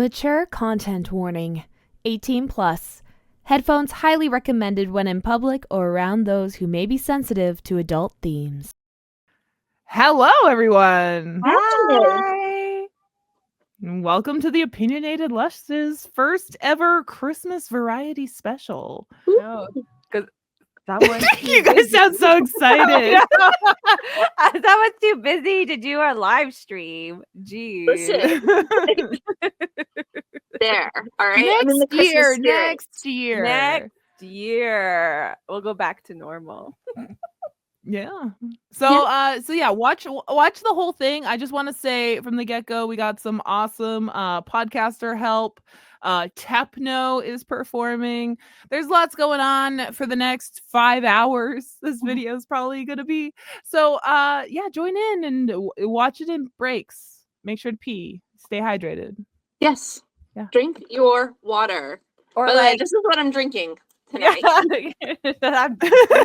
Mature content warning. 18 plus. Headphones highly recommended when in public or around those who may be sensitive to adult themes. Hello, everyone. Hi. Welcome to the Opinionated Lushes first ever Christmas variety special. No, because someone's You guys sound so excited. someone's too busy to do our live stream. Jeez. Listen. There. All right. I'm in the Christmas spirit. Next Next year, we'll go back to normal. Yeah. So watch the whole thing. I just want to say from the get-go, we got some awesome podcaster help. Tep No is performing. There's lots going on for the next 5 hours. This video is probably gonna be. So join in and watch it in breaks. Make sure to pee. Stay hydrated. Yes. Yeah. Drink your water. Or But like this is what I'm drinking tonight. I'm drinking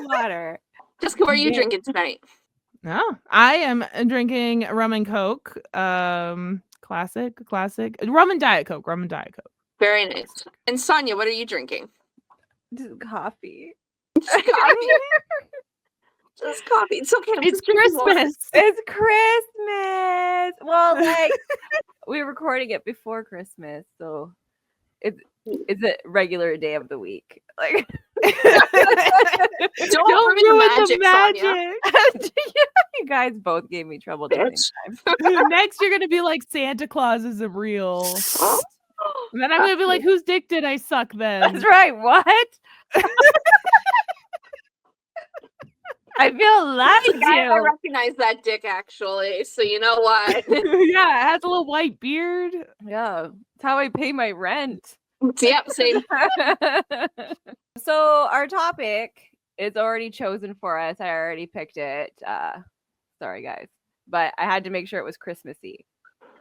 water. Jessica, what are you drinking tonight? No, I am drinking rum and coke. Classic rum and diet coke. Very nice. And Sonia, what are you drinking? Just coffee. Just coffee. Just coffee. It's okay. I'm It's just drinking water. Christmas. It's Christmas. Well, like we're recording it before Christmas, so it's a regular day of the week. Like Don't ruin the magic, Sonia. You guys both gave me trouble at the same time. Next, you're gonna be like, Santa Claus isn't real. And then I'm gonna be like, whose dick did I suck then? That's right. What? I feel lied I to. recognize that dick actually. So you know what? Yeah, it has a little white beard. Yeah, that's how I pay my rent. Yep, same. So our topic is already chosen for us. I already picked it. Sorry, guys, but I had to make sure it was Christmassy.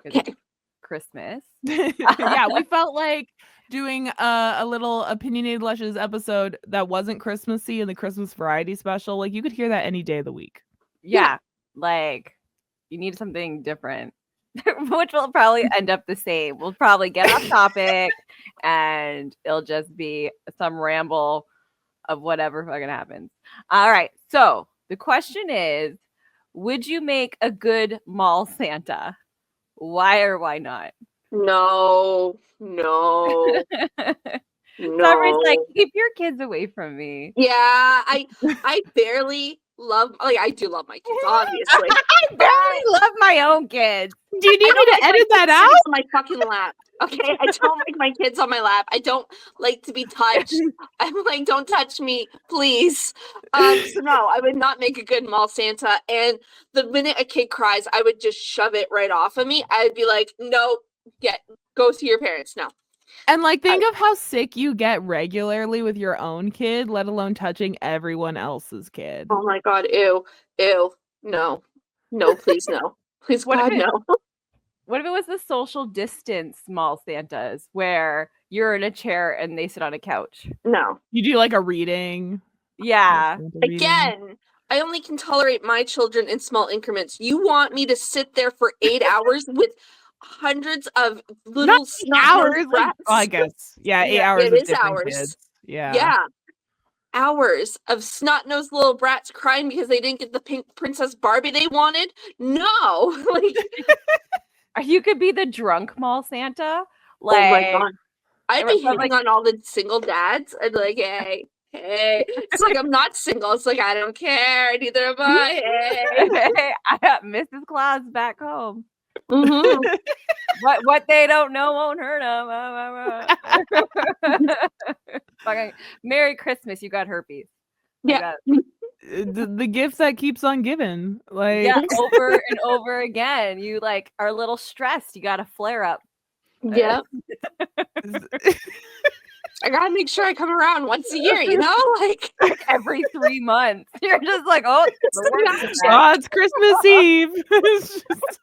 Okay. Christmas. Yeah, we felt like doing a little Opinionated Lushes episode that wasn't Christmassy in the Christmas variety special. Like, you could hear that any day of the week. Yeah, like you need something different, which will probably end up the same. We'll probably get off topic and it'll just be some ramble of whatever fucking happens. All right. So the question is, would you make a good mall Santa? Why or why not? No. Summer's like, keep your kids away from me. Yeah, I barely love, like, I do love my kids, obviously. I barely love my own kids. Do you need me to edit that out? On my fucking lap. Okay, I don't like my kids on my lap. I don't like to be touched. I'm like, don't touch me, please. So no, I would not make a good mall Santa. And the minute a kid cries, I would just shove it right off of me. I'd be like, no, go see your parents now. And like, think of how sick you get regularly with your own kid, let alone touching everyone else's kid. Oh my god, ew, no, please no, please What if God it- no. What if it was the social distance mall Santas where you're in a chair and they sit on a couch? No. You do like a reading. Yeah. Again, I only can tolerate my children in small increments. You want me to sit there for 8 hours with hundreds of little Not 8 hours. Like, brats? I guess. Yeah, 8 Yeah, hours. it with is different hours. Kids. Yeah. Yeah. Hours of snot-nosed little brats crying because they didn't get the pink Princess Barbie they wanted. No. Like, You could be the drunk mall Santa. oh my Like, god. I'd be Or, hitting like- on all the single dads. I'd be like, hey. It's like, I'm not single. It's like, I don't care. Neither am I. Hey. I got Mrs. Claus back home. Mhm. What they don't know won't hurt them. Fucking Merry Christmas. You got herpes. Yeah. The gift that keeps on giving. Like, Yeah, over and over again. You like are a little stressed. You got a flare up. Yeah. I gotta make sure I come around once a year, you know? Like Every 3 months. You're just like, oh, it's Christmas Eve. It's just-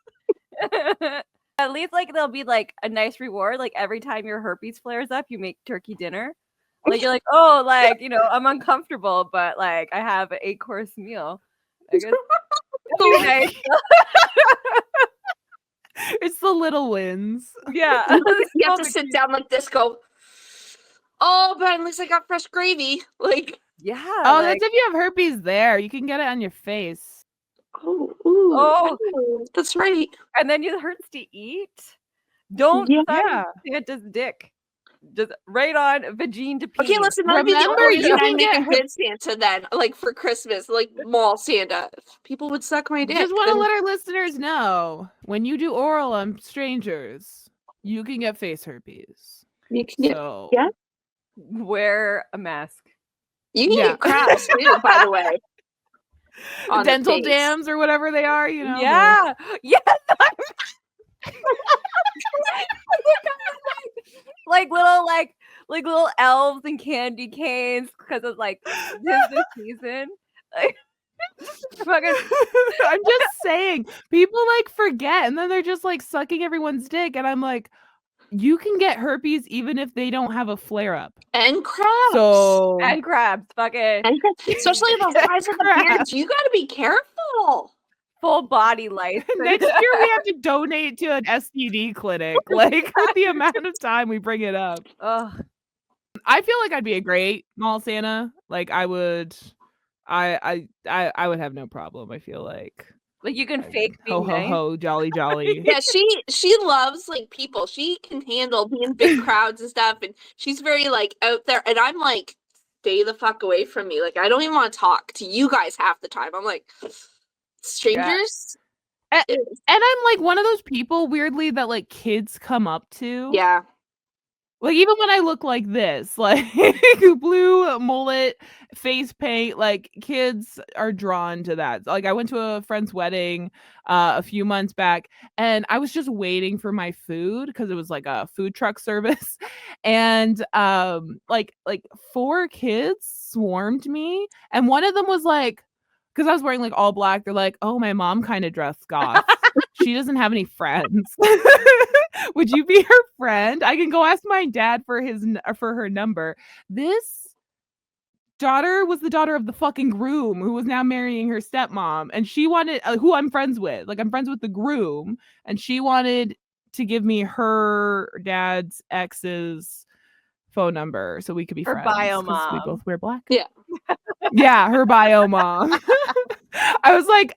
at least like there'll be like a nice reward. Like every time your herpes flares up, you make turkey dinner. Like you're like, oh, like, you know, I'm uncomfortable, but like I have an 8-course meal. I guess. Nice. It's the little wins. Yeah. You have to sit down like this, go, oh, but at least I got fresh gravy. Like, Yeah. Oh, like, that's if you have herpes there. You can get it on your face. Oh. That's right. and then it hurts to eat. Don't Yeah. suck Santa's dick. Just right on vagine to pee. Okay, listen, that'd be the Remember, only you thing can I'd make get a good Santa then, like for Christmas, like mall Santa. If people would suck my dick. Just want to then- let our listeners know, when you do oral on strangers, you can get face herpes. you can get, So yeah. Wear a mask. You can Yeah. get crabs too, by the way. On the dental face. dams or whatever they are, you know. Yeah. Yes. like little elves and candy canes because it's like this season. Like, fucking I'm just saying, people like forget, and then they're just like sucking everyone's dick, and I'm like, you can get herpes even if they don't have a flare up. And crabs. So and crabs, fucking And especially the size of the Crabs. beards. You gotta be careful. full body life. next year we have to donate to an STD clinic. Like with the amount of time we bring it up. Ugh. I feel like I'd be a great mall Santa. Like I would have no problem. I feel like Like you can fake ho being ho nice. ho, jolly jolly. Yeah, she loves like people. She can handle being in big crowds and stuff, and she's very like out there. And I'm like, stay the fuck away from me. Like I don't even want to talk to you guys half the time. I'm like, strangers. And I'm like one of those people weirdly that like kids come up to. Yeah. Like even when I look like this, like blue mullet, face paint, like kids are drawn to that. Like I went to a friend's wedding a few months back, and I was just waiting for my food because it was like a food truck service, and like 4 kids swarmed me, and one of them was like, because I was wearing like all black, they're like, oh, my mom kind of dressed goth. She doesn't have any friends. Would you be her friend? I can go ask my dad for her number. This daughter was the daughter of the fucking groom who was now marrying her stepmom, and she wanted who I'm friends with. Like I'm friends with the groom, and she wanted to give me her dad's ex's phone number so we could be Her friends. bio 'cause we mom. both wear black. Yeah. Yeah, her bio mom. I was like,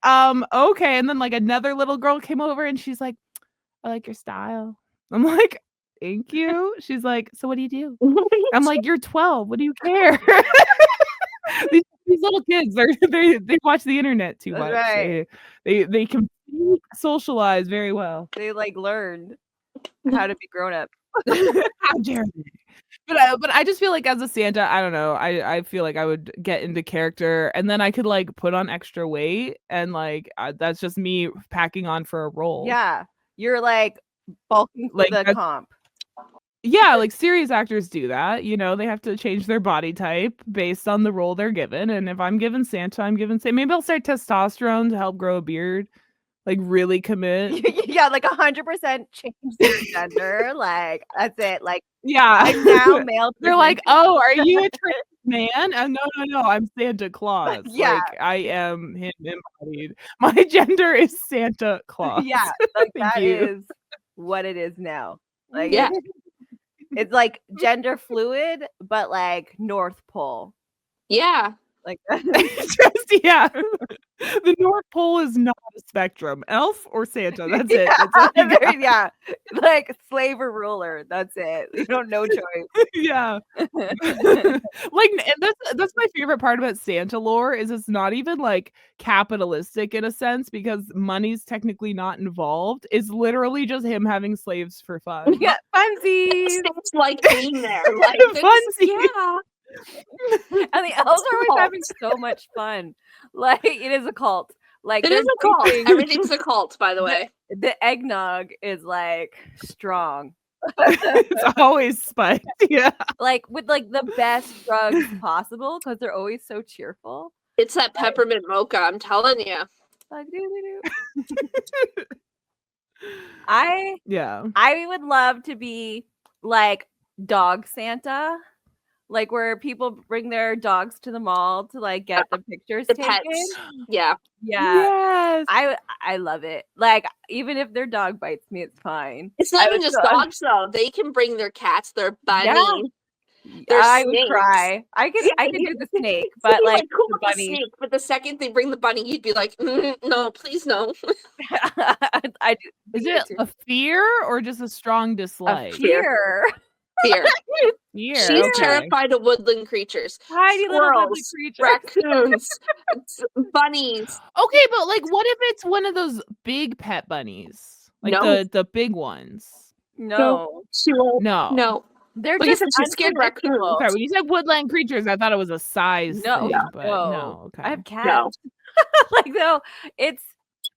okay. And then like another little girl came over and she's like, I like your style. I'm like, thank you. She's like, so what do you do? I'm like, you're 12. What do you care? these little kids, they watch the internet too That's much. right. They can socialize very well. They like learned how to be grown up. How dare they? But I just feel like as a Santa, I don't know. I feel like I would get into character, and then I could like put on extra weight, and like that's just me packing on for a role. Yeah. You're like bulking for Like, the that's- comp. Yeah, like serious actors do that. You know, they have to change their body type based on the role they're given. And if I'm given Santa, I'm given Santa. Maybe I'll start testosterone to help grow a beard. Like really commit. Yeah, like 100% change their gender. Like that's it. Like Yeah. I'm now male. They're like, oh, are you a trans man? No, I'm Santa Claus. Yeah. Like I am him embodied. My gender is Santa Claus. Yeah, like Thank that you. is what it is now. Like Yeah. it's like gender fluid, but like North Pole. Yeah. Like Just, yeah. The North Pole is not a spectrum. Elf or Santa. That's it. That's all you got. yeah, like slave or ruler. That's it. You don't know choice. Yeah. Like and that's my favorite part about Santa lore is it's not even like capitalistic in a sense because money's technically not involved. It's literally just him having slaves for fun. Yeah, funsies. It's like being there. Like Funsies. yeah. And the elves are always having so much fun. Like it is a cult. Like It is a cult. Everything's a cult, by the way. The eggnog is like strong. It's always spiked. Yeah. Like with like the best drugs possible because they're always so cheerful. It's that peppermint mocha, I'm telling you. Like, doo-doo-doo. I Yeah. would love to be like dog Santa, like where people bring their dogs to the mall to like get the pictures The taken. pets. Yeah. Yeah, Yes. I love it. Like, even if their dog bites me, it's fine. It's not I even would just still- dogs though. They can bring their cats, their bunny. Their I would snakes. cry. I could do the snake, but You'd be like cool the with the bunny. snake, but the second they bring the bunny, you'd be like, no, please no. I do. Is it a fear or just a strong A dislike? fear? Fear. Fear. She's okay. terrified of woodland creatures. Tiny little lovely Squirrels, creature. raccoons, bunnies. Okay, but like, what if it's one of those big pet bunnies, like No. the big ones? No, She won't. No. No. they're Like I just said, she's scared unpredictable. Okay, when you said woodland creatures, I thought it was a size No, thing, but no. Okay. I have cats. No. Like, no, it's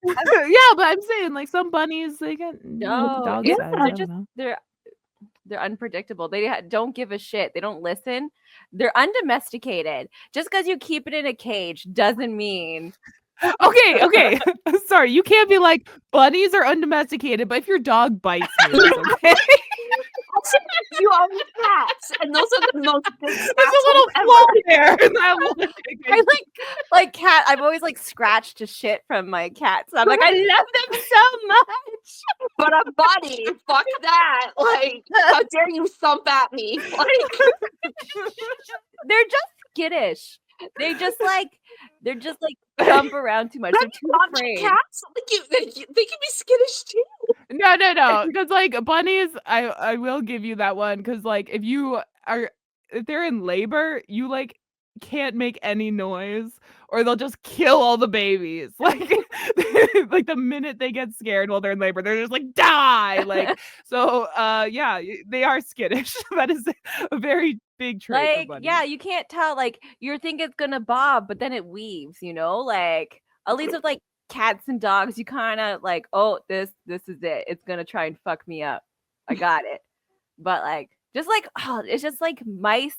Yeah, but I'm saying like some bunnies they get No, dog it's- size. they're I don't just- know. they're unpredictable. They don't give a shit. They don't listen. They're undomesticated. Just because you keep it in a cage doesn't mean Okay. Sorry, you can't be like bunnies are undomesticated, but if your dog bites me, that's okay. You own cats, and those are the most There's a little flaw there in that logic. I like cat. I've always like scratched to shit from my cats. I'm like, I love them so much. But a bunny, fuck that. Like, how dare you thump at me? Like, They're just skittish. They're just like jump around too much. They're too afraid. cats, like they can be skittish too. No, because like bunnies, I will give you that one because like if they're in labor, you like can't make any noise or they'll just kill all the babies. Like like the minute they get scared while they're in labor, they're just like die. Like so, yeah, they are skittish. That is a very big trait. of Like, bunnies. yeah, you can't tell. Like, you think it's gonna bob, but then it weaves. You know, like at least with like cats and dogs, you kind of like, oh, this is it. It's gonna try and fuck me up. I got it. But like, just like, oh, it's just like mice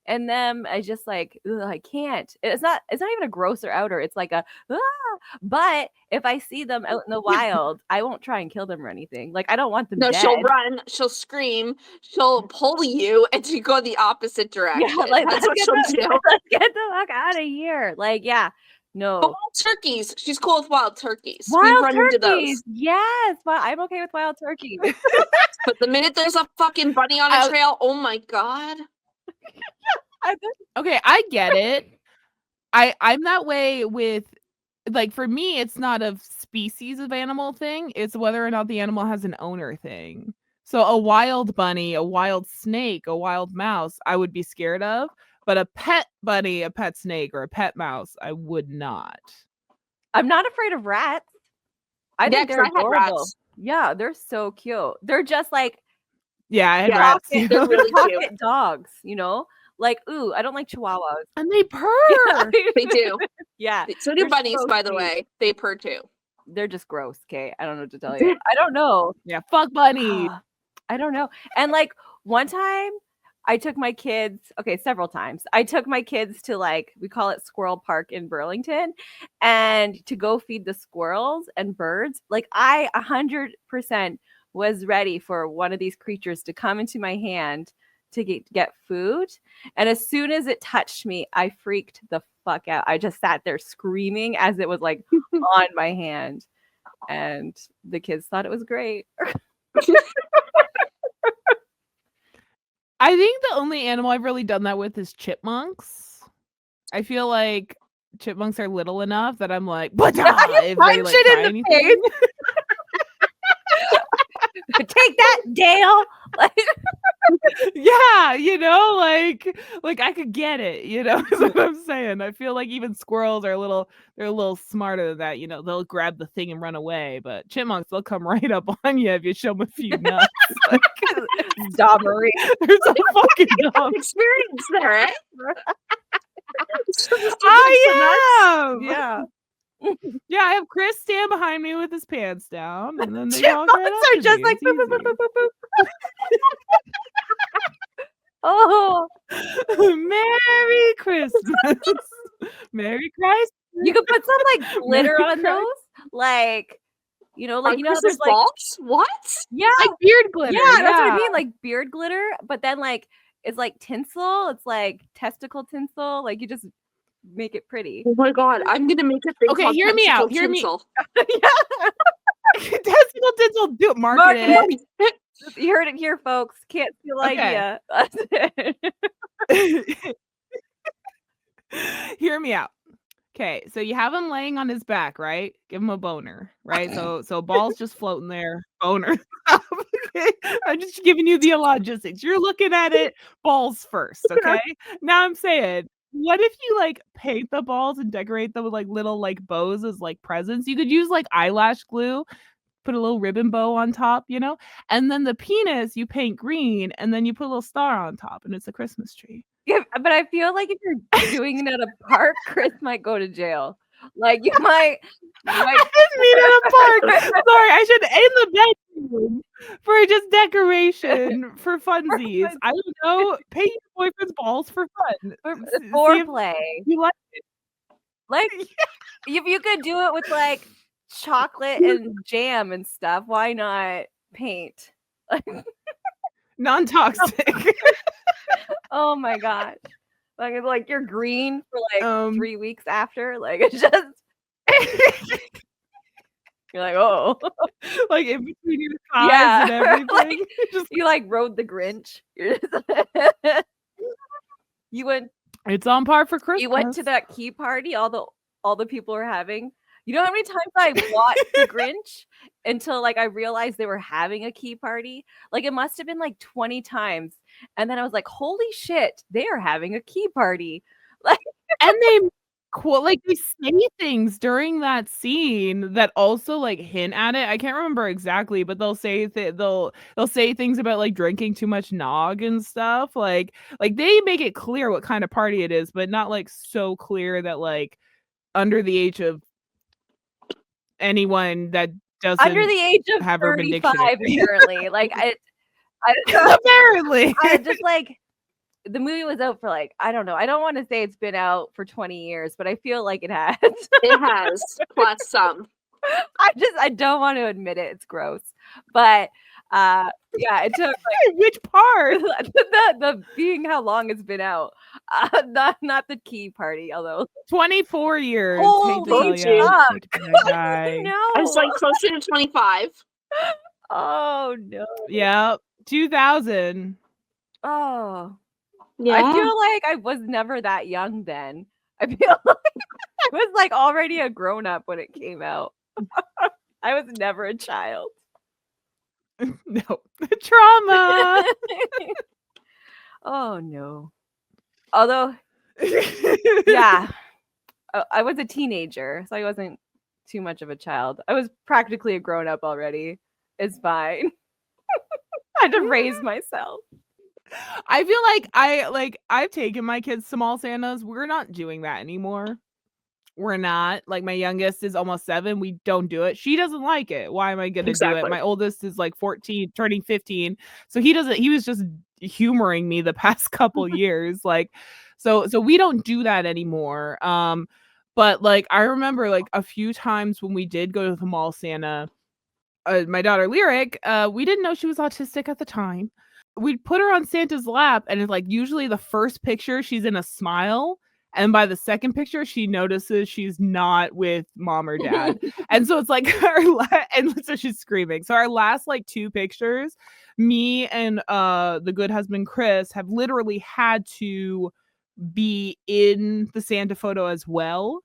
and them. I just like, ugh, I can't. It's not even a gross or outer. It's like a. But if I see them out in the wild, I won't try and kill them or anything. Like, I don't want them No, dead. she'll run, she'll scream, she'll pull you, and you go the opposite direction. Yeah, like That's what she'll do. Let's get the fuck out of here. Like, yeah, no. But wild turkeys, she's cool with wild turkeys. We've Wild run into turkeys, those. yes. Well, I'm okay with wild turkeys. But the minute there's a fucking bunny on a I- trail, oh my god. Okay, I get it. I'm that way with like for me it's not a species of animal thing, it's whether or not the animal has an owner thing. So a wild bunny, a wild snake, a wild mouse, I would be scared of, but a pet bunny, a pet snake or a pet mouse, I would not. I'm not afraid of rats. I think 'cause they're I had adorable. rats. Yeah, they're so cute. They're just like Yeah, I had Yeah, rats. pocket, they're really cute. pocket dogs, you know? Like, ooh, I don't like chihuahuas. And they purr. They do. Yeah, So do They're bunnies, so by the sweet. way. They purr too. they're just gross. Okay, I don't know what to tell you. I don't know. Yeah, fuck bunny. I don't know. And like one time I took my kids, several times. I took my kids to like, we call it Squirrel Park in Burlington, and to go feed the squirrels and birds. Like I 100% was ready for one of these creatures to come into my hand to get food. And as soon as it touched me, I freaked the fuck out. I just sat there screaming as it was like on my hand. And the kids thought it was great. I think the only animal I've really done that with is chipmunks. I feel like chipmunks are little enough that I'm like, if they like punch it in try the anything. Take that, Dale. Like, Yeah, you know, like I could get it, you know, is what I'm saying. I feel like even squirrels are they're a little smarter than that, you know, they'll grab the thing and run away, but chipmunks, they'll come right up on you if you show them a few nuts. Like, Dobbery. they're so fucking dumb. Experience there, eh? I am. Yeah. Yeah, I have Chris stand behind me with his pants down, and then they walk Chipmunks right are up to just me. like It's boop, boop, easy. boop, boop, boop, boop. Oh, Merry Christmas. Merry Christmas. you could put some like glitter Merry on those, like On you know, Christmas there's like balls? What? yeah, Like beard glitter. yeah, that's what I mean, like beard glitter, but then like it's like tinsel, it's like testicle tinsel, like you just make it pretty. Oh my god, I'm gonna make a thing Okay, called hear me Tentacle out, hear me- Tinsel. Testicle tinsel, do it, market it. You heard it here, folks. Can't steal Okay. idea. Hear me out. Okay, so you have him laying on his back, right? Give him a boner, right? So ball's just floating there, boner. Okay, I'm just giving you the logistics. You're looking at it balls first, okay? Now I'm saying, what if you like paint the balls and decorate them with like little like bows as like presents? You could use like eyelash glue, put a little ribbon bow on top, you know? And then the penis you paint green and then you put a little star on top and it's a Christmas tree. Yeah, but I feel like if you're doing it at a park, Chris might go to jail. Like you might I didn't mean at a park. Sorry, I should in the bedroom for just decoration for funsies. I don't know. Paint your boyfriend's balls for fun. See if foreplay. you like it. Like if you could do it with like chocolate and jam and stuff, why not paint? Non-toxic. Oh my gosh. Like you're green for like 3 weeks after. Like it's just you're like, oh. Like in between your thighs and everything. Like, Just you like rode the Grinch. You're just you went it's on par for Christmas. You went to that key party all the people were having. You know how many times I watched the Grinch until like I realized they were having a key party? Like it must have been like 20 times. And then I was like, holy shit, they are having a key party. Like and they they say things during that scene that also like hint at it. I can't remember exactly, but they'll say they'll say things about like drinking too much nog and stuff. Like they make it clear what kind of party it is, but not like so clear that like under the age of anyone that doesn't under the age of have 35, apparently. Like I apparently I just like the movie was out for like, I don't know. I don't want to say it's been out for 20 years, but I feel like it has. It has. Plus some. I don't want to admit it. It's gross. But yeah, it took like which part? the being how long it's been out. Not the key party, although 24 years. Holy hate to tell you. fuck. Hate to be that guy. No. I was like closer to 25. Oh no. Yeah. 2000. Oh. Yeah. I feel like I was never that young then. I feel like I was like already a grown up when it came out. I was never a child. No. Trauma. Oh no. Although yeah. I was a teenager, so I wasn't too much of a child. I was practically a grown up already. It's fine. I had to raise myself. I feel like I've taken my kids to mall Santas. We're not doing that anymore. We're not. Like my youngest is almost 7. We don't do it. She doesn't like it. Why am I gonna do it? My oldest is like 14, turning 15. So he doesn't. He was just humoring me the past couple years. Like, so we don't do that anymore. But like I remember like a few times when we did go to the mall Santa, my daughter Lyric, we didn't know she was autistic at the time. We'd put her on Santa's lap, and it's like usually the first picture she's in a smile, and by the second picture she notices she's not with mom or dad. And so it's like and so she's screaming. So our last like 2 pictures, me and the good husband Chris have literally had to be in the Santa photo as well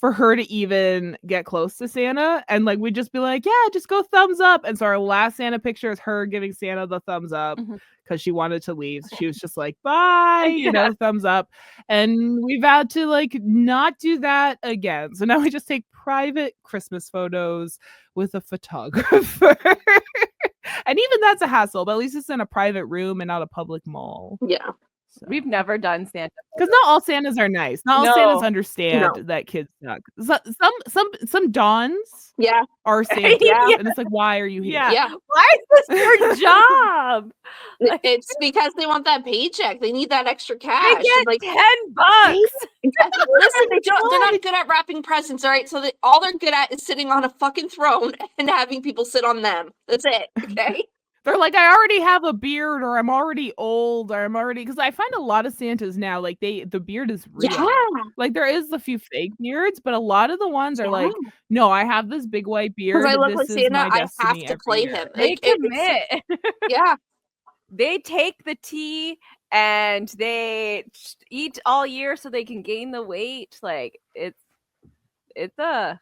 for her to even get close to Santa. And like we'd just be like, yeah, just go thumbs up. And so our last Santa picture is her giving Santa the thumbs up because she wanted to leave. She was just like, bye, you know, thumbs up. And we vowed to like not do that again. So now we just take private Christmas photos with a photographer. And even that's a hassle, but at least it's in a private room and not a public mall. Yeah. So. We've never done Santa because not all Santas are nice. Not all Santas understand that kids suck. Some Dons are Santas, and it's like, why are you here? Yeah. Why is this your job? It's because they want that paycheck. They need that extra cash. They get like $10. Listen, they're not good at wrapping presents, all right? So all they're good at is sitting on a fucking throne and having people sit on them. That's it. Okay. They're like, I already have a beard, or I'm already old, or I'm already, because I find a lot of Santas now, like the beard is real. Yeah. Like there is a few fake beards, but a lot of the ones are Yeah. like, no, I have this big white beard. Because I look This like is Santa, my I have destiny to every play year. him. They Like, it's- commit. yeah. They take the tea and they eat all year so they can gain the weight. Like it's a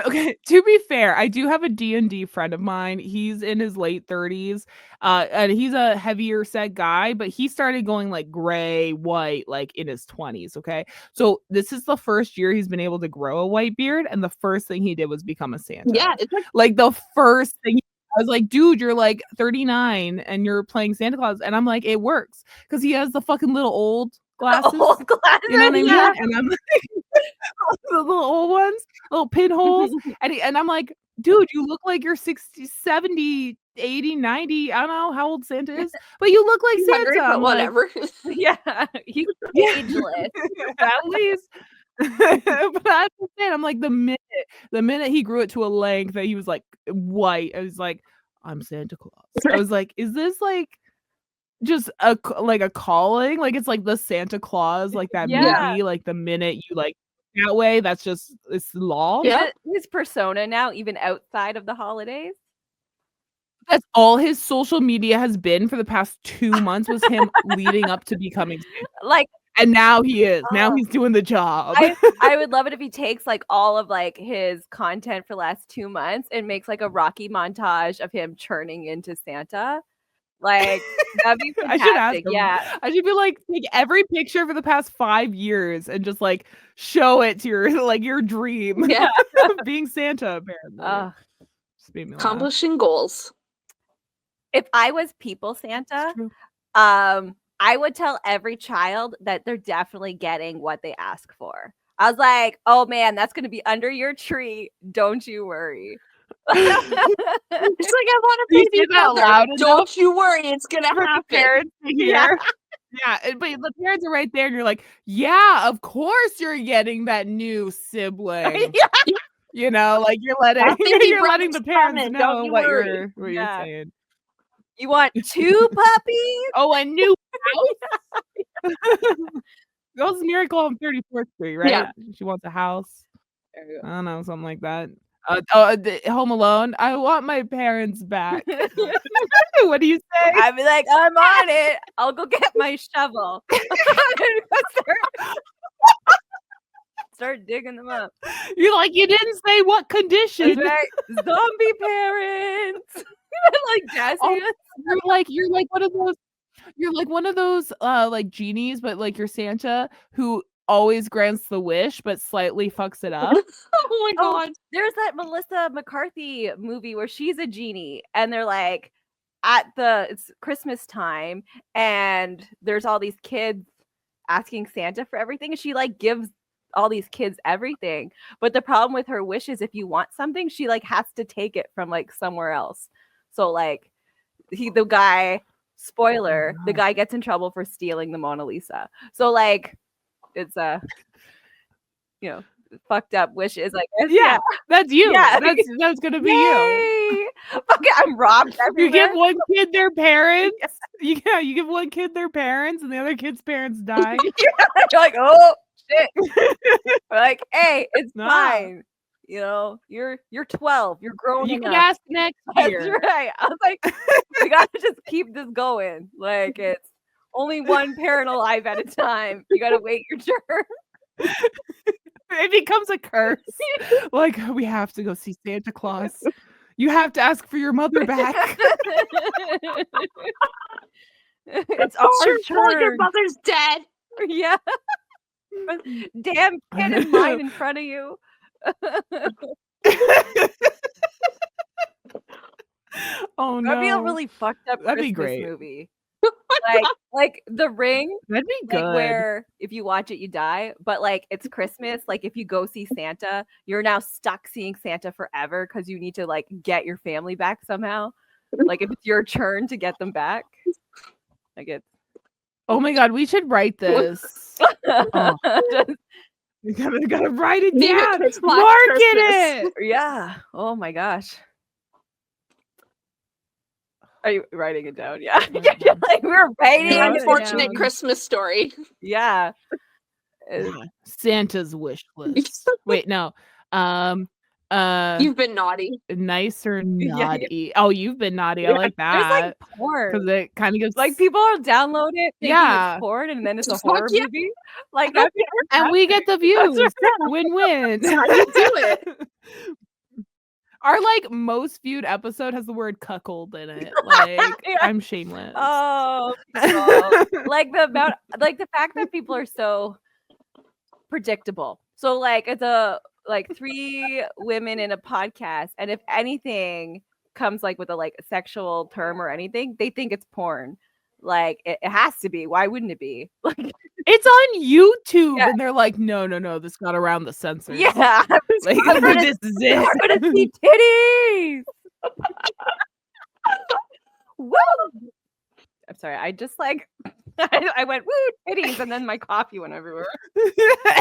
Okay, to be fair, I do have a D&D friend of mine. He's in his late 30s, and he's a heavier set guy, but he started going like gray, white, like in his 20s, okay? So this is the first year he's been able to grow a white beard, and the first thing he did was become a Santa. Yeah. It's Like the first thing, I was like, dude, you're like 39 and you're playing Santa Claus. And I'm like, it works, because he has the fucking little old glasses. old glasses. You know what I mean? Yeah. And I'm like, the little old ones, little pinholes. And I'm like, dude, you look like you're 60, 70, 80, 90. I don't know how old Santa is, but you look like Santa. hungry, but I'm like, whatever. Yeah, he's Yeah. ageless. at least. But that's the thing. I'm like, the minute he grew it to a length that he was like white, I was like, I'm Santa Claus. I was like, is this like just a calling? Like it's like the Santa Claus, like that Yeah. movie, like the minute you like that way, that's just, it's law. Yeah. His persona now, even outside of the holidays. That's all his social media has been for the past 2 months, was him leading up to becoming Santa. Like And now he is. Now Oh. he's doing the job. I would love it if he takes like all of like his content for the last 2 months and makes like a Rocky montage of him churning into Santa. Like that'd be I should ask fantastic. him. Yeah. I should be like, take every picture for the past 5 years and just like show it to your like your dream. Yeah. of being Santa, apparently. Just made me laugh. Accomplishing goals. If I was People Santa, It's true. I would tell every child that they're definitely getting what they ask for. I was like, oh man, that's going to be under your tree. Don't you worry. It's like, I want Do you to say be that loud enough Don't you worry, it's gonna for the happen. parents to hear? Yeah, but the parents are right there, and you're like, yeah, of course you're getting that new sibling. Yeah. You know, like you're letting That baby you're letting the brother's parents coming, know don't you what worry. you're Yeah. saying. You want 2 puppies? Oh, a new house. That was a Miracle on 34th Street, right? Yeah. She wants a house. There you I don't know, something like that. Home Alone. I want my parents back. go. What do you say? I'd be like, I'm on it. I'll go get my shovel. Start digging them up. You're like, you didn't say what condition. That's right. Zombie parents. Like jazz Oh, hands. you're like one of those. You're like one of those like genies, but like you're Santa who always grants the wish but slightly fucks it up. Oh my god. There's that Melissa McCarthy movie where she's a genie and they're like it's Christmas time and there's all these kids asking Santa for everything and she like gives all these kids everything. But the problem with her wish is if you want something, she like has to take it from like somewhere else. So like the guy gets in trouble for stealing the Mona Lisa. So like it's fucked up wishes, I guess. Yeah, that's you. Yeah. That's gonna be you. Yay! Okay, I'm robbed everywhere. You give one kid their parents. Yeah, you give one kid their parents, and the other kid's parents die. You're like, oh shit. We're like, hey, it's Nah. fine. You know, you're 12. You're grown You can enough. ask next That's year. right. I was like, we gotta just keep this going. Like it's only one parent alive at a time. You gotta wait your turn. It becomes a curse. Like, we have to go see Santa Claus. You have to ask for your mother back. It's Your our turn. mother's dead. Yeah. Damn kid is mine in front of you. Oh no. That'd be a really fucked up That'd be Christmas great. movie. like The Ring, That'd be good. like where if you watch it you die, but like it's Christmas. Like if you go see Santa, you're now stuck seeing Santa forever because you need to like get your family back somehow. Like if it's your turn to get them back, like it's Oh my god, we should write this. Oh. just- We gotta write it Name it down. Christmas Market Christmas. it. yeah. Oh my gosh. Are you writing it down? Yeah. You're just like, we're writing The it unfortunate down. Christmas story. Yeah. Santa's wish list. Wait, no. You've been naughty. Nice or Yeah. naughty? Oh, you've been naughty. I like There's that. like porn. Because it kind of gives Like people will download it thinking Yeah. it's porn and then it's a Fuck horror yeah. movie. Like that's and we get the views. right. Win-win. That's how you do it. Our like most viewed episode has the word cuckold in it. Like Yeah. I'm shameless. Oh, people. Like the fact that people are so predictable. So like it's like 3 women in a podcast, and if anything comes like with a like sexual term or anything, they think it's porn. Like it has to be. Why wouldn't it be? Like It's on YouTube, Yeah. and they're like, no, this got around the censors. yeah, Like, I'm gonna- this is it. we're gonna see titties. Woo! I'm sorry. I just like I went woo titties, and then my coffee went everywhere.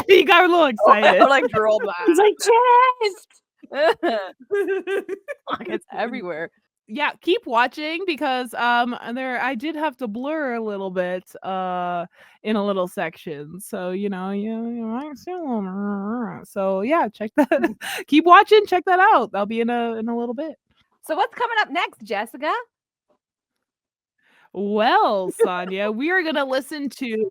You got a little excited. I like drooled He's like, yes. that. It's everywhere. Yeah, keep watching because I did have to blur a little bit in a little section. So you might see a little. So yeah, check that. Keep watching, check that out. That'll be in a little bit. So what's coming up next, Jessica? Well, Sonia, we are gonna listen to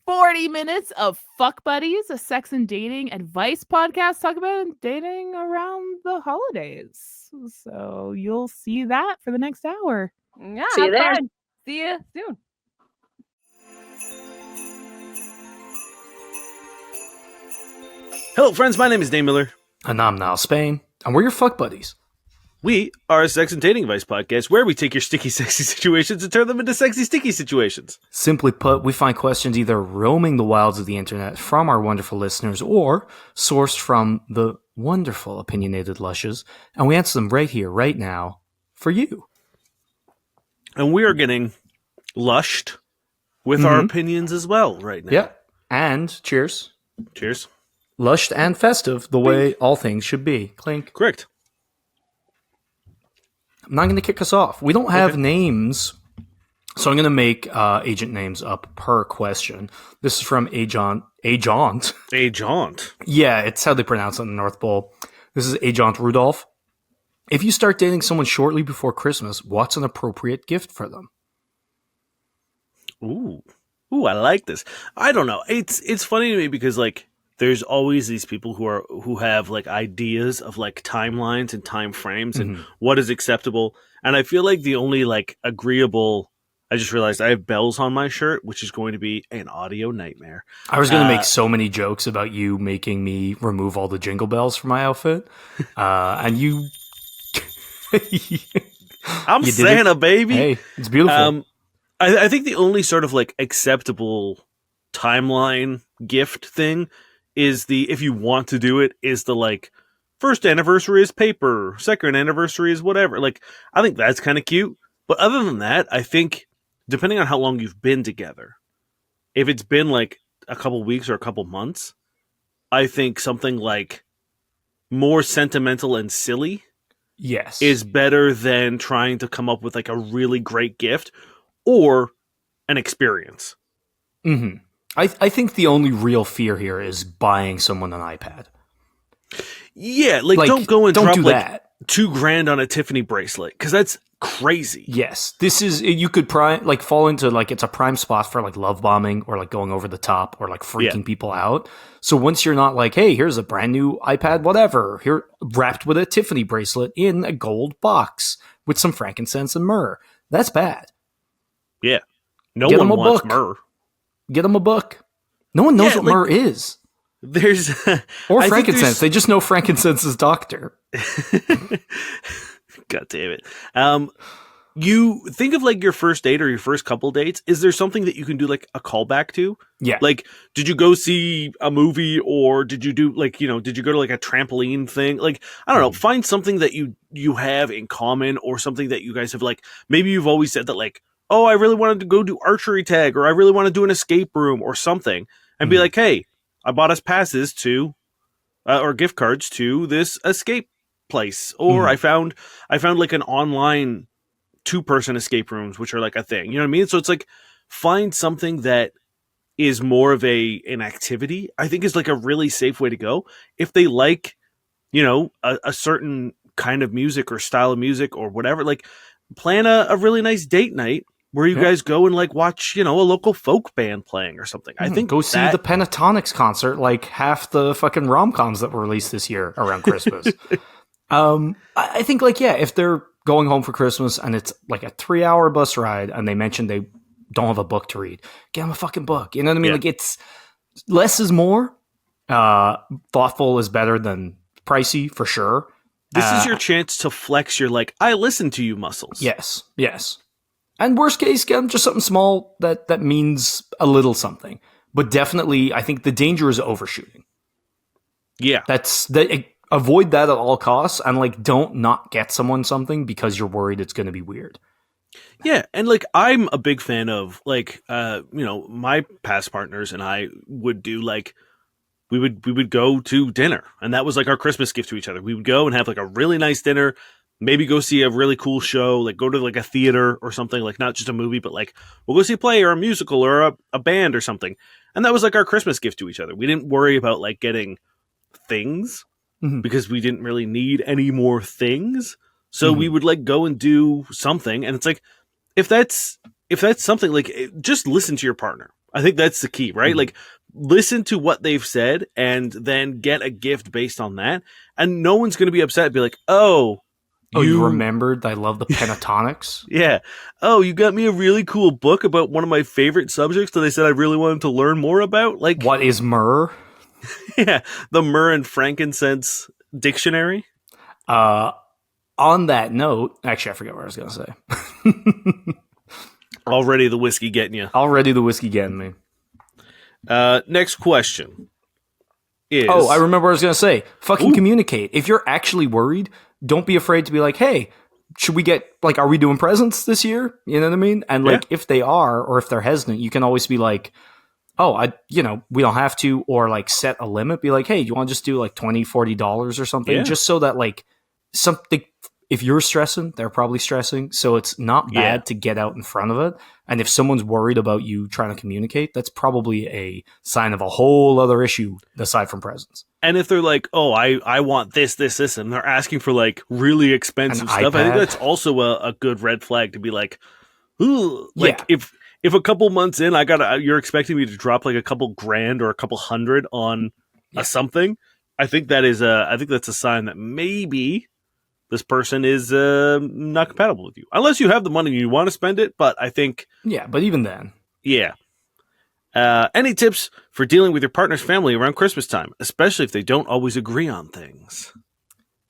40 minutes of Fuck Buddies, a sex and dating advice podcast, talk about dating around the holidays. So you'll see that for the next hour. Yeah, See you have there. fun. See you soon. Hello, friends. My name is Dane Miller. And I'm Niall Spain, and we're your fuck buddies. We are a sex and dating advice podcast where we take your sticky, sexy situations and turn them into sexy, sticky situations. Simply put, we find questions either roaming the wilds of the internet from our wonderful listeners or sourced from the wonderful Opinionated Lushes, and we answer them right here, right now, for you. And we are getting lushed with our opinions as well right now. Yep. And, cheers, Cheers. lushed and festive the way all things should be. Clink. Correct. I'm not going to kick us off. We don't have Okay. names, so I'm going to make agent names up per question. This is from Agent. A jaunt. Yeah, it's how they pronounce it in the North Pole. This is Agent Rudolph. If you start dating someone shortly before Christmas, what's an appropriate gift for them? Ooh, I like this. I don't know. It's funny to me because like there's always these people who have like ideas of like timelines and time frames and what is acceptable. And I feel like the only like agreeable. I just realized I have bells on my shirt, which is going to be an audio nightmare. I was going to make so many jokes about you making me remove all the jingle bells from my outfit, and you. I'm You did Santa, baby. Hey, it's beautiful. I think the only sort of like acceptable timeline gift thing is if you want to do it, is the like first anniversary is paper, second anniversary is whatever. Like, I think that's kind of cute. But other than that, I think depending on how long you've been together, if it's been like a couple weeks or a couple months, I think something like more sentimental and silly Yes. is better than trying to come up with like a really great gift or an experience. Mm-hmm. I think the only real fear here is buying someone an iPad. Yeah, like don't go and don't drop do like that. $2,000 on a Tiffany bracelet because that's crazy. Yes, this is you could fall into like it's a prime spot for like love bombing or like going over the top or like freaking people out. So once you're not like, hey, here's a brand new iPad, whatever, here wrapped with a Tiffany bracelet in a gold box with some frankincense and myrrh, that's bad. Yeah, no Get one them a wants book. myrrh. Get them a book. No one knows Yeah, what like- myrrh is. There's Or I think frankincense. there's- They just know frankincense's doctor. God damn it. You think of like your first date or your first couple dates. Is there something that you can do like a callback to? Yeah. Like, did you go see a movie or did you do like, did you go to like a trampoline thing? Like, I don't know, find something that you have in common or something that you guys have like, maybe you've always said that like, oh, I really wanted to go do archery tag or I really want to do an escape room or something and be like, hey, I bought us passes to, or gift cards to this escape place. Or I found like an online 2-person escape rooms, which are like a thing. You know what I mean? So it's like, find something that is more of an activity, I think is like a really safe way to go. If they like, you know, a certain kind of music or style of music or whatever, like plan a really nice date night where you guys go and like watch, you know, a local folk band playing or something. I think go see the Pentatonics concert, like half the fucking rom-coms that were released this year around Christmas. I think like, yeah, if they're going home for Christmas and it's like a 3-hour bus ride and they mention they don't have a book to read, get them a fucking book. You know what I mean? Yeah. Like, it's less is more. Thoughtful is better than pricey for sure. This is your chance to flex your like, I listen to you muscles. Yes. And worst case, get them just something small that means a little something. But definitely, I think the danger is overshooting. Yeah. Avoid that at all costs, and like, don't not get someone something because you're worried it's going to be weird. Yeah, and like, I'm a big fan of like, you know, my past partners and I would do like, we would go to dinner, and that was like our Christmas gift to each other. We would go and have like a really nice dinner, maybe go see a really cool show, like go to like a theater or something, like not just a movie, but like we'll go see a play or a musical or a band or something. And that was like our Christmas gift to each other. We didn't worry about like getting things because we didn't really need any more things. So we would like go and do something, and it's like, if that's something, like, just listen to your partner. I think that's the key, right? Like, listen to what they've said and then get a gift based on that. And no one's going to be upset. Be like, oh, you remembered I love the Pentatonics? Yeah. Oh, you got me a really cool book about one of my favorite subjects that I said I really wanted to learn more about. Like, what is myrrh? Yeah, the myrrh and frankincense dictionary. On that note, actually, I forgot what I was going to say. Already the whiskey getting you. Already the whiskey getting me. Next question is... Oh, I remember what I was going to say. Fucking communicate. If you're actually worried, don't be afraid to be like, hey, should we get, like, are we doing presents this year? You know what I mean? And, like, if they are, or if they're hesitant, you can always be like, oh, we don't have to, or, like, set a limit. Be like, hey, do you want to just do, like, $20, $40 or something? Yeah. Just so that, like, something... If you're stressing, they're probably stressing. So it's not bad to get out in front of it. And if someone's worried about you trying to communicate, that's probably a sign of a whole other issue aside from presents. And if they're like, oh, I want this, and they're asking for like really expensive stuff, I think that's also a good red flag to be like, ooh, like if a couple months in, you're expecting me to drop like a couple grand or a couple hundred on a something. I think that's a sign that maybe this person is not compatible with you. Unless you have the money and you want to spend it, but I think... Yeah, but even then. Yeah. Any tips for dealing with your partner's family around Christmas time, especially if they don't always agree on things?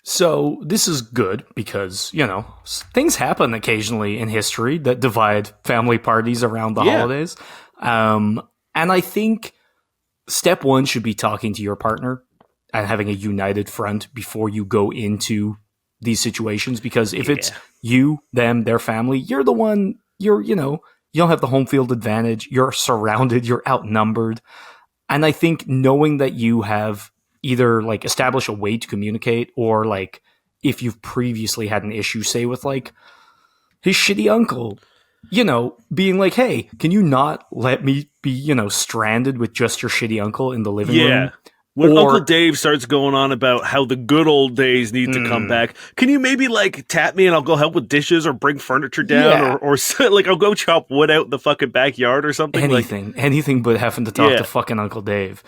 So this is good because, you know, things happen occasionally in history that divide family parties around the holidays. And I think step one should be talking to your partner and having a united front before you go into these situations, because if it's you, them, their family, you're the one, you don't have the home field advantage. You're surrounded, you're outnumbered. And I think knowing that you have either like established a way to communicate, or like if you've previously had an issue, say with like his shitty uncle, being like, hey, can you not let me be, stranded with just your shitty uncle in the living room? When Uncle Dave starts going on about how the good old days need to come back, can you maybe like tap me and I'll go help with dishes or bring furniture down or like I'll go chop wood out in the fucking backyard or something? Anything but having to talk to fucking Uncle Dave.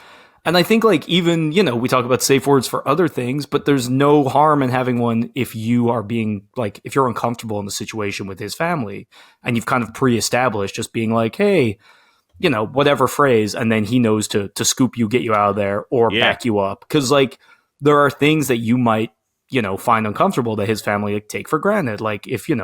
And I think like even, we talk about safe words for other things, but there's no harm in having one if you are being like, if you're uncomfortable in the situation with his family and you've kind of pre-established just being like, hey, whatever phrase, and then he knows to scoop you, get you out of there, or back you up. Because, like, there are things that you might, find uncomfortable that his family take for granted. Like, if, you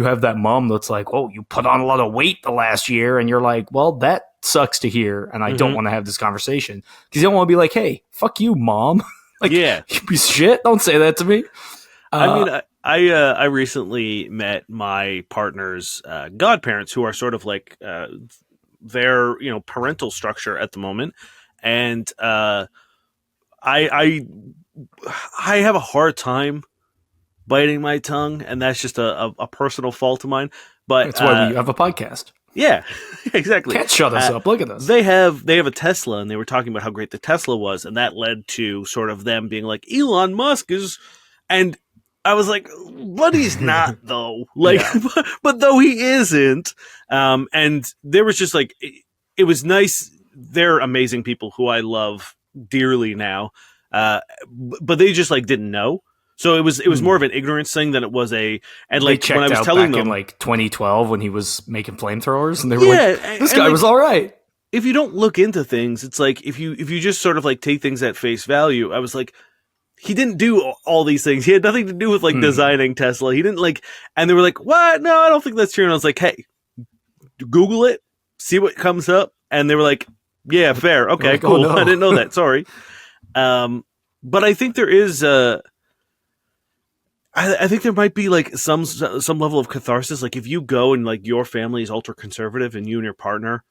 have that mom that's like, oh, you put on a lot of weight the last year, and you're like, well, that sucks to hear, and I don't want to have this conversation. Because you don't want to be like, hey, fuck you, mom. Like, you piece of shit, don't say that to me. I recently met my partner's godparents, who are sort of like... their parental structure at the moment, and I have a hard time biting my tongue, and that's just a personal fault of mine. But That's why we have a podcast. Yeah, exactly. Can't shut us up. Look at us. They have a Tesla, and they were talking about how great the Tesla was, and that led to sort of them being like, Elon Musk is, and I was like, but he's not though. Like, but though he isn't, and there was just like, it was nice. They're amazing people who I love dearly now, but they just like didn't know. So it was more of an ignorance thing than it was and like when I was telling them in like 2012 when he was making flamethrowers, and they were like, this guy was all right. If you don't look into things, it's like if you just sort of like take things at face value. I was like, he didn't do all these things. He had nothing to do with like designing Tesla. He didn't like, and they were like, what? No, I don't think that's true. And I was like, hey, Google it, see what comes up. And they were like, yeah, fair. Okay, like, cool. Oh, no. I didn't know that. Sorry. But I think there is I think there might be like some level of catharsis. Like if you go and like your family is ultra conservative and you and your partner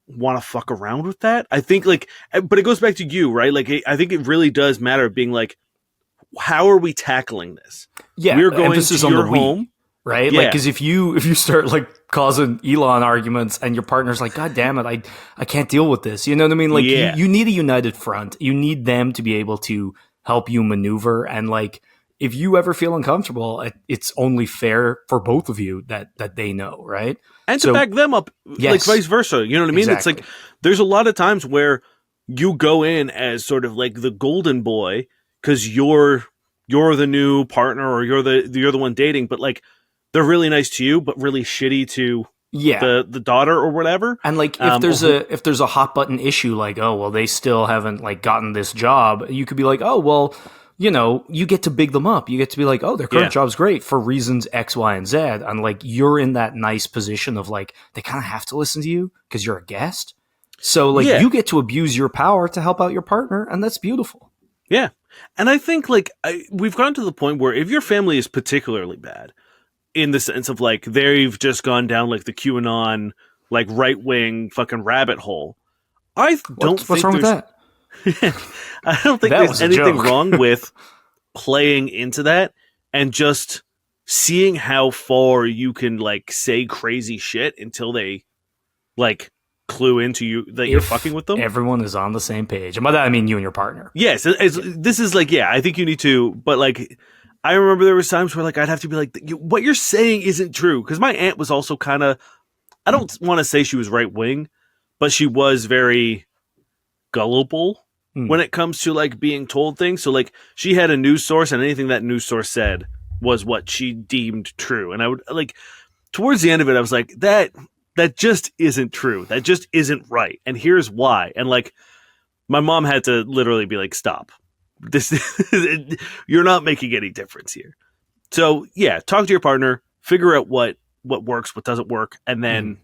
want to fuck around with that, I think like, but it goes back to you, right? Like I think it really does matter being like, how are we tackling this? Yeah, we're going emphasis to on your the we, home, right? Yeah. Like because if you start like causing Elon arguments and your partner's like, God damn it, I can't deal with this. You know what I mean? Like you need a united front. You need them to be able to help you maneuver, and like, if you ever feel uncomfortable, it's only fair for both of you that they know, right? And to back them up, like vice versa. You know what I mean? Exactly. It's like there's a lot of times where you go in as sort of like the golden boy because you're the new partner or you're the one dating, but like they're really nice to you, but really shitty to the daughter or whatever. And like if there's a hot button issue, like, oh well, they still haven't like gotten this job, you could be like, oh well, you know, you get to big them up. You get to be like, oh, their current job's great for reasons X, Y, and Z. And like, you're in that nice position of like, they kind of have to listen to you because you're a guest. So like, you get to abuse your power to help out your partner. And that's beautiful. Yeah. And I think like, we've gotten to the point where if your family is particularly bad in the sense of like, they've just gone down like the QAnon, like right wing fucking rabbit hole. What's wrong with that? I don't think there's anything wrong with playing into that and just seeing how far you can like say crazy shit until they like clue into you that you're fucking with them. Everyone is on the same page. And by that I mean you and your partner. Yes, this is like, I think you need to, but like I remember there was times where like I'd have to be like, what you're saying isn't true, because my aunt was also kind of, I don't want to say she was right wing, but she was very gullible when it comes to like being told things. So like she had a news source and anything that news source said was what she deemed true. And I would like towards the end of it, I was like, that just isn't true. That just isn't right. And here's why. And like my mom had to literally be like, stop. This you're not making any difference here. So yeah, talk to your partner, figure out what works, what doesn't work, and then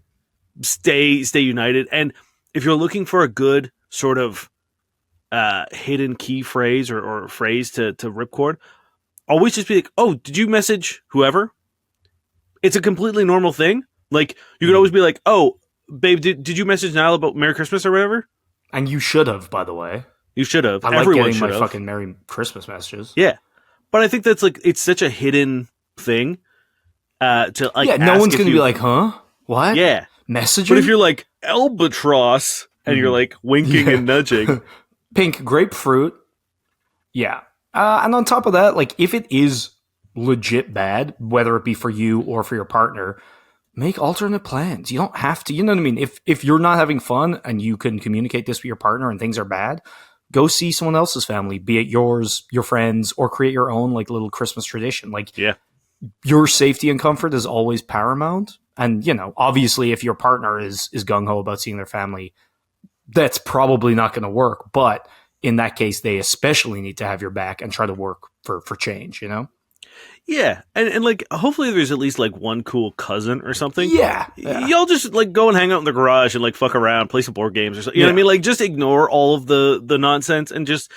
stay united. And if you're looking for a good sort of hidden key phrase or phrase to ripcord, always just be like, oh, did you message whoever? It's a completely normal thing. Like you could always be like, oh, babe, did you message Niall about Merry Christmas or whatever? And you should have, by the way. You should have. I like getting my fucking Merry Christmas messages. Yeah. But I think that's like, it's such a hidden thing to like, no one's going to be like, huh? What? Yeah. Messaging? But if you're like albatross and you're like winking and nudging. Pink grapefruit. Yeah. And on top of that, like if it is legit bad, whether it be for you or for your partner, make alternate plans. You don't have to, you know what I mean? If you're not having fun and you can communicate this with your partner and things are bad, go see someone else's family, be it yours, your friends, or create your own like little Christmas tradition. Like your safety and comfort is always paramount. And, you know, obviously if your partner is gung-ho about seeing their family, that's probably not going to work. But in that case, they especially need to have your back and try to work for change, you know? Yeah. And like, hopefully there's at least like one cool cousin or something. Yeah. Y'all just like go and hang out in the garage and like fuck around, play some board games or something. You know what I mean? Like just ignore all of the nonsense and just,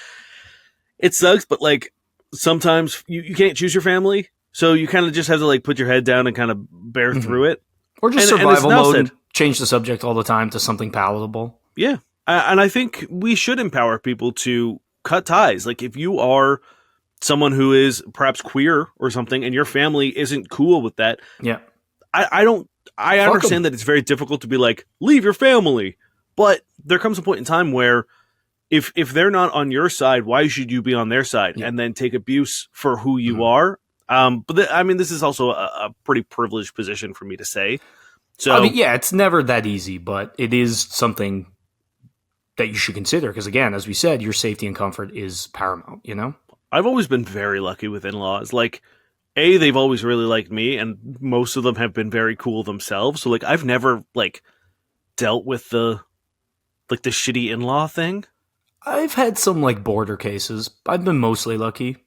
it sucks, but like sometimes you can't choose your family. So you kind of just have to like put your head down and kind of bear through it. Or just survival mode, change the subject all the time to something palatable. Yeah. And I think we should empower people to cut ties. Like if you are someone who is perhaps queer or something, and your family isn't cool with that. Yeah. I understand that it's very difficult to be like, leave your family. But there comes a point in time where if they're not on your side, why should you be on their side and then take abuse for who you are? But I mean, this is also a pretty privileged position for me to say. So I mean, yeah, it's never that easy, but it is something that you should consider. Because again, as we said, your safety and comfort is paramount, you know? I've always been very lucky with in-laws. Like, they've always really liked me, and most of them have been very cool themselves. So, like, I've never, like, dealt with the shitty in-law thing. I've had some, like, border cases. I've been mostly lucky.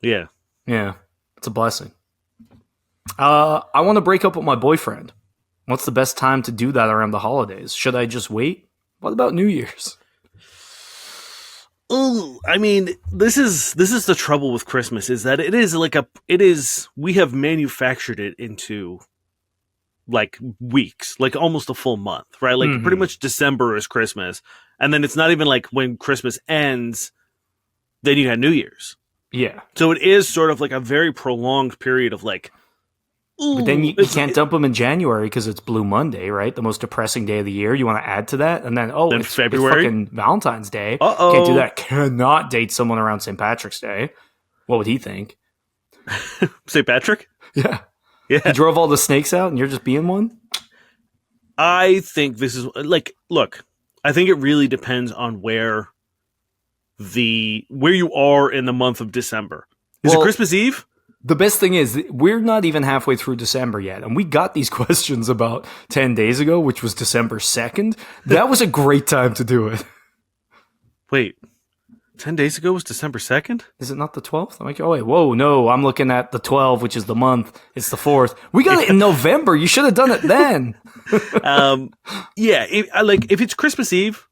Yeah. Yeah. It's a blessing. I want to break up with my boyfriend. What's the best time to do that around the holidays? Should I just wait? What about New Year's? Ooh, I mean, this is the trouble with Christmas, is that we have manufactured it into like weeks, like almost a full month, right? Like pretty much December is Christmas, and then it's not even like when Christmas ends, then you had New Year's. Yeah. So it is sort of like a very prolonged period of like. Ooh, but then you can't dump them in January because it's Blue Monday, right? The most depressing day of the year. You want to add to that, and then it's February, it's fucking Valentine's Day. Can't do that. Cannot date someone around St. Patrick's Day. What would he think? St. Patrick? Yeah. Yeah. He drove all the snakes out, and you're just being one. I think this is like, look. I think it really depends on where you are in the month of December. Is it Christmas Eve? The best thing is, we're not even halfway through December yet, and we got these questions about 10 days ago, which was December 2nd. That was a great time to do it. Wait, 10 days ago was December 2nd? Is it not the 12th? I'm like, oh, wait, whoa, no, I'm looking at the 12th, which is the month. It's the 4th. We got it in November. You should have done it then. Yeah, if it's Christmas Eve,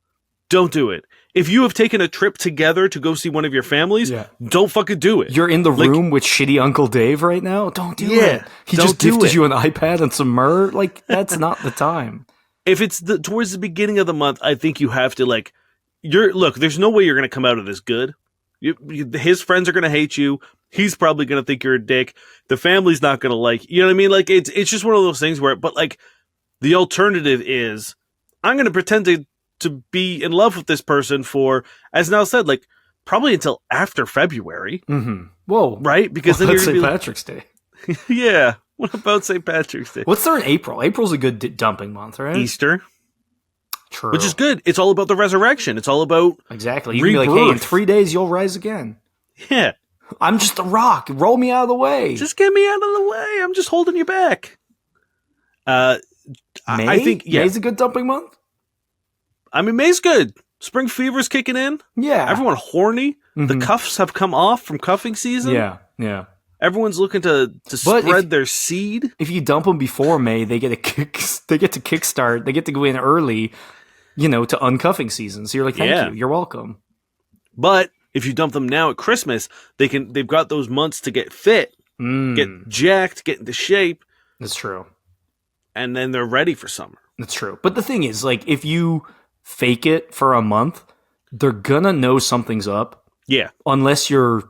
don't do it. If you have taken a trip together to go see one of your families, don't fucking do it. You're in the room with shitty Uncle Dave right now? Don't do it. He just gifted you an iPad and some myrrh? Like, that's not the time. If it's towards the beginning of the month, I think you have to, like... there's no way you're going to come out of this good. His friends are going to hate you. He's probably going to think you're a dick. The family's not going to like... You know what I mean? Like, it's just one of those things where... But, like, the alternative is... I'm going to pretend to be in love with this person for, as Nell said, like probably until after February. Mm-hmm. Whoa, right? Because then you're St. Patrick's Day. Yeah. What about St. Patrick's Day? What's there in April? April's a good dumping month, right? Easter. True. Which is good. It's all about the resurrection. It's all about exactly. You can be like, hey, in 3 days you'll rise again. Yeah. I'm just a rock. Roll me out of the way. Just get me out of the way. I'm just holding you back. May? I think May's a good dumping month. I mean, May's good. Spring fever's kicking in. Yeah. Everyone horny. Mm-hmm. The cuffs have come off from cuffing season. Yeah, yeah. Everyone's looking to spread their seed. If you dump them before May, they get to kickstart. They get to go in early, to uncuffing season. So you're like, thank you. You're welcome. But if you dump them now at Christmas, they've got those months to get fit, get jacked, get into shape. That's true. And then they're ready for summer. That's true. But the thing is, like, if you fake it for a month, they're gonna know something's up. Yeah. Unless you're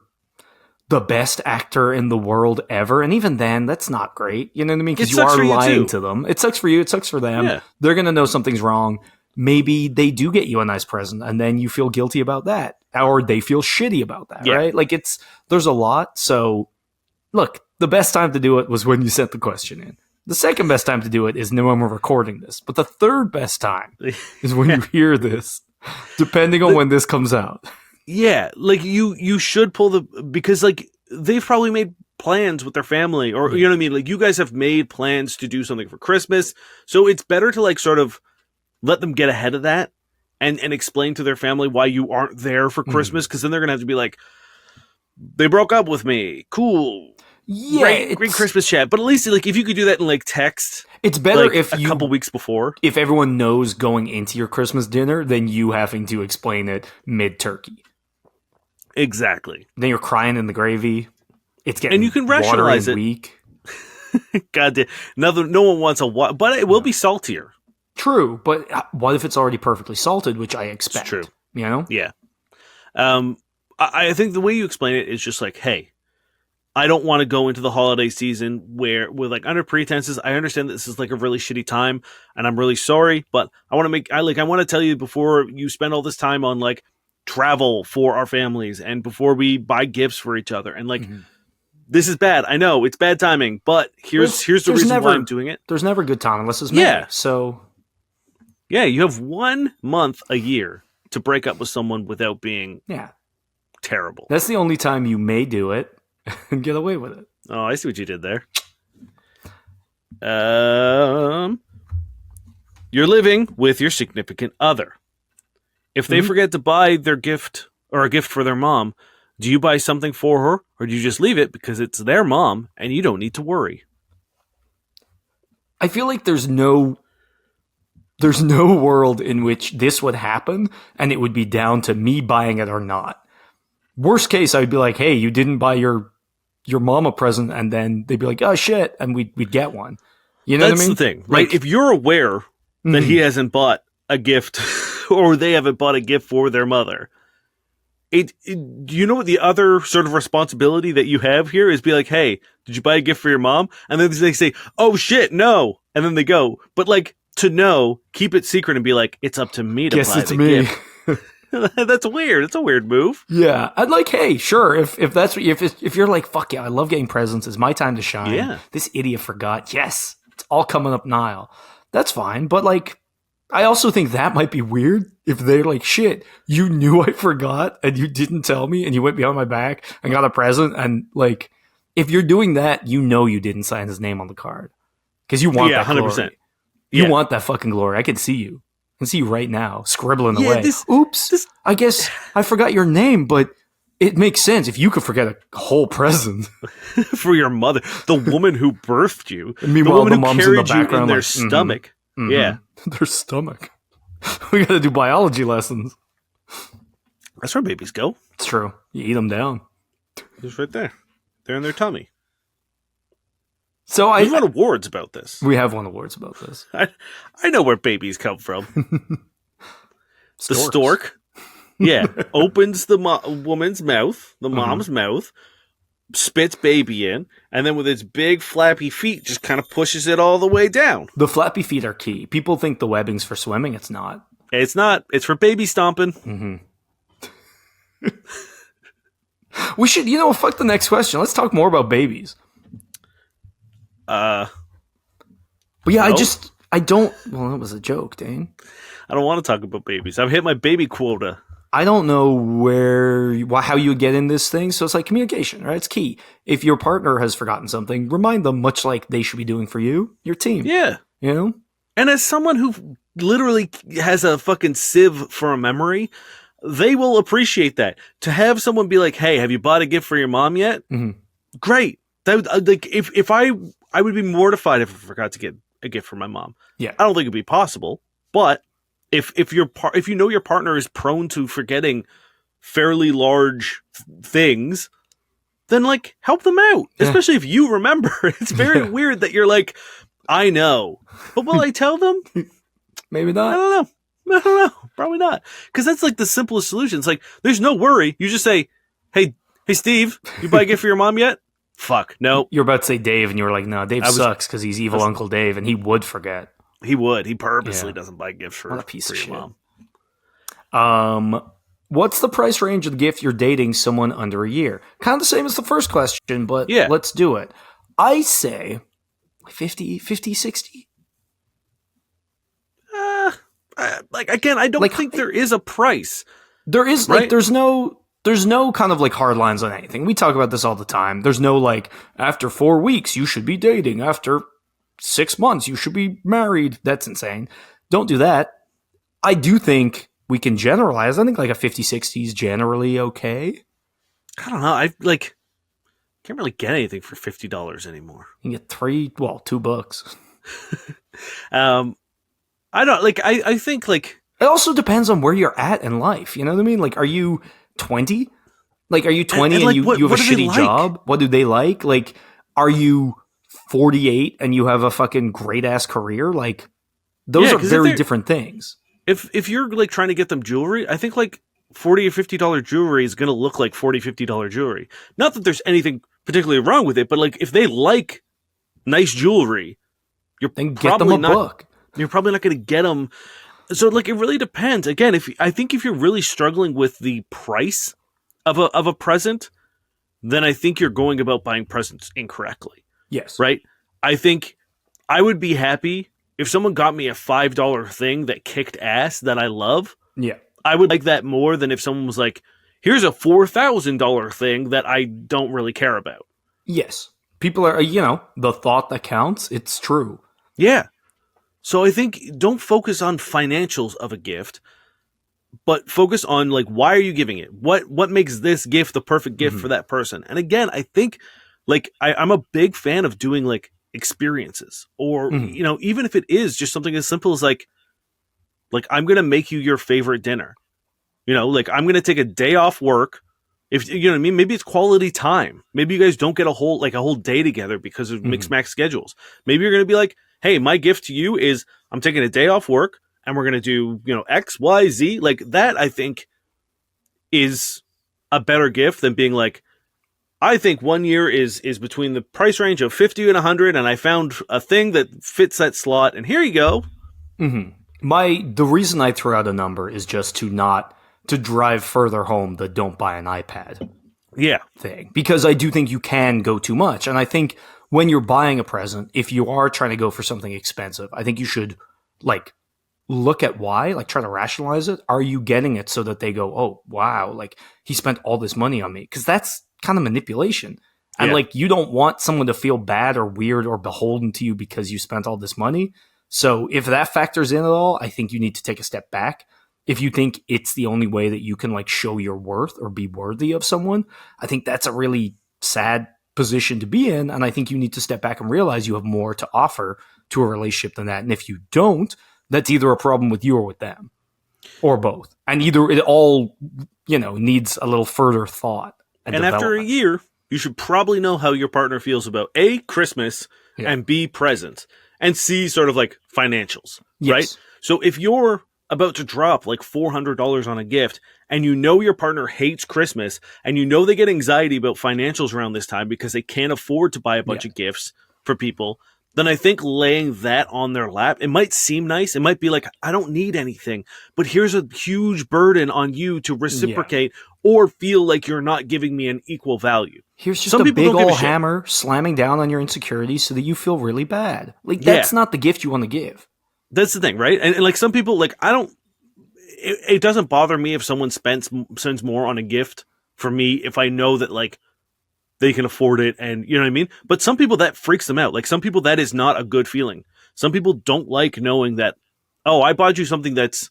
the best actor in the world ever. And even then, that's not great. You know what I mean? Because you are lying to them. It sucks for you. It sucks for them. Yeah. They're gonna know something's wrong. Maybe they do get you a nice present and then you feel guilty about that. Or they feel shitty about that, right? Like, there's a lot. So, look, the best time to do it was when you sent the question in. The second best time to do it is when we're recording this. But the third best time is when you hear this, depending on when this comes out. Yeah, like you should pull because like they've probably made plans with their family or you know what I mean? Like you guys have made plans to do something for Christmas. So it's better to like sort of let them get ahead of that and explain to their family why you aren't there for Christmas. Cause then they're going to have to be like, they broke up with me. Cool. Yeah, great Christmas chat, but at least like if you could do that in like text, it's better like, if a couple weeks before. If everyone knows going into your Christmas dinner, than you having to explain it mid turkey. Exactly. Then you're crying in the gravy. It's getting and you can rationalize it. Weak. God damn, no one wants but it will be saltier. True, but what if it's already perfectly salted, which I expect? It's true. You know? Yeah. I think the way you explain it is just like, hey, I don't want to go into the holiday season with like under pretenses. I understand that this is like a really shitty time, and I'm really sorry, but I want to tell you before you spend all this time on like travel for our families and before we buy gifts for each other, and like this is bad. I know it's bad timing, but here's the reason why I'm doing it. There's never good time unless it's May. So yeah, you have 1 month a year to break up with someone without being terrible. That's the only time you may do it and get away with it. Oh, I see what you did there. You're living with your significant other. If they forget to buy their gift or a gift for their mom, do you buy something for her, or do you just leave it because it's their mom and you don't need to worry? I feel like there's no world in which this would happen and it would be down to me buying it or not. Worst case, I'd be like, hey, you didn't buy your mom a present, and then they'd be like, oh shit, and we'd get one. You know what I mean? That's the thing, right? Like, if you're aware that he hasn't bought a gift or they haven't bought a gift for their mother, do you know what the other sort of responsibility that you have here is? Be like, hey, did you buy a gift for your mom? And then they say, oh shit, no. And then they go. But like, to know, keep it secret and be like, it's up to me to buy the gift. That's weird. It's a weird move. Yeah. I'd like, hey, sure. If that's what if you're like, fuck yeah, I love getting presents. It's my time to shine. Yeah. This idiot forgot. Yes. It's all coming up Nile. That's fine. But like, I also think that might be weird if they're like, shit, you knew I forgot and you didn't tell me and you went behind my back and got a present. And like, if you're doing that, you know you didn't sign his name on the card. Because you want that 100%. Glory. You want that fucking glory. I can see you. I can see you right now, scribbling away. Oops. I guess I forgot your name, but it makes sense if you could forget a whole present. For your mother, the woman who birthed you, meanwhile, the woman who carried you in their stomach. Yeah. Their stomach. We got to do biology lessons. That's where babies go. It's true. You eat them down. It's right there. They're in their tummy. So we've won awards about this. We have won awards about this. I know where babies come from. The stork, opens the woman's mouth, the mom's mouth, spits baby in, and then with its big flappy feet, just kind of pushes it all the way down. The flappy feet are key. People think the webbing's for swimming. It's not. It's not. It's for baby stomping. We should, fuck the next question. Let's talk more about babies. But yeah, no? I don't. Well, that was a joke, Dane. I don't want to talk about babies. I've hit my baby quota. I don't know how you would get in this thing. So it's like communication, right? It's key. If your partner has forgotten something, remind them, much like they should be doing for you, your team. Yeah. And as someone who literally has a fucking sieve for a memory, they will appreciate that. To have someone be like, hey, have you bought a gift for your mom yet? Great. That would, like, if I would be mortified if I forgot to get a gift for my mom. Yeah. I don't think it'd be possible, but if you know your partner is prone to forgetting fairly large things, then like help them out. Especially if you remember. It's very weird that you're like, I know, but will I tell them? Maybe not. I don't know. Probably not. Because that's like the simplest solution. It's like there's no worry. You just say, hey Steve, you buy a gift for your mom yet? Fuck, no. You're about to say Dave, and you were like, no, Dave sucks because he's evil Uncle Dave, and he would forget. He would. He purposely doesn't buy gifts for your mom. What's the price range of the gift you're dating someone under a year? Kind of the same as the first question, but let's do it. I say 50, 60. Again, I don't think there is a price. There is, right? There's no kind of like hard lines on anything. We talk about this all the time. There's no like, after 4 weeks, you should be dating. After 6 months, you should be married. That's insane. Don't do that. I do think we can generalize. I think like a 50-60 is generally okay. I don't know. I can't really get anything for $50 anymore. You can get $2. I don't like. I think like it also depends on where you're at in life. You know what I mean? Like, are you 20? Like, are you 20 and you have a shitty job? What do they like? Like, are you 48 and you have a fucking great ass career? Like, those are very different things. If you're like trying to get them jewelry, I think like $40 or $50 jewelry is going to look like $40, $50 jewelry. Not that there's anything particularly wrong with it, but like if they like nice jewelry, you're Then get them a book. You're probably not going to get them. So like it really depends. Again, I think if you're really struggling with the price of a present, then I think you're going about buying presents incorrectly. Yes. Right? I think I would be happy if someone got me a $5 thing that kicked ass that I love. Yeah. I would like that more than if someone was like, here's a $4,000 thing that I don't really care about. Yes. People are, the thought that counts. It's true. Yeah. So I think don't focus on financials of a gift, but focus on like, why are you giving it? What makes this gift the perfect gift for that person? And again, I think like I'm a big fan of doing like experiences or, even if it is just something as simple as like I'm going to make you your favorite dinner, like I'm going to take a day off work. If you know what I mean, maybe it's quality time. Maybe you guys don't get a whole day together because of mixed max schedules. Maybe you're going to be like, hey, my gift to you is I'm taking a day off work and we're going to do, X, Y, Z. Like that, I think is a better gift than being like, I think 1 year is between the price range of 50 and 100. And I found a thing that fits that slot. And here you go. Mm-hmm. The reason I threw out a number is just to drive further home the don't buy an iPad thing. Because I do think you can go too much. And I think when you're buying a present, if you are trying to go for something expensive, I think you should like look at why, like try to rationalize it. Are you getting it so that they go, oh, wow, like he spent all this money on me? Because that's kind of manipulation. And like you don't want someone to feel bad or weird or beholden to you because you spent all this money. So if that factors in at all, I think you need to take a step back. If you think it's the only way that you can like show your worth or be worthy of someone, I think that's a really sad position to be in. And I think you need to step back and realize you have more to offer to a relationship than that. And if you don't, that's either a problem with you or with them or both. And either it all, needs a little further thought. And after a year, you should probably know how your partner feels about A, Christmas, and B, presents, and C, sort of like financials, right? So if you're about to drop like $400 on a gift and your partner hates Christmas and they get anxiety about financials around this time because they can't afford to buy a bunch of gifts for people, then I think laying that on their lap, it might seem nice. It might be like, I don't need anything, but here's a huge burden on you to reciprocate or feel like you're not giving me an equal value. Here's just a big old hammer slamming down on your insecurities so that you feel really bad. Like that's not the gift you want to give. That's the thing, right? And like some people, like it doesn't bother me if someone spends more on a gift for me if I know that like they can afford it and you know what I mean? But some people that freaks them out. Like some people that is not a good feeling. Some people don't like knowing that, oh, I bought you something that's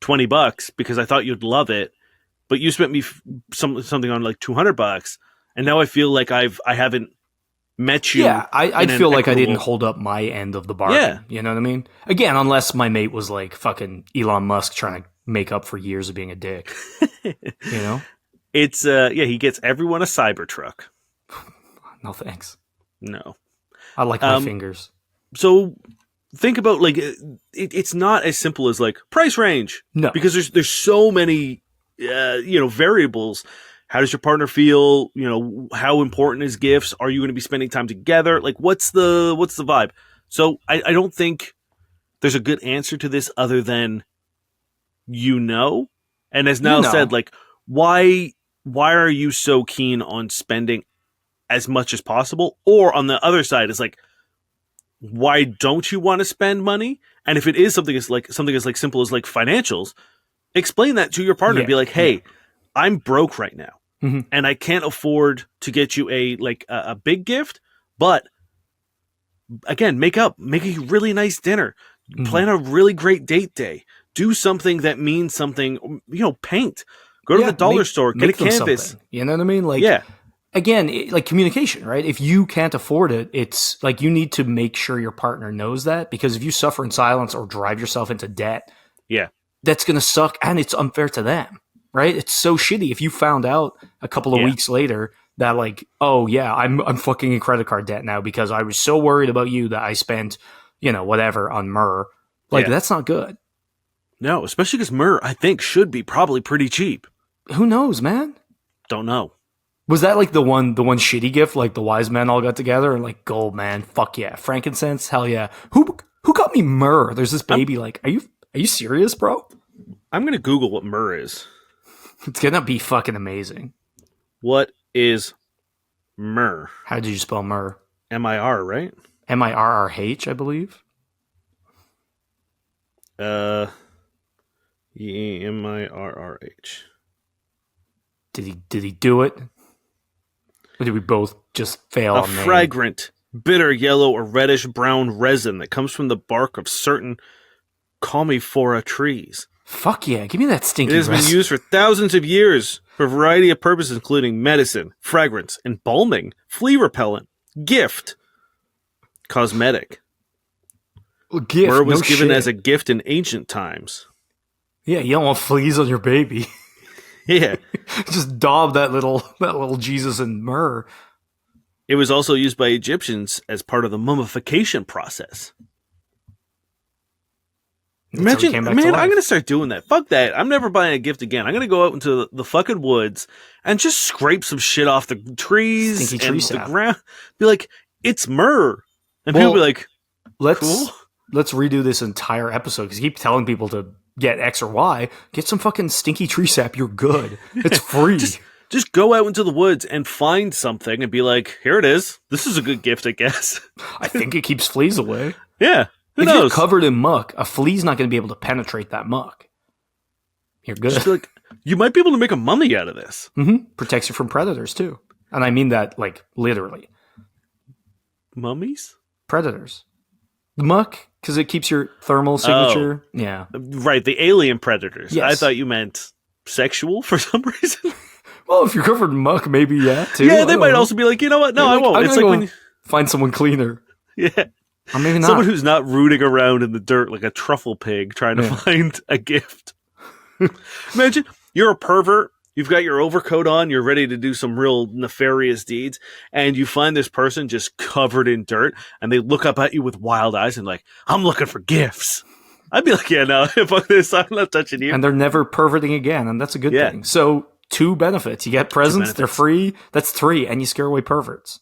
$20 because I thought you'd love it, but you spent me something on like $200 and now I feel like I haven't met you. Yeah, I feel like I didn't hold up my end of the bargain. Yeah. You know what I mean? Again, unless my mate was like fucking Elon Musk trying to make up for years of being a dick. It's he gets everyone a Cybertruck. No thanks. No. I like my fingers. So think about like it's not as simple as like price range. No. Because there's so many variables. How does your partner feel? How important is gifts? Are you going to be spending time together? Like, what's the vibe? So I don't think there's a good answer to this other than, and as Niall said, like, why are you so keen on spending as much as possible? Or on the other side is like, why don't you want to spend money? And if it is something as simple as like financials, explain that to your partner and be like, hey, I'm broke right now. And I can't afford to get you a big gift, but again, make a really nice dinner, plan a really great date day, do something that means something, paint, go to the dollar store, get a canvas. Something. You know what I mean? Like, again, like communication, right? If you can't afford it, it's like you need to make sure your partner knows that, because if you suffer in silence or drive yourself into debt, that's going to suck and it's unfair to them. Right? It's so shitty if you found out a couple of weeks later that like, oh yeah, I'm fucking in credit card debt now because I was so worried about you that I spent, whatever on myrrh. Like that's not good. No, especially because myrrh, I think, should be probably pretty cheap. Who knows, man? Don't know. Was that like the one shitty gift? Like the wise men all got together and like, gold, man, fuck yeah, frankincense, hell yeah. Who got me myrrh? There's this baby. Like, are you serious, bro? I'm gonna Google what myrrh is. It's gonna be fucking amazing. What is myrrh? How did you spell myrrh? M-I-R, right? M-I-R-R-H, I believe. M-I-R-R-H. Did he do it? Or did we both just fail? A fragrant, bitter yellow or reddish brown resin that comes from the bark of certain commiphora trees. Fuck yeah, give me that stinky It has resin. been used for thousands of years for a variety of purposes, including medicine, fragrance, embalming, flea repellent, gift, cosmetic. Gift, Myrrh was no given shit. as a gift in ancient times. Yeah, you don't want fleas on your baby. Yeah. Just daub that little Jesus in myrrh. It was also used by Egyptians as part of the mummification process. That's how he Imagine, came back to man, life. I'm going to start doing that. Fuck that. I'm never buying a gift again. I'm going to go out into the fucking woods and just scrape some shit off the trees Stinky and tree the sap. ground. Be like, it's myrrh. And Well, people be like, Let's cool. let's redo this entire episode because you keep telling people to get X or Y. Get some fucking stinky tree sap. You're good. It's free. Just go out into the woods and find something and be like, here it is. This is a good gift, I guess. I think it keeps fleas away. Yeah. Who If you're knows? covered in muck, a flea's not going to be able to penetrate that muck. You're good. Just be like, you might be able to make a mummy out of this. Protects you from predators too, and I mean that like literally. Mummies? Predators, muck, because it keeps your thermal signature. Yeah. Right, the alien predators. Yes. I thought you meant sexual for some reason. Well, if you're covered in muck, maybe yeah. Too. Yeah, I they don't might know. also be like, you know what? No, I Like, won't. I'm It's gonna like go when, find someone cleaner, yeah, or maybe not. someone who's not rooting around in the dirt like a truffle pig trying to Yeah. find a gift. Imagine you're a pervert. You've got your overcoat on. You're ready to do some real nefarious deeds, and you find this person just covered in dirt, and they look up at you with wild eyes and like, I'm looking for gifts. I'd be like, yeah, no, fuck this. I'm not touching you. And they're never perverting again, and that's a good Yeah. thing. So 2 benefits: you get presents, they're benefits. free. That's 3, and you scare away perverts.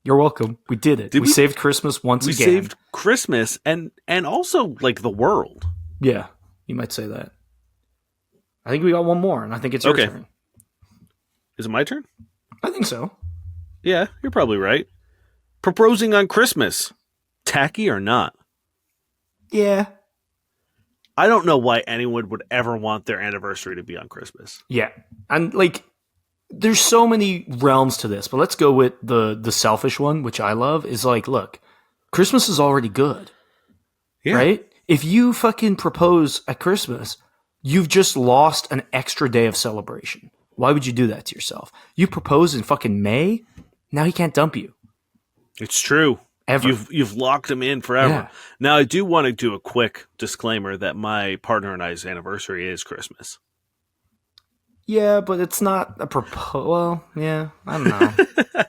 You're welcome. We did it. Did we we? saved Christmas once We again. saved Christmas and also like the world. Yeah, you might say that. I think we got one more, and I think it's your Okay. turn. Is it my turn? I think so. Yeah, you're probably right. Proposing on Christmas. Tacky or not? Yeah. I don't know why anyone would ever want their anniversary to be on Christmas. Yeah. And like there's so many realms to this, but let's go with the selfish one, which I love, is like, look, Christmas is already good. Yeah. Right? If you fucking propose at Christmas, you've just lost an extra day of celebration. Why would you do that to yourself? You propose in fucking May, now he can't dump you. It's true. Ever. You've locked him in forever. Yeah. Now, I do want to do a quick disclaimer that my partner and I's anniversary is Christmas. Yeah, but it's not a proposal. Well, yeah, I don't know.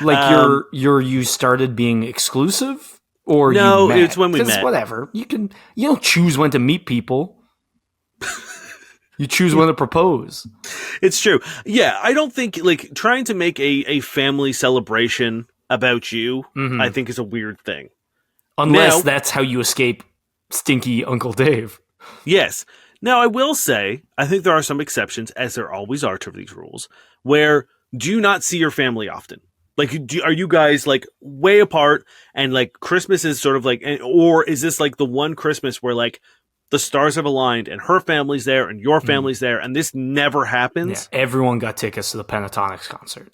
Like you started being exclusive, or No, you met? it's when we 'Cause met. Whatever, you don't choose when to meet people. You choose when to propose. It's true. Yeah, I don't think like trying to make a family celebration about you, Mhm. I think is a weird thing. Unless Now- that's how you escape stinky Uncle Dave. Yes. Now, I will say, I think there are some exceptions, as there always are to these rules, where do you not see your family often? Like, are you guys like way apart and like Christmas is sort of like, or is this like the one Christmas where like the stars have aligned and her family's there and your family's there and this never Yeah, happens? everyone got tickets to the Pentatonics concert.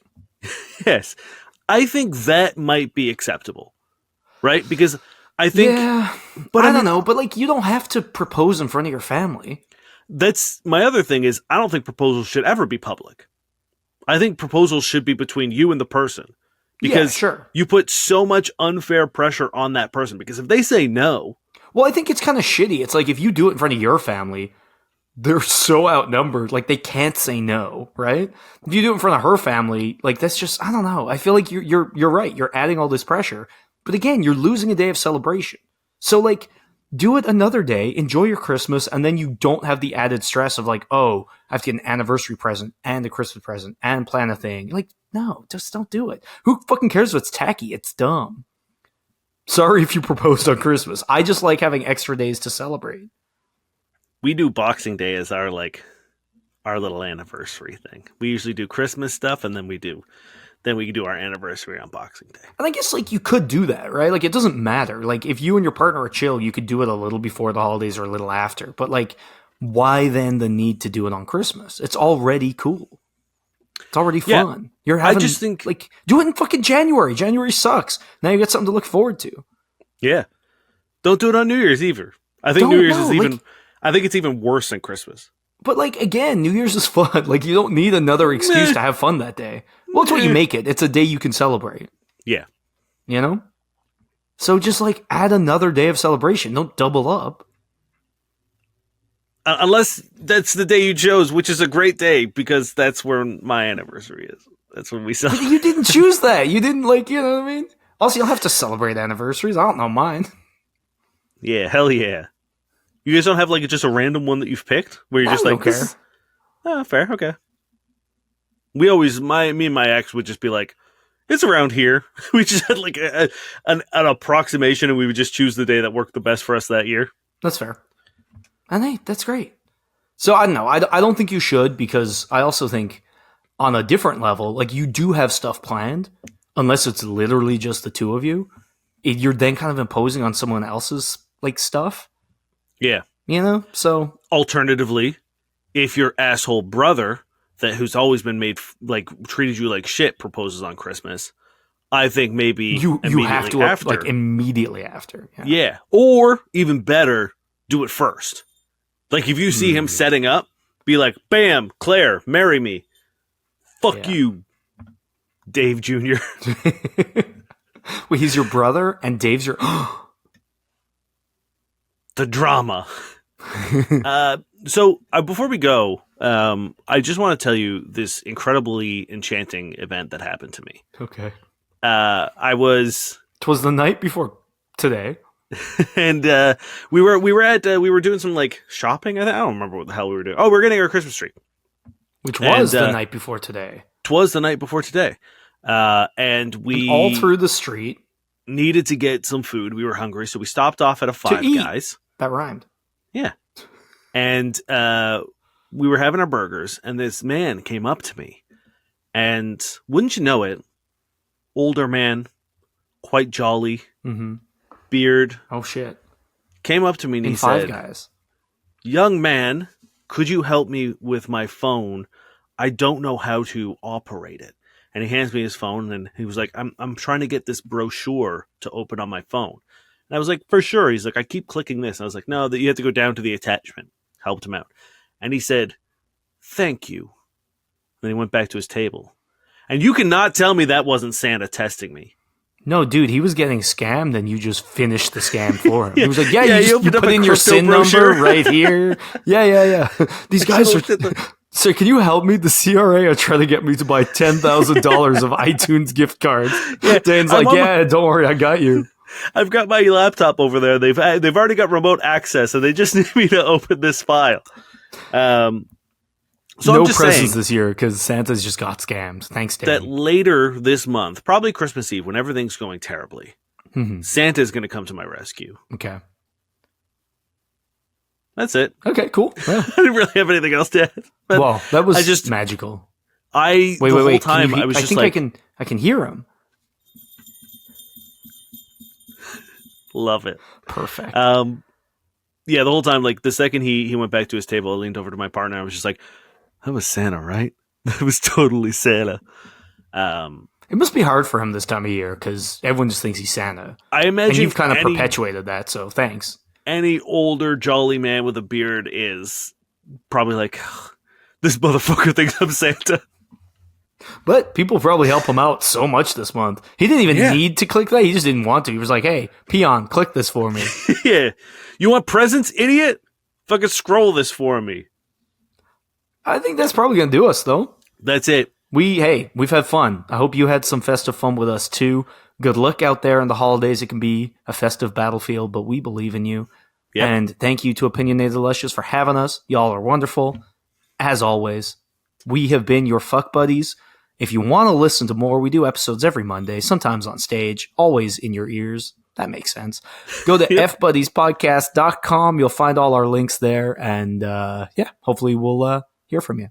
Yes. I think that might be acceptable, right? Because I think yeah, but but I I don't mean- know. But like, you don't have to propose in front of your family. that's my other thing is I don't think proposals should ever be public. I think proposals should be between you and the person because Yeah, sure. you put so much unfair pressure on that person because if they say no, Well, I think it's kind of shitty. It's like if you do it in front of your family, they're so outnumbered, like they can't say no, right? If you do it in front of her family, like that's just I don't know. I feel like you're right. You're adding all this pressure, but again, you're losing a day of celebration. So like do it another day, enjoy your Christmas, and then you don't have the added stress of like, oh, I have to get an anniversary present and a Christmas present and plan a thing. Like, no, just don't do it. Who fucking cares if it's tacky? It's dumb. Sorry if you proposed on Christmas. I just like having extra days to celebrate. We do Boxing Day as our little anniversary thing. We usually do Christmas stuff, and then we do our anniversary on Boxing Day. And I guess like you could do that, right? Like it doesn't matter. Like if you and your partner are chill, you could do it a little before the holidays or a little after. But like, why then the need to do it on Christmas? It's already cool. It's already fun. You're having, I just think like do it in fucking January. January sucks. Now you got something to look forward to. Yeah. Don't do it on New Year's either. I think New Year's is even. I think it's even worse than Christmas. But like again, New Year's is fun. Like you don't need another excuse to have fun that day. Well, it's what you make it. It's a day you can celebrate. Yeah. You know? So just like add another day of celebration. Don't double up. Unless that's the day you chose, which is a great day because that's where my anniversary is. That's when we celebrate. But you didn't choose that. You didn't like, you know what I mean? Also, you'll have to celebrate anniversaries. I don't know mine. Yeah, hell yeah. You guys don't have like just a random one that you've picked where you're just like, care. Oh, fair, okay. We always, me and my ex would just be like, it's around here. We just had like an approximation, and we would just choose the day that worked the best for us that year. That's fair. And hey, that's great. So I don't know. I don't think you should, because I also think on a different level, like you do have stuff planned, unless it's literally just the two of you. You're then kind of imposing on someone else's like stuff. Yeah. You know? So alternatively, if your asshole brother who's always been treated you like shit proposes on Christmas, I think maybe you have to after. Like immediately after. Yeah. Or even better, do it first. Like if you see him setting up, be like, bam, Claire, marry me. Fuck you, Dave Jr. Wait, he's your brother and Dave's your the drama. So before we go, I just want to tell you this incredibly enchanting event that happened to me. Okay. Twas the night before today, and we were doing some like shopping. I don't remember what the hell we were doing. Oh, we were getting our Christmas tree, which was the night before today. Twas the night before today, and we all through the street needed to get some food. We were hungry, so we stopped off at a Five Guys. That rhymed. Yeah. And we were having our burgers, and this man came up to me. And wouldn't you know it, older man, quite jolly, beard. Oh, shit. Came up to me and he said, Five Guys. Young man, could you help me with my phone? I don't know how to operate it. And he hands me his phone, and he was like, I'm trying to get this brochure to open on my phone. And I was like, for sure. He's like, I keep clicking this. And I was like, no, that you have to go down to the attachment. Helped him out. And he said, thank you. Then he went back to his table. And you cannot tell me that wasn't Santa testing me. No, dude, he was getting scammed, and you just finished the scam for him. He was like, you put in your SIN brochure number right here. Yeah. These guys are... Sir, can you help me? The CRA are trying to get me to buy $10,000 of iTunes gift cards. Yeah, Dane's like, don't worry, I got you. I've got my laptop over there. They've already got remote access, and they just need me to open this file. So no I'm just presents saying this year because Santa's just got scammed. Thanks, Dan. That later this month, probably Christmas Eve, when everything's going terribly, Santa's going to come to my rescue. Okay. That's it. Okay, cool. Yeah. I didn't really have anything else to add. Well, that was just magical. Wait. Time, I was just like, I can hear him. Love it. Perfect. Yeah, the whole time, like the second he went back to his table, I leaned over to my partner. I was just like, that was Santa, right? That was totally Santa. It must be hard for him this time of year because everyone just thinks he's Santa. I imagine and you've kind of perpetuated that, so thanks. Any older jolly man with a beard is probably like, this motherfucker thinks I'm Santa. But people probably help him out so much this month. He didn't even need to click that. He just didn't want to. He was like, hey, peon, click this for me. Yeah. You want presents, idiot? Fucking scroll this for me. I think that's probably going to do us, though. That's it. We've had fun. I hope you had some festive fun with us, too. Good luck out there in the holidays. It can be a festive battlefield, but we believe in you. Yep. And thank you to Opinionated Lushes for having us. Y'all are wonderful. As always, we have been your fuck buddies. If you want to listen to more, we do episodes every Monday, sometimes on stage, always in your ears. That makes sense. Go to fbuddiespodcast.com. You'll find all our links there. And hopefully we'll hear from you.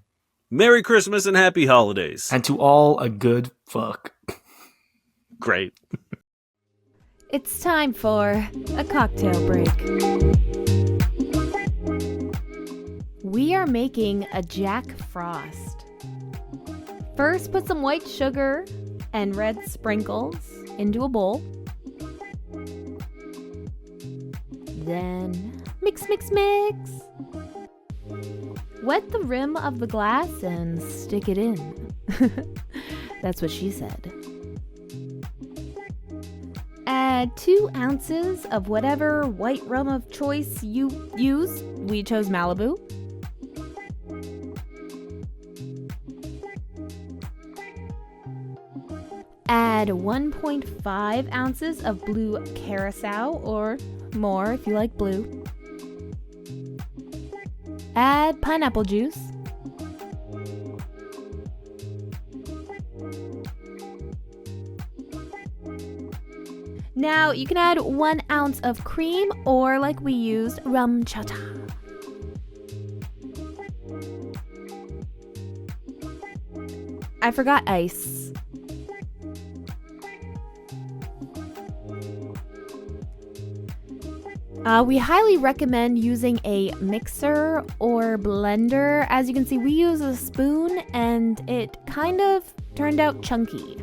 Merry Christmas and Happy Holidays. And to all, a good fuck. Great. It's time for a cocktail break. We are making a Jack Frost. First, put some white sugar and red sprinkles into a bowl. Then mix, mix, mix. Wet the rim of the glass and stick it in. That's what she said. Add 2 ounces of whatever white rum of choice you use. We chose Malibu. Add 1.5 ounces of blue curacao, or more if you like blue. Add pineapple juice. Now you can add 1 ounce of cream, or like we used, rum chata. I forgot ice. We highly recommend using a mixer or blender. As you can see, we use a spoon and it kind of turned out chunky.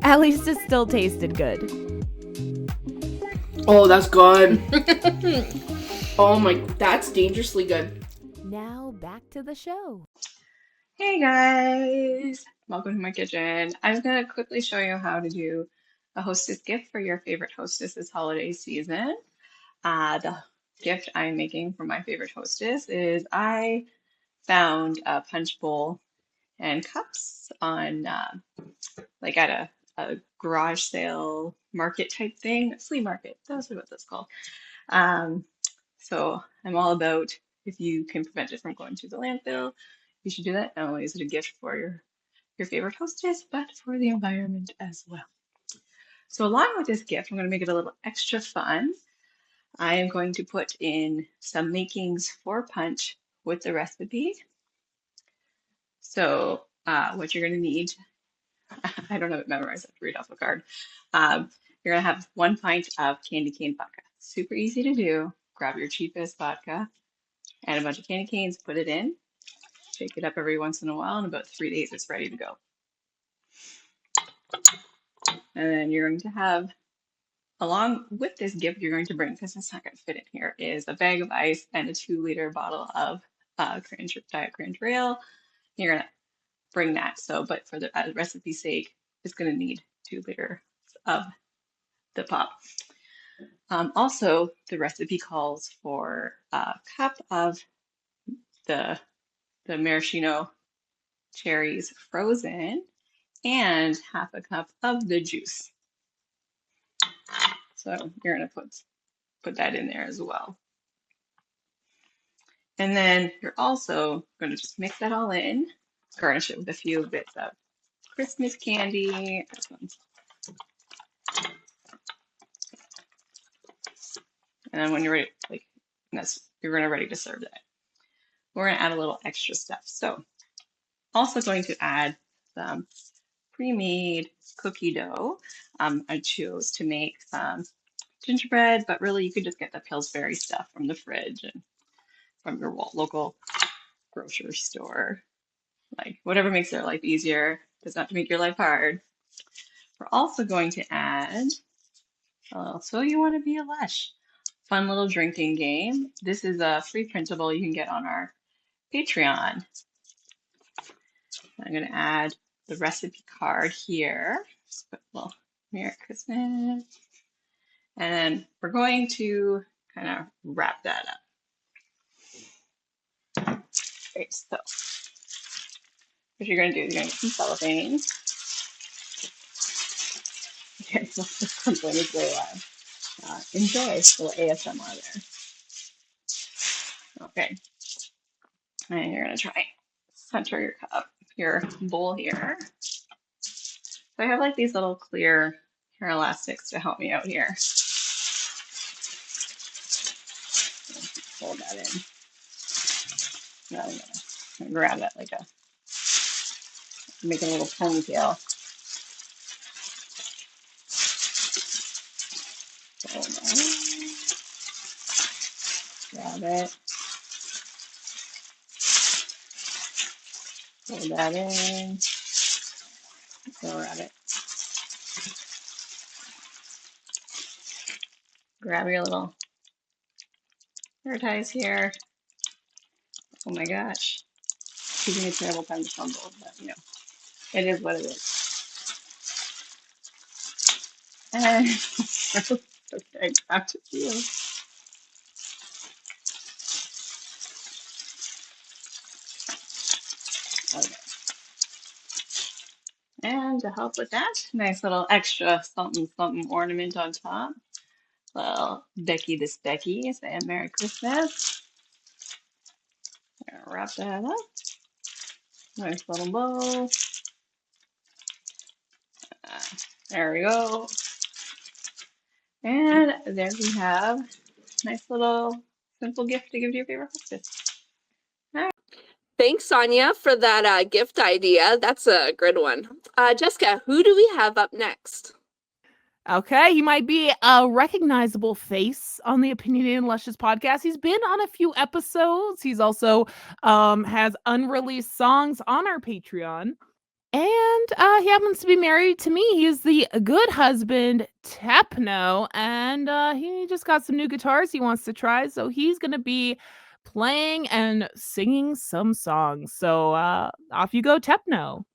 At least it still tasted good. Oh, that's good. Oh my, that's dangerously good. Now back to the show. Hey guys, welcome to my kitchen. I'm going to quickly show you how to do a hostess gift for your favorite hostess this holiday season. The gift I'm making for my favorite hostess is I found a punch bowl and cups on like at a garage sale market type thing, flea market. That's what that's called. So I'm all about if you can prevent it from going to the landfill, you should do that. Not only is it a gift for your favorite hostess, but for the environment as well. So along with this gift, I'm going to make it a little extra fun. I am going to put in some makings for punch with the recipe. So what you're going to need, I don't have it memorized, I have to read off a card. You're going to have 1 pint of candy cane vodka. Super easy to do. Grab your cheapest vodka, add a bunch of candy canes, put it in, shake it up every once in a while, and in about 3 days it's ready to go. And then you're going to have, along with this gift you're going to bring, because it's not going to fit in here, is a bag of ice and a 2-liter bottle of Diet Grand Trail. You're going to bring that. So, but for the recipe's sake, it's going to need 2 liters of the pop. Also, the recipe calls for a cup of the maraschino cherries frozen and half a cup of the juice. So you're going to put that in there as well. And then you're also going to just mix that all in, garnish it with a few bits of Christmas candy. This one's. And then when you're ready, you're going to ready to serve that. We're going to add a little extra stuff. So also going to add some pre-made cookie dough. I chose to make gingerbread, but really you could just get the Pillsbury stuff from the fridge and from your local grocery store. Like whatever makes their life easier. Doesn't have to make your life hard. We're also going to add, So You Want to Be a Lush. Fun little drinking game. This is a free printable you can get on our Patreon. I'm going to add the recipe card here. Just put a little Merry Christmas. And then we're going to kind of wrap that up. Great, so what you're going to do is you're going to get some cellophane. Okay, so this complaint is very loud. enjoy a little ASMR there. Okay, and you're gonna try center your cup, your bowl here. So I have like these little clear hair elastics to help me out here. Hold that in. Now I'm gonna grab it like make a little ponytail. Hold on. Grab it. Hold that in. Grab it. Grab your little hair ties here. Oh my gosh. It's giving me a terrible time to fumble, but you know, it is what it is. And okay, back to you. Okay. And to help with that, nice little extra something something ornament on top. Well, Becky this Becky saying Merry Christmas. Gonna wrap that up. Nice little bow. There we go. And there we have a nice little simple gift to give to your favorite hostess. Thanks, Sonia, for that gift idea. That's a good one. Jessica, who do we have up next? Okay, he might be a recognizable face on the Opinionated Lushes podcast. He's been on a few episodes. He's also has unreleased songs on our Patreon. And he happens to be married to me. He is the good husband, Tep No, and he just got some new guitars he wants to try. So he's going to be playing and singing some songs. So off you go, Tep No.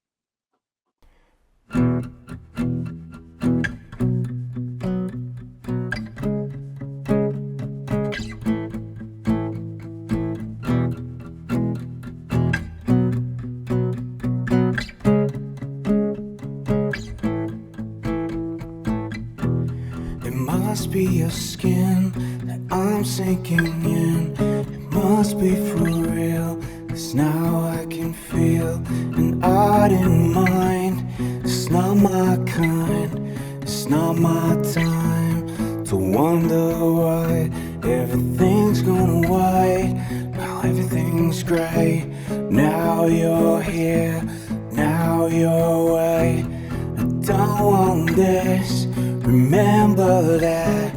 Must be your skin that I'm sinking in. It must be for real, 'cause now I can feel an odd in mind. It's not my kind, it's not my time to wonder why everything's gone white. Now everything's gray. Now you're here, now you're away. I don't want this. Remember that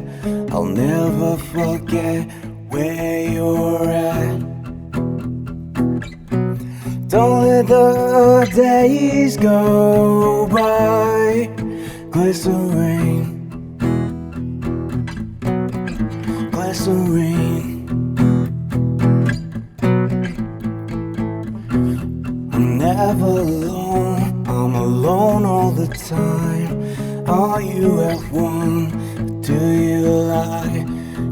I'll never forget where you're at. Don't let the days go by. Glycerine, glycerine. I'm never alone, I'm alone all the time. Are you at one? Do you lie?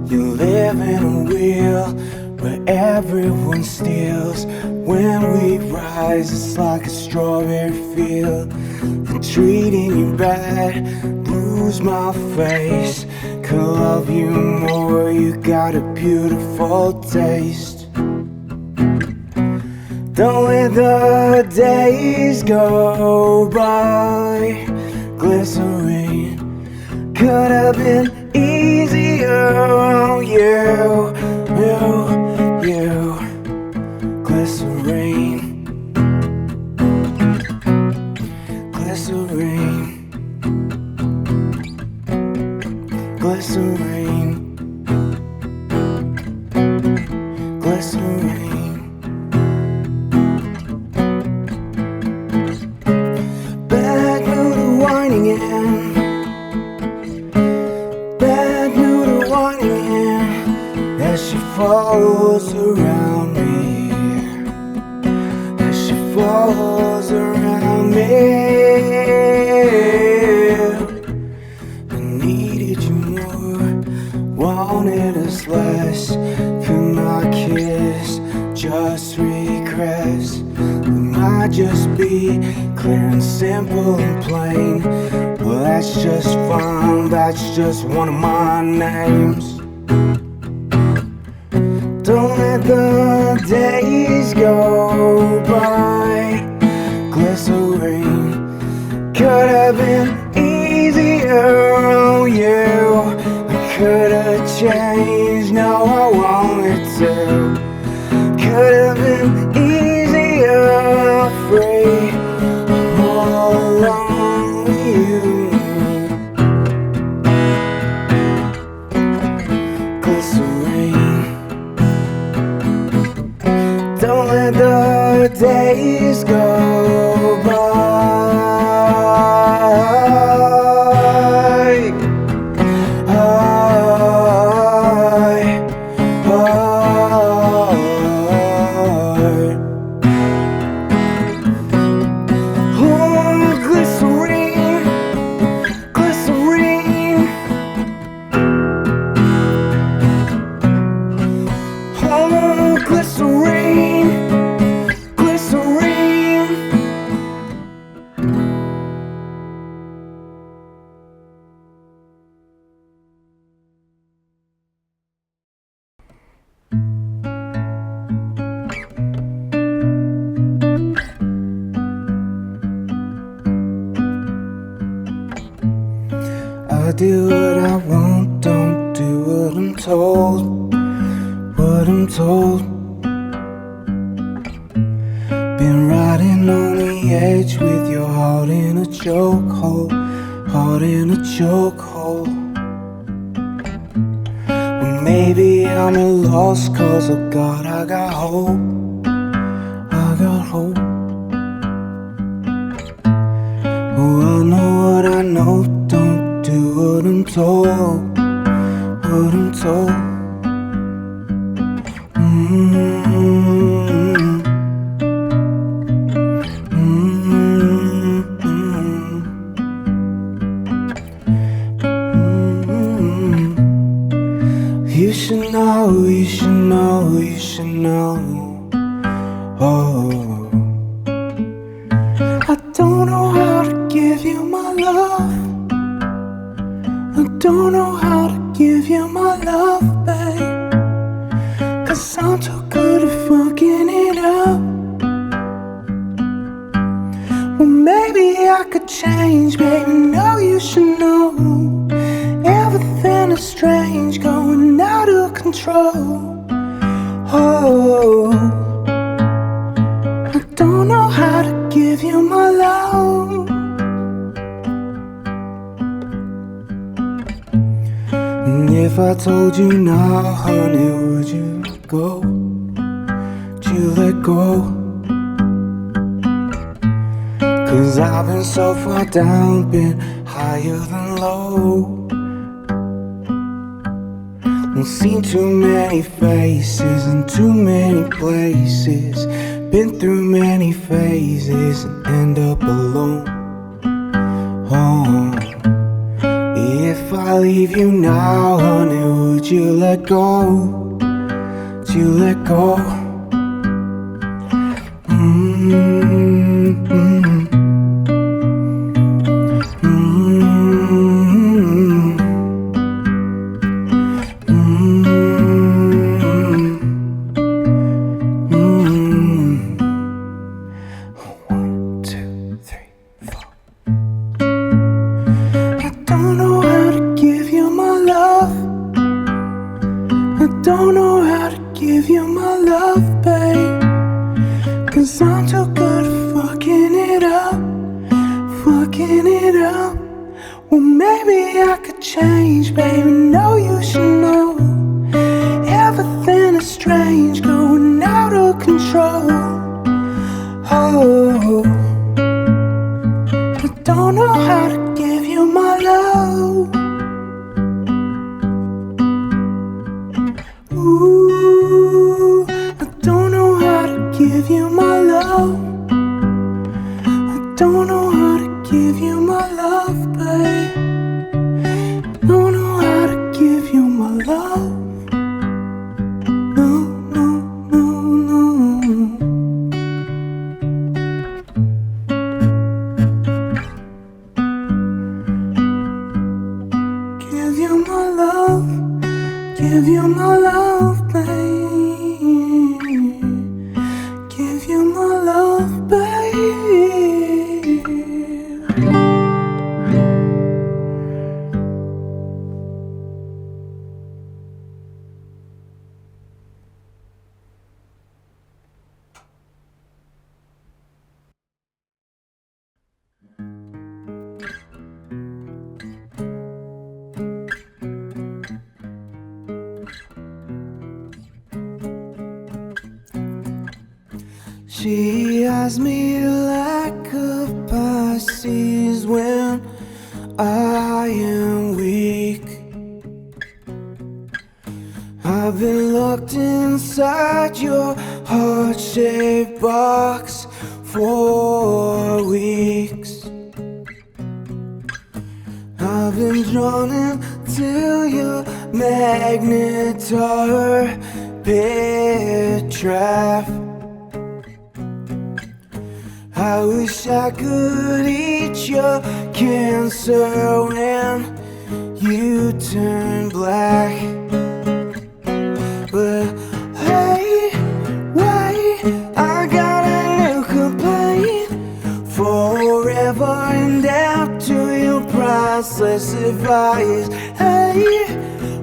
You live in a wheel where everyone steals. When we rise, it's like a strawberry field. I'm treating you bad, lose my face. Could love you more, you got a beautiful taste. Don't let the days go by. Glycerine could have been easier on you. Glycerine, glycerine, glycerine, glycerine. Bad mood whining in. Bad mood whining in as she falls around me. As she falls around me. I needed you more, wanted us less. Could not kiss, just regress. It might just be clear and simple and plain. Well, that's just fine by that's just one of my names. Don't let the days go by. Glycerine could have been easier on you. I could have changed, no I wanted to. Could have been easier, free, all alone with you. Glycerine, don't let the days go by. I do what I want, don't do what I'm told. What I'm told. Been riding on the edge with your heart in a chokehold. Heart in a chokehold. Well, maybe I'm a lost cause, oh God, I got hope. I got hope. Oh, I know what I know, don't do what I'm told. What I'm told. You should know, you should know, you should know. Oh, I don't know how to give you my love. I don't know how to give you my love, babe. Cause I'm too good at fucking it up. Well, maybe I could change, baby, no, you should know. Everything is strange, going out of control. Oh, I don't know how to give you my love. And if I told you now, honey, would you go? Would you let go? Cause I've been so far down, been higher than low. I've seen too many faces in too many places. Been through many phases and end up alone. Oh, if I leave you now, honey, would you let go? Would you let go? Give you my love, babe. Give you my love, babe. She has me like a Pisces when I am weak. I've been locked inside your heart-shaped box for weeks. I've been drawn into your magnet orbit trap. I wish I could eat your cancer when you turn black. But hey, wait, I got a new complaint. Forever and out to your priceless advice. Hey,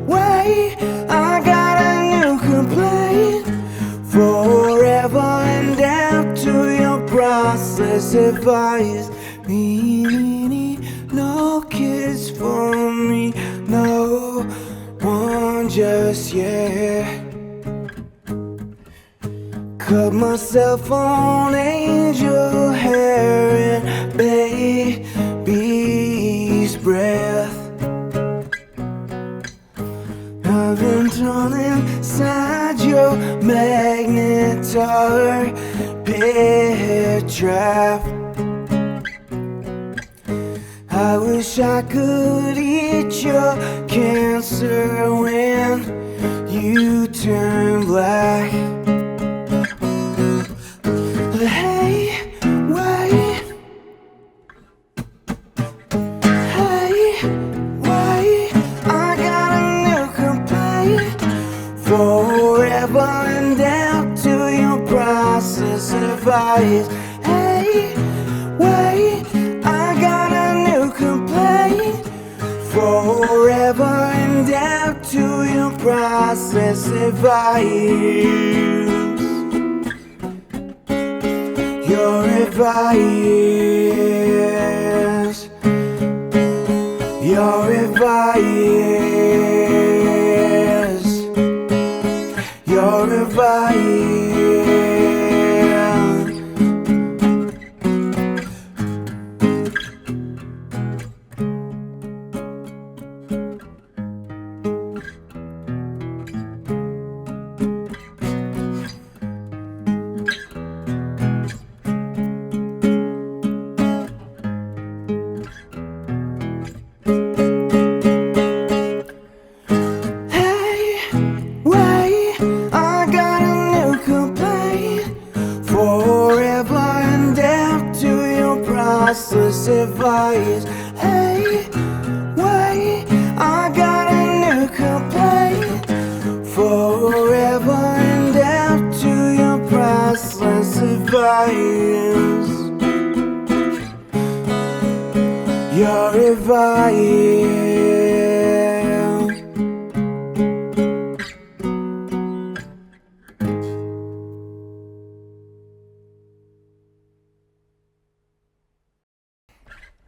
wait, I got a new complaint. Forever and out to your priceless advice. No kiss for me, no one just yet. Cut myself on angel hair and baby's breath. I've been drawn inside your magnet orbit trap. I wish I could eat your cancer when you turn black. Hey, wait. Hey, wait. I got a new complaint. Forever and out to your priceless advice. Hey, wait. I got a new complaint. Forever and out to your priceless advice. Your advice. Your advice. Your advice. Advice. Hey, wait, I got a new complaint. Forever and out to your priceless advice. Your advice.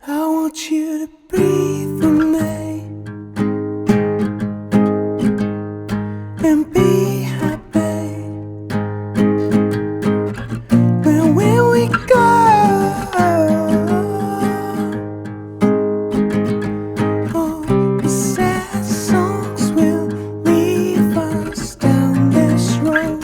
I want you to breathe for me and be happy. But when we go, oh, the sad songs will leave us down this road.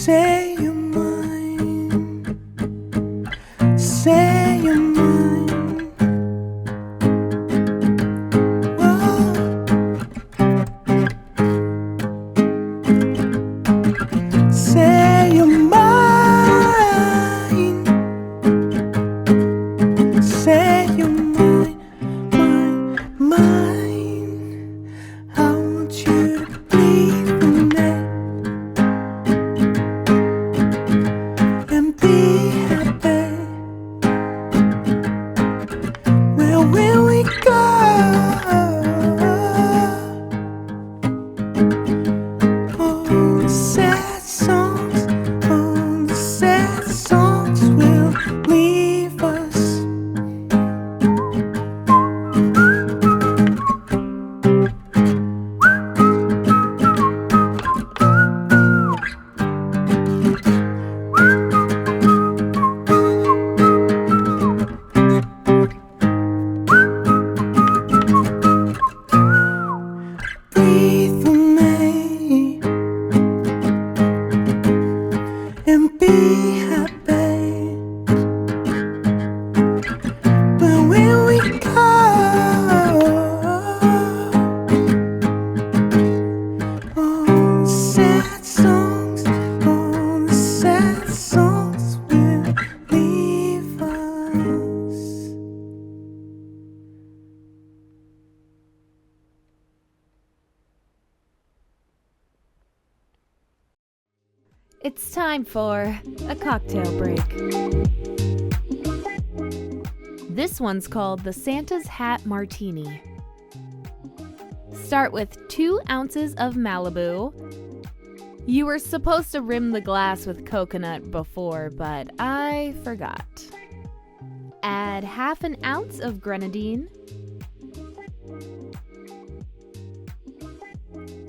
Say you're mine. Say you're mine. Whoa. Say you're mine. Say you're mine, mine. I want you to breathe in me and be happy. Where will we go? Oh, the sad songs, oh, the sad songs will leave us. Breathe for me and be happy. Where will we go? Oh, the sad songs, oh, the sad songs will leave us. It's time for a cocktail break. This one's called the Santa's Hat Martini. Start with 2 ounces of Malibu. You were supposed to rim the glass with coconut before, but I forgot. Add half an ounce of grenadine.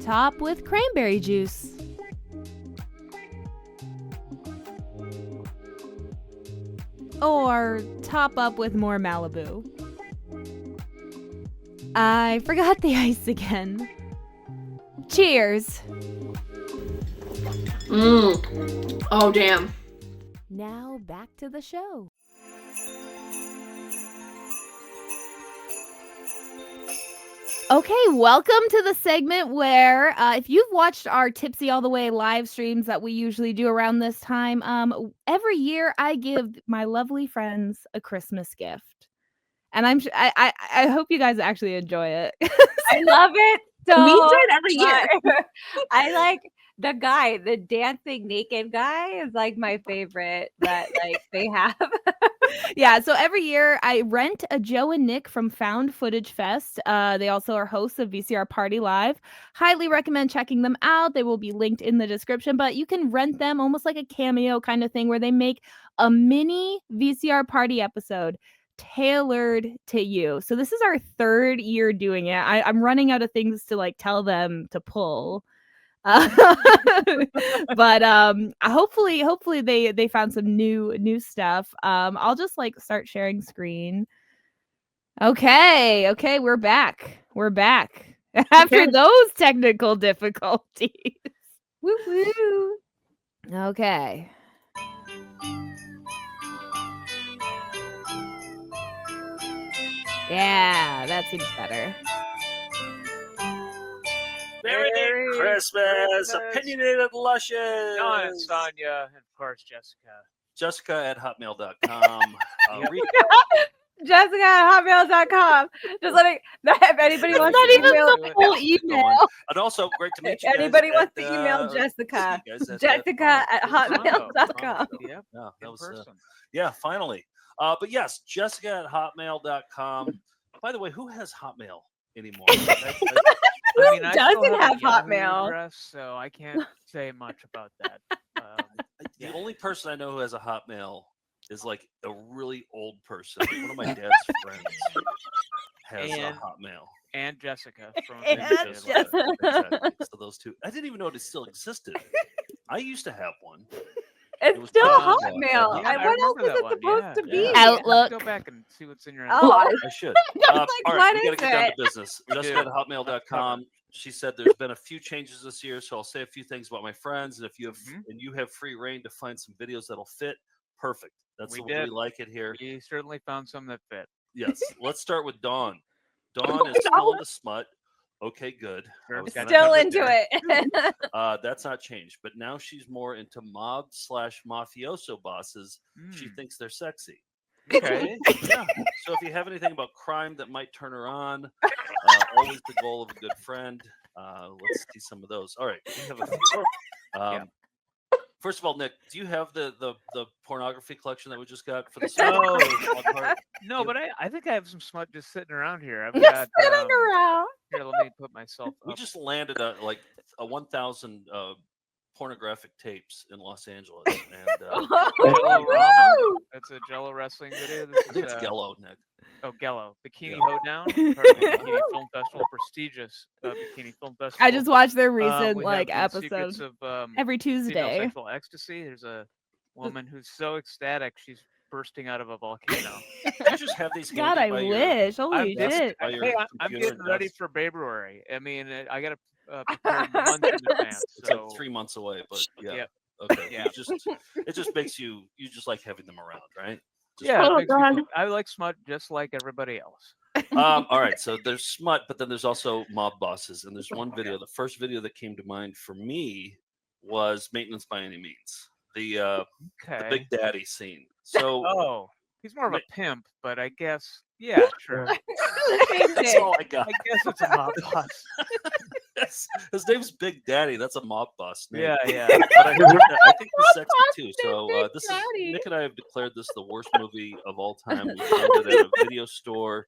Top with cranberry juice. Or top up with more Malibu. I forgot the ice again. Cheers! Oh, damn. Now back to the show. Okay, welcome to the segment where if you've watched our Tipsy All the Way live streams that we usually do around this time, every year I give my lovely friends a Christmas gift. And I hope you guys actually enjoy it. I love it so We do it every year. much. I like the guy, the dancing naked guy is like my favorite that like they have. Yeah, so every year I rent a Joe and Nick from Found Footage Fest. They also are hosts of VCR Party Live. Highly recommend checking them out. They will be linked in the description, but you can rent them almost like a cameo kind of thing where they make a mini VCR party episode tailored to you. So this is our 3rd year doing it. I'm running out of things to like tell them to pull. But hopefully they found some new stuff. I'll just like start sharing screen. Okay, we're back after those technical difficulties. Woo woo. Okay. Yeah, that seems better. Merry Christmas, Opinionated Lushes. John and Sonia, and of course Jessica. Jessica at hotmail.com. Jessica at hotmail.com. Just letting if anybody wants Not to even email the whole email. And also, great to meet you. if anybody guys wants to email Jessica. Jessica at hotmail.com. Yeah, no, that was yeah, finally. But yes, Jessica at hotmail.com. By the way, who has Hotmail anymore? Who I doesn't still have a Yahoo Hotmail? address, so I can't say much about that. The only person I know who has a Hotmail is like a really old person. One of my dad's friends has a Hotmail. And Jessica from Exactly. So those two. I didn't even know it still existed. I used to have one. It's was still called Hotmail. Yeah, What else remember is that it one, supposed to be? Outlook. Go back and see what's in your Oh, I should. like, All right, what we got to is get down it? to business. Jessica at hotmail.com. she said there's been a few changes this year, so I'll say a few things about my friends. And if you have and you have free reign to find some videos that'll fit, perfect. That's the way we like it here. We certainly found some that fit. Yes. Let's start with Dawn. Dawn is still into smut. Okay, good. Still into it. That's not changed, but now she's more into mob/mafioso bosses. She thinks they're sexy. Okay. Yeah. So if you have anything about crime that might turn her on, always the goal of a good friend. Let's see some of those. All right, we have a few. First of all, Nick, do you have the pornography collection that we just got for the No, but I think I have some smut just sitting around here. I've got sitting around. Here, let me put myself We up. just landed like a 1,000 pornographic tapes in Los Angeles, and That's a Jello wrestling video. I think it's Gello, Nick. Oh, Gello. Bikini Hoedown. Part of the Bikini Film Festival, prestigious Bikini Film Festival. I just watched their We recent have the episode Secrets of, every female Tuesday. sexual ecstasy. There's a woman who's so ecstatic she's bursting out of a volcano. You just have these. God, I wish. Holy shit! I'm getting ready for February. I mean, I got to prepare months in advance. It's like 3 months away, but yeah. Okay. Yeah. It just makes you just like having them around, right? I like smut just like everybody else. All right, so there's smut, but then there's also mob bosses, and there's one video. The first video that came to mind for me was Maintenance by Any Means, the Big Daddy scene. So, he's more of a pimp, but I guess sure. That's all I got. I guess it's a mob boss. His name's Big Daddy. That's a mob boss name. Yeah. But I think he's sexy too. So Nick and I have declared this the worst movie of all time. We found it at a video store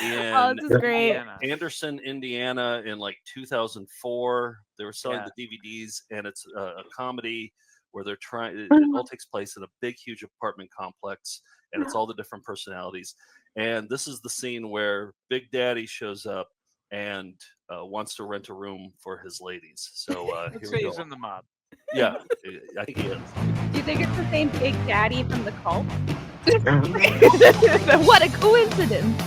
in this is great. Anderson, Indiana, in like 2004. They were selling the DVDs, and it's a comedy where they're trying. It all takes place in a big, huge apartment complex, and it's all the different personalities. And this is the scene where Big Daddy shows up and wants to rent a room for his ladies. So let's say he's in the mob. Yeah, I think he is. Do you think it's the same Big Daddy from the cult? What a coincidence!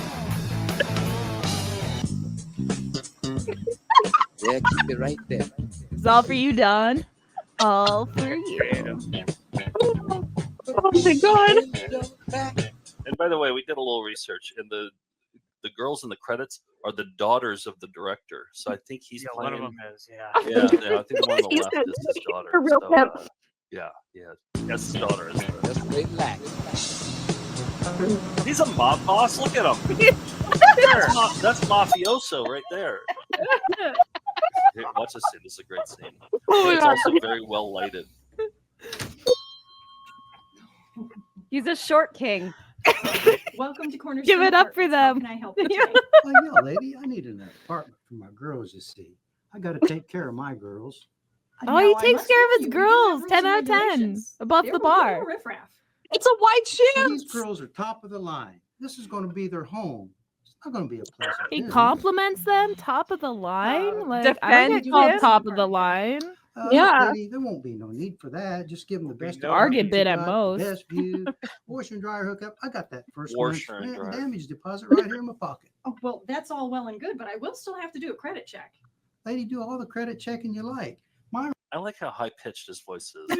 Yeah, keep it right there. It's all for you, Don. All for you. Oh my god! And by the way, we did a little research, and the girls in the credits are the daughters of the director. So I think he's playing. One of them is, Yeah, I think the one on the left is his daughter. A real pimp. Yeah. That's his daughter. Just relax. He's a mob boss. Look at him. That's mafioso right there. Here, watch this scene. This is a great scene. It's also very well lighted. He's a short king. Welcome to Corner. Give it up for them. How can I help you today? Well, yeah, lady, I need an apartment for my girls, you see. I got to take care of my girls. Oh, he takes care of his girls. 10 out of 10. Above the bar. It's a white chance. These girls are top of the line. This is going to be their home. It's not going to be a place. He compliments them. Top of the line. I don't defend get called him. top of the line. Yeah. Lady, there won't be no need for that. Just give them the best. Target bid at most. Best view. Washer and dryer hookup. I got that first Washer and rent dryer. damage deposit right here in my pocket. Oh, well, that's all well and good, but I will still have to do a credit check. Lady, do all the credit checking you like. I like how high pitched his voice is.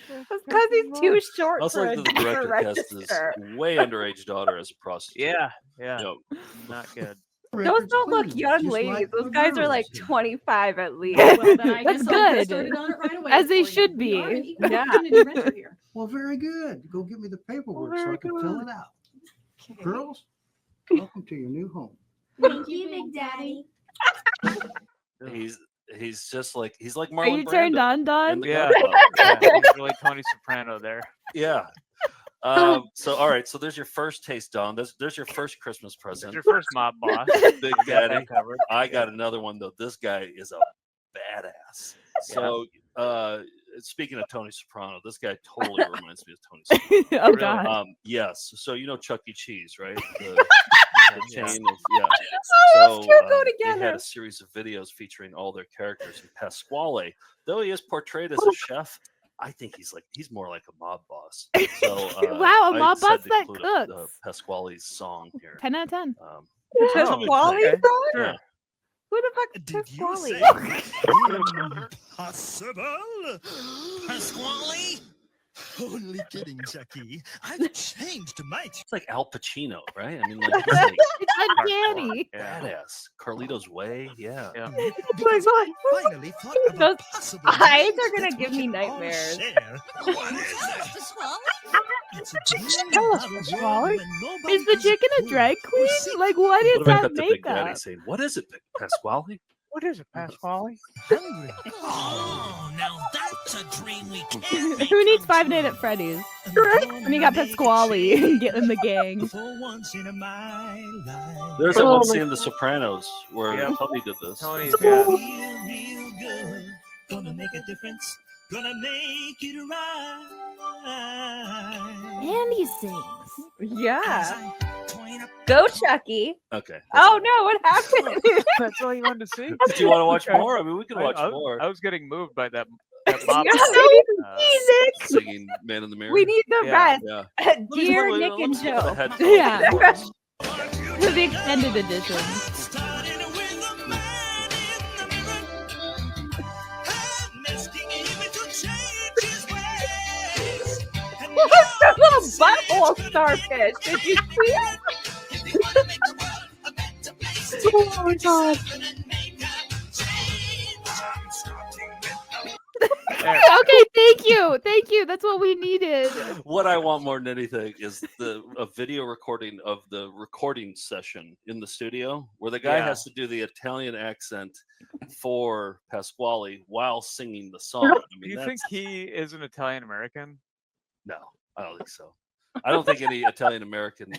That's because he's too short Also, for like a the director cast his way underage daughter as a prostitute. Yeah. Yo, Not good. Those don't look Clean, young just ladies. like Those the guys are like girls. 25 at least. Well, then I That's guess I'll get good. started on it right away As they for you. should We are an be. equal Yeah. opportunity renter here. Well, very good. Go get me the paperwork so I very can good. fill it out. Okay. Girls, welcome to your new home. Thank you, Big Daddy. he's just like Are Marlon you Brando turned on, in Don? The Yeah. Godfather. He's really Tony Soprano there. Yeah. So all right. So there's your first taste, Don. There's your first Christmas That's present. your first mob boss. Big Got Daddy. that covered. I got another one though. This guy is a badass. So speaking of Tony Soprano, this guy totally reminds me of Tony Soprano. Oh, Really? God. Yes. So you know Chuck E. Cheese, right? The chain Yes. of those two go they together. had a series of videos featuring all their characters. And Pasquale, though he is portrayed as a chef, I think he's more like a mob boss. So Wow, a I mob said boss to that include cooks. Pasquale's song here. 10 out of 10. Pasquale okay. song? Sure. Who the fuck is Pasquale? Impossible? Pasquale? Only kidding, Jackie. I've changed my... It's like Al Pacino, right? I mean, like, he's like Uncanny. badass. Carlito's Way, yeah. Oh my god. Finally thought of a Those possible eyes way are gonna that give we me can all nightmares. share. What is it? It's a dream Hello, about a world Pasquale. when nobody Is the chicken a drag queen? Like, what is What about that the Big Daddy makeup? saying, "What is it, Pasquale?" What is it, Pasquale? hungry. Oh, now that's a dream we can't make Who needs come Five Nights at Freddy's? When you got Pasquale getting the gang. for once in my life. There's that Oh one my scene in The Sopranos where Yeah. Tony did this. Tony, Real good. Gonna make a difference. Gonna make it right. And he sings. Yeah. Go, Chucky. Okay. Oh no, what happened? That's all you wanted to see? Do you want to watch Okay. more? I mean, we can watch more. I was getting moved by that mob. You're so Nick. Singing "Man in the Mirror." We need the Yeah. rest. Yeah. Dear Let me- Nick let and me skip the Joe. headphones Yeah. before this. For the extended edition. Starting with a man in the mirror. I'm asking him to change his ways. And What's the little butthole starfish? Did you see it? if you wanna make the world a better place, Oh my god. and make a change. Okay, thank you. Thank you. That's what we needed. What I want more than anything is a video recording of the recording session in the studio where the guy Yeah. has to do the Italian accent for Pasquale while singing the song. I Do mean, you think he is an Italian American? No, I don't think so. I don't think any Italian American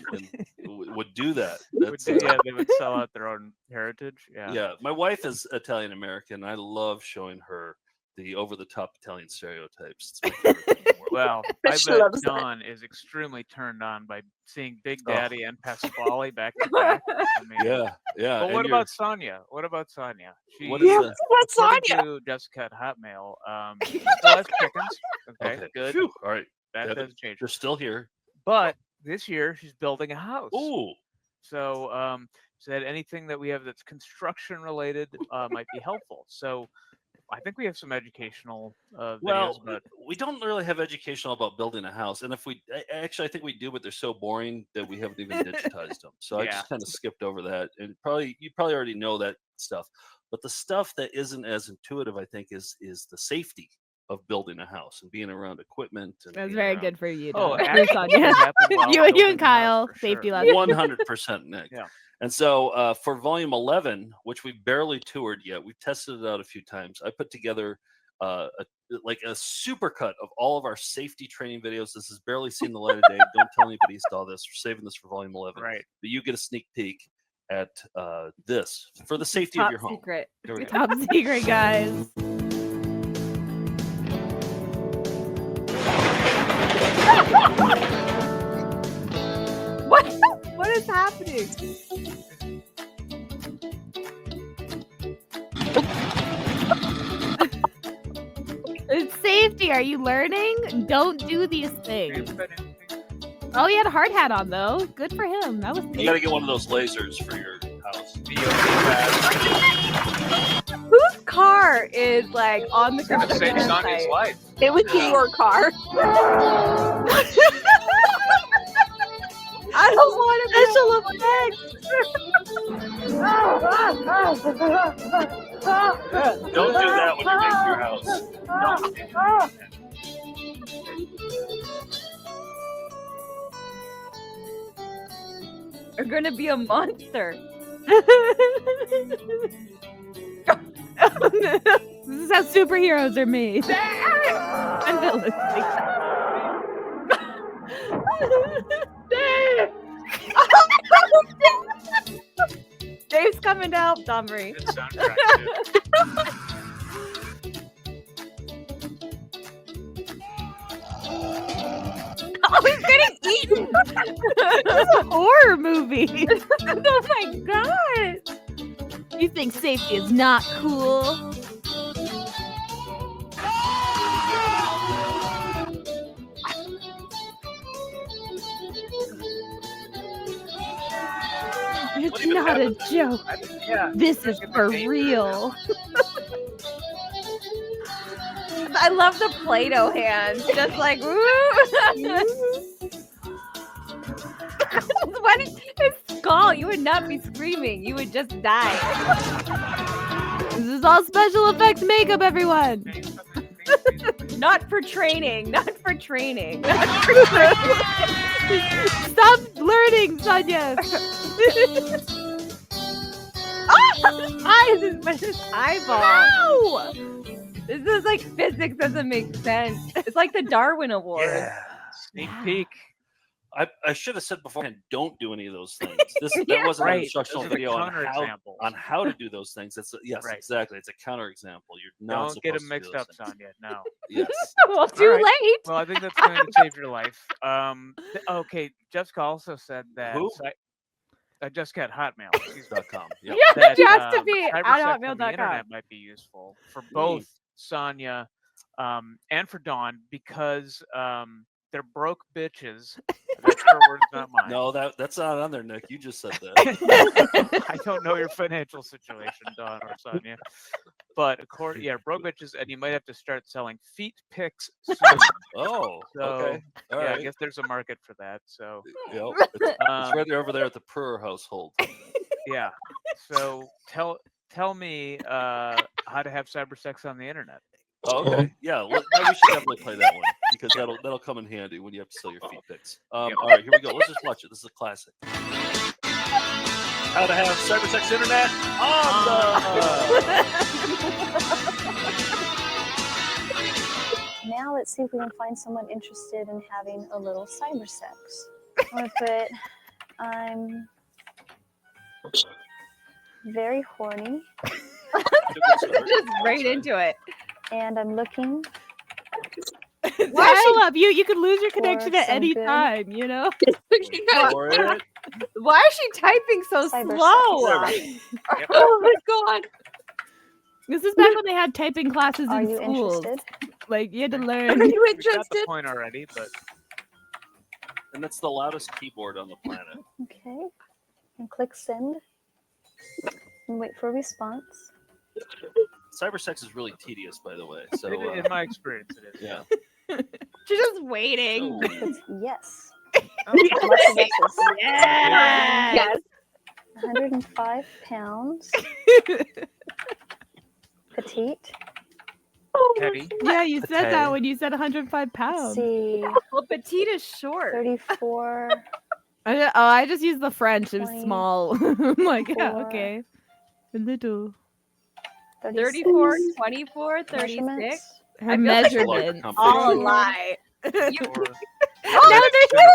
would do that. That's, Yeah, they would sell out their own heritage. Yeah. yeah. My wife is Italian American. I love showing her the over-the-top Italian stereotypes. It's my favorite thing in the world. Well, I She bet loves that. Dawn is extremely turned on by seeing Big Daddy and Pasquale back to back. I mean, Yeah, yeah. But and what you're- about Sonia? What about Sonia? She, What is Yeah, the- what's according Sonia? to Jessica at Hotmail, she still has chickens. Okay, good. Phew. All right. That Devin, doesn't change. You're still here. But this year she's building a house. Ooh. So said anything that we have that's construction related might be helpful. So I think we have some educational videos. Well, but we don't really have educational about building a house, and if we actually, I think we do, but they're so boring that we haven't even digitized them. So I Yeah. just kind of skipped over that, and you probably already know that stuff. But the stuff that isn't as intuitive, I think, is the safety of building a house and being around equipment. And That's being very around- good for you. Oh, Dawn. actually, Sonia. it happened while You and building the house, Kyle, for safety sure. lesson. 100%, Nick. Yeah. And so for volume 11, which we barely toured yet, we've tested it out a few times. I put together a super cut of all of our safety training videos. This has barely seen the light of day. Don't tell anybody you saw this. We're saving this for volume 11. Right. But you get a sneak peek at this for the safety Top of your home. secret. Here we go. Top secret, guys. What is happening? It's safety. Are you learning? Don't do these things. Oh, he had a hard hat on though. Good for him. That was You got to get one of those lasers for your house. Whose car is like on the ground? Saving Sonia's life. It was your car. I don't want Don't do that when you're making your house. You're gonna be a monster. This is how superheroes are made. And villains. Dave's coming to help Domri. Good soundtrack, dude. Oh, he's getting eaten. This is a horror movie. Oh my god. You think safety is not cool? It's not a joke. This is for real. I love the Play-Doh hands. Just like, woo! What is his skull? You would not be screaming. You would just die. This is all special effects makeup, everyone. Not for training. Not for training. Stop learning, Sonia. Eyes is his eyeball. Ow! This is like physics doesn't make sense. It's like the Darwin Award. Yeah. Sneak peek. I should have said beforehand, don't do any of those things. That wasn't an instructional video on how to do those things. It's exactly. It's a counter example. You're not Don't get supposed them to do mixed those up, things. Sonia. No. Yes. Well, too late. Well, I think that's going to save your life. Okay, Jessica also said that. Who? Jessica at Hotmail. .com. Yep. Yeah, she has to be cyber at sex on the hotmail.com. internet might be useful for both Sonia and for Dawn because they're broke bitches. That's her words, not mine. No, that's not on there, Nick. You just said that. I don't know your financial situation, Dawn or Sonia. But broke bitches, and you might have to start selling feet pics soon. Oh, So, okay. All I right. guess there's a market for that. So, Yep. It's right over there at the Purr household. yeah. So tell me how to have cyber sex on the internet. Oh, okay. Yeah, we should definitely play that one because that'll come in handy when you have to sell your feet pics. All right, here we go. Let's just watch it. This is a classic. How to have cyber sex internet Now let's see if we can find someone interested in having a little cyber sex. I'm gonna put I'm very horny. Just right into it. And I'm looking. Dial up. You could lose your connection at some any good- time, you know? Why is she typing so Cyber slow? sex. Oh my god. This is back when they had typing classes Are in you schools. interested? Like, you had to learn. Are you We got the interested? point already, but And that's the loudest keyboard on the planet. Okay. And click send. And wait for a response. Cyber sex is really tedious, by the way. So in my experience, it is. yeah. She's just waiting. It's yes. Yes. Lots of yeses. Yes. 105 pounds. Petite. Petty. Yeah, you said that Petite. when you said 105 Let's pounds. see. Well, petite is short. 34. I just used the French. It was 20, small. I'm like, yeah, 4, okay. A little. 34, 36. 24, 36. Measurements. Her I feel like measurement. All a lie. You,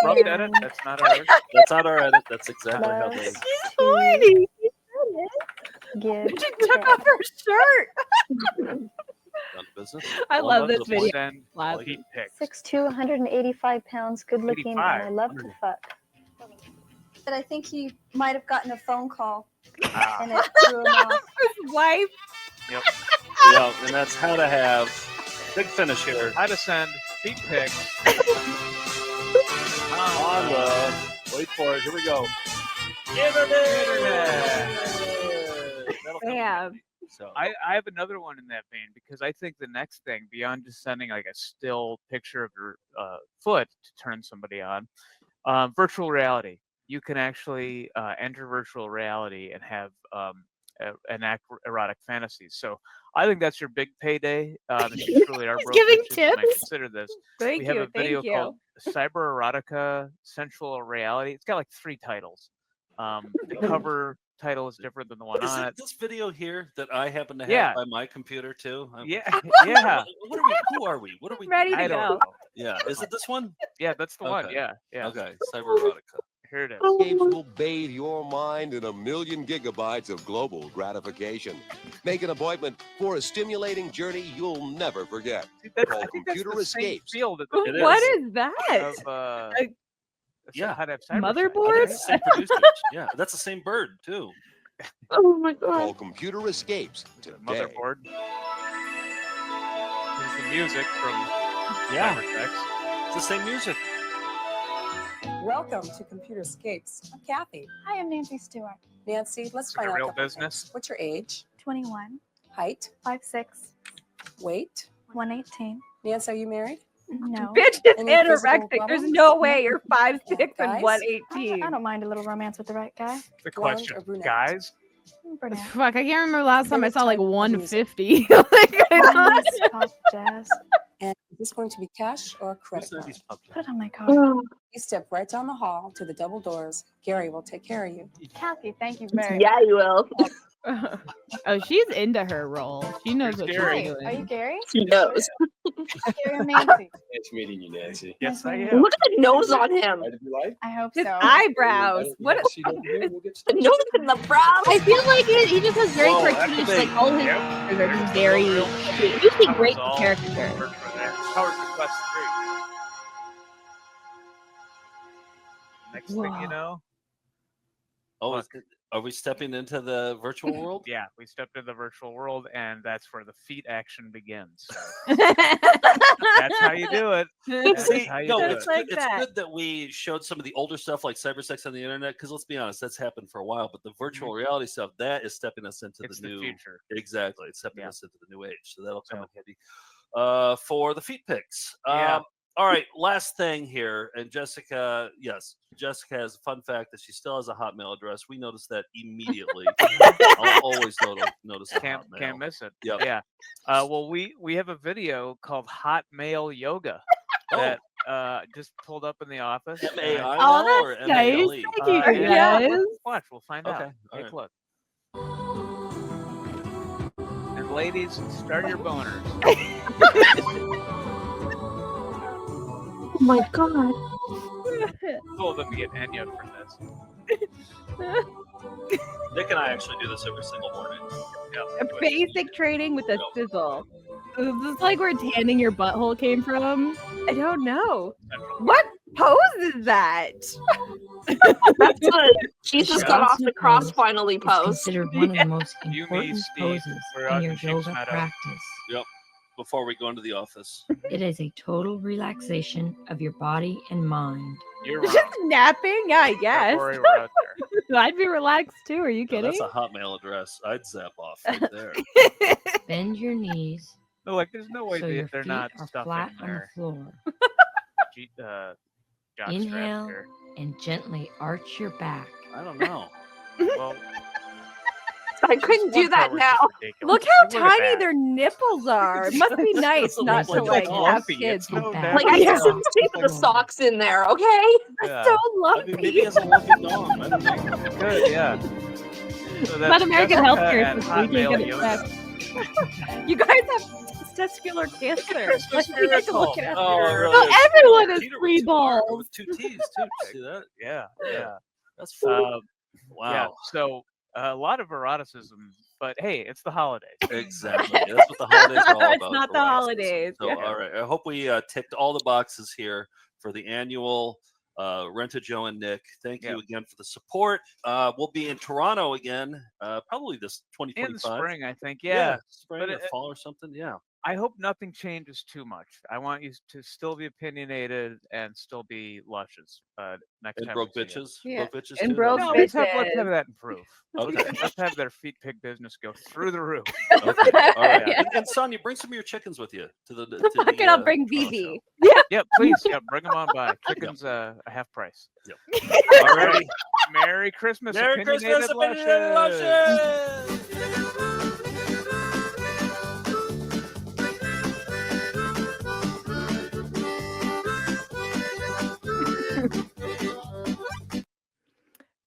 Rough edit. That's not ours. That's not our edit. That's exactly how they. She's horny. Give. she took off her shirt. Down to business. I love this to the video. Send Loud. feet pics. 6'2", 185 pounds, good looking, and I 85. love to fuck. But I think he might have gotten a phone call Ah. and it threw him off. His wife. Yep. Yeah, and that's how to have. Big finish here. How to send feet pics. On the. Wait for it. Here we go. Internet. That'll come in Damn. handy. So I have another one in that vein because I think the next thing beyond just sending like a still picture of your foot to turn somebody on, virtual reality. You can actually enter virtual reality and have enact erotic fantasies. So I think that's your big payday. If you truly are broke giving bitches, might tips. consider this. Thank We have you. a video Thank you. called Cyber Erotica Sensual Reality. It's got like 3 titles. The cover title is different than the one is on it it. this video here that I happen to have Yeah. by my computer too? Yeah, yeah. What are we? Who are we? What are we? Ready I to don't go. know. Yeah. Is it this one? Yeah, that's the one. Okay. Yeah, yeah. Okay. Cyber erotica. Here it is. Games will bathe your mind in 1,000,000 gigabytes of global gratification. Make an appointment for a stimulating journey you'll never forget. I Called think that's Computer the same Escapes. field that It What is. is that? of Yeah. how to have cyber sex. I Motherboard? think it's the same producers. Yeah, that's the same bird too. Oh my god. Called Computer Escapes today. Motherboard. Here's the music from Yeah. Cyber Sex. It's the same music. Welcome to Computer Escapes. I'm Kathy. Hi, I'm Nancy Stewart. Nancy, let's find a out. real a couple business. things. What's your age? 21. Height? 5'6". Weight? 118. Nancy, are you married? No. Bitch is Any physical anorexic. There's problems? no way you're 5'6" Guys? and 118. I don't mind a little romance with the right guy. The Blonde question, or brunette? guys. Brunette. Fuck, I can't remember last time I Favorite saw like type of music? 150. Like, I don't- Please, pop jazz. And is this going to be cash or a credit Who said card? he's pumped? Put it on my card. You step right down the hall to the double doors. Gary will take care of you. Kathy, thank you very Yeah, you will. Oh, she's into her role. She knows what she's Gary. doing. Are you Gary? She knows. Gary, I'm Nancy. Nice meeting you, Nancy. Yes, I Nice am. Look at the nose on him. Right, if you like. I hope His so. eyebrows. What? See what we'll do, we'll get The started. nose and the brow. I feel like he just has very Whoa, cartoonish, activate. like all his Yep. characters are just There's the very. real It's usually That great was all character. worked for that. Powered for Quest 3. Next thing you know, Oh, are we stepping into the virtual world? yeah, we stepped into the virtual world, and that's where the feet action begins. So That's that's how you do it. That's See, how you no, do it's, it. like good, that. it's good that we showed some of the older stuff like cybersex on the internet, because let's be honest, that's happened for a while. But the virtual reality stuff, that is stepping us into It's the the new future. Exactly, it's stepping Yeah. us into the new age. So that'll come So- in handy for the feet pics. Yeah. All right, last thing here, and Jessica, yes, Jessica has a fun fact that she still has a Hotmail address. We noticed that immediately. I'll always notice the Can't Hotmail. miss it. Yep. Yeah. Well, we have a video called Hot Male Yoga that just pulled up in the office. M-A-I-L Oh, or that's nice. M-A-L-E? Thank you, Yeah, guys. watch, we'll find out. Okay, all Take right. a look. And ladies, start your boners. Oh my god. Told them to get Enya for this. Nick and I actually do this every single morning. A basic training with a sizzle. Is this like where tanning your butthole came from? I don't know. What pose is that? That's good. Jesus got off the cross finally It's pose. considered one of the most You, me, important Steve, poses we're in out your in Sheep's yoga Meadow. practice. Yep. Before we go into the office. It is a total relaxation of your body and mind. You're Just napping? Yeah, I guess. Rory, we're out there. I'd be relaxed too. Are you No, kidding? that's a Hotmail address. I'd zap off right there. Bend your knees No, like there's no way so your they're feet not are stuffing flat on the their floor. jock straps Inhale here. and gently arch your back. I don't know. Well, I couldn't do that now. Look how tiny their nipples are. It must be nice It's not to like like have lumpy. kids. It's so Back. Like I Yeah. just didn't see the socks in there, okay? Yeah. So I mean, lumpy. maybe he has a lumpy dong. I don't know. Good, yeah. So Not American Jessica healthcare at system. We can't Hotmail get it Yoga. checked. You guys have testicular cancer. Christmas Like, we get to look miracle. at Oh, your- really? Well, everyone has Peter three was too hard, balls. with 2 T's too. See that? Yeah, yeah. That's fun. Wow. Yeah. So a lot of eroticism, but hey, it's the holidays. Exactly. That's what the holidays are all It's about. not for the us. holidays. So, all right. I hope we ticked all the boxes here for the annual Rent a Joe and Nick. Thank you again for the support. We'll be in Toronto again, probably this 2025. In the spring, I think. Yeah. spring But or it- fall or something. Yeah. I hope nothing changes too much. I want you to still be opinionated and still be lushes. Next And time broke we see you. bitches. Yeah. Broke bitches And too. broke No, bitches. let's have that improve. Okay. Let's have their feet pig business go through the roof. Okay. All right. Yeah. And Sonia, bring some of your chickens with you to the. Fuck it, I'll bring BB. Yeah, please. Yeah, bring them on by. Chicken's a half price. Yep. All right. Merry Christmas. Merry Christmas, Opinionated Opinionated Lushes.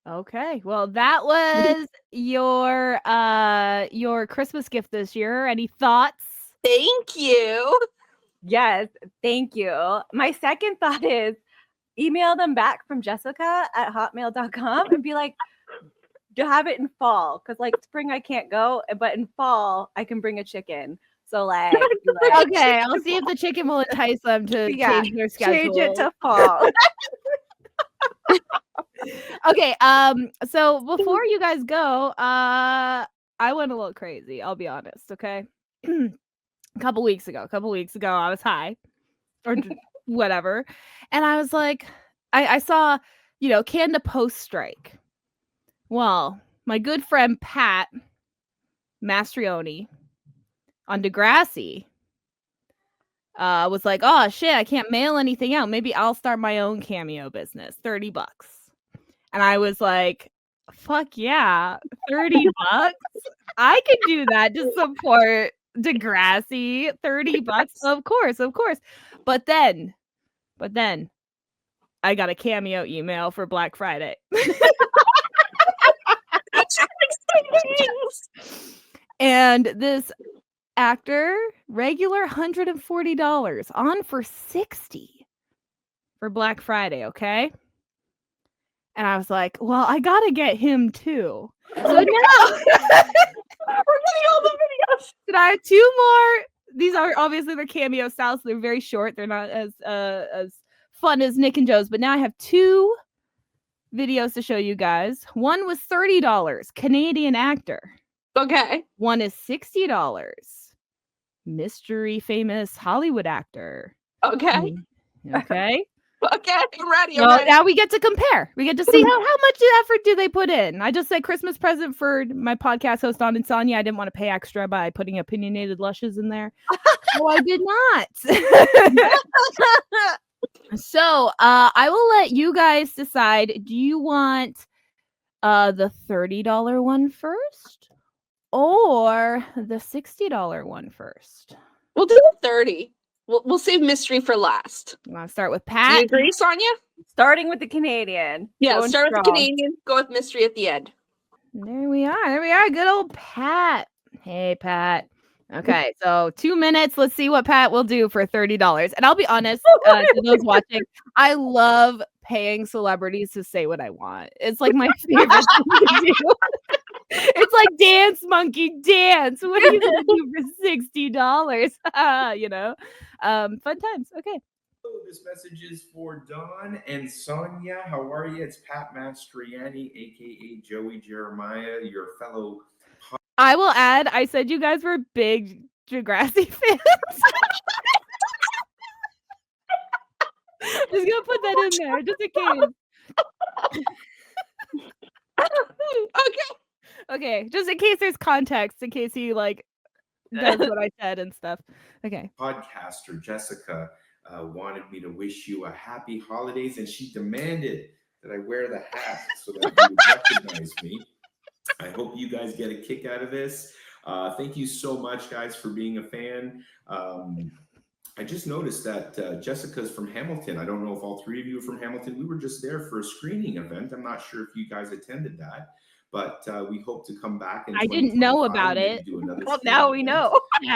Okay. Well, that was your Christmas gift this year. Any thoughts? Thank you. Yes, thank you. My second thought is email them back from Jessica at hotmail.com and be like, to have it in fall. Because like spring I can't go, but in fall I can bring a chicken. So like, be like, Okay, I'll see if the chicken will entice them to Yeah, change their schedule. change it to fall. Okay, so before you guys go, I went a little crazy, I'll be honest, okay? a couple weeks ago, I was high or whatever, and I was like, I saw, Canada Post strike. Well, my good friend Pat Mastrioni on Degrassi was like, oh shit, I can't mail anything out. Maybe I'll start my own cameo business, $30. And I was like, fuck yeah, $30? I could do that to support Degrassi. $30, of course. But then I got a cameo email for Black Friday. And this actor, regular $140, on for $60 for Black Friday, okay? And I was like, well, I gotta get him too. So now we're getting all the videos. And I have 2 more. These are obviously they're cameo styles, so they're very short. They're not as fun as Nick and Joe's, but now I have 2 videos to show you guys. One was $30, Canadian actor. Okay. One is $60, mystery famous Hollywood actor. Okay. Okay. Okay, I'm ready. Well, now we get to compare. We get to see how much effort do they put in. I just said Christmas present for my podcast host on Insomnia. I didn't want to pay extra by putting Opinionated Lushes in there. So I did not. So I will let you guys decide. Do you want the $30 one first or the $60 one first? We'll do the 30. We'll save mystery for last. You want to start with Do Pat? you agree, Sonia? Starting with the Canadian. Yeah, Going start with the strong. Canadian. Go with mystery at the end. There we are. Good old Pat. Hey, Pat. Okay, so 2 minutes. Let's see what Pat will do for $30. And I'll be honest, to those watching, I love paying celebrities to say what I want. It's like my favorite thing to do. It's like dance, monkey, dance. What are you gonna do for $60? You know, fun times. Okay. This message is for Dawn and Sonia. How are you? It's Pat Mastriani, aka Joey Jeremiah, your fellow. I will add, I said you guys were big Degrassi fans. Just gonna put that in there, just in case. Okay, just in case there's context, in case he like does what I said and stuff. Okay. Podcaster Jessica wanted me to wish you a happy holidays, and she demanded that I wear the hat so that you would recognize me. I hope you guys get a kick out of this. Thank you so much, guys, for being a fan. I just noticed that Jessica's from Hamilton. I don't know if all 3 of you are from Hamilton. We were just there for a screening event. I'm not sure if you guys attended that, but we hope to come back. I didn't know about it. Well, now we know. in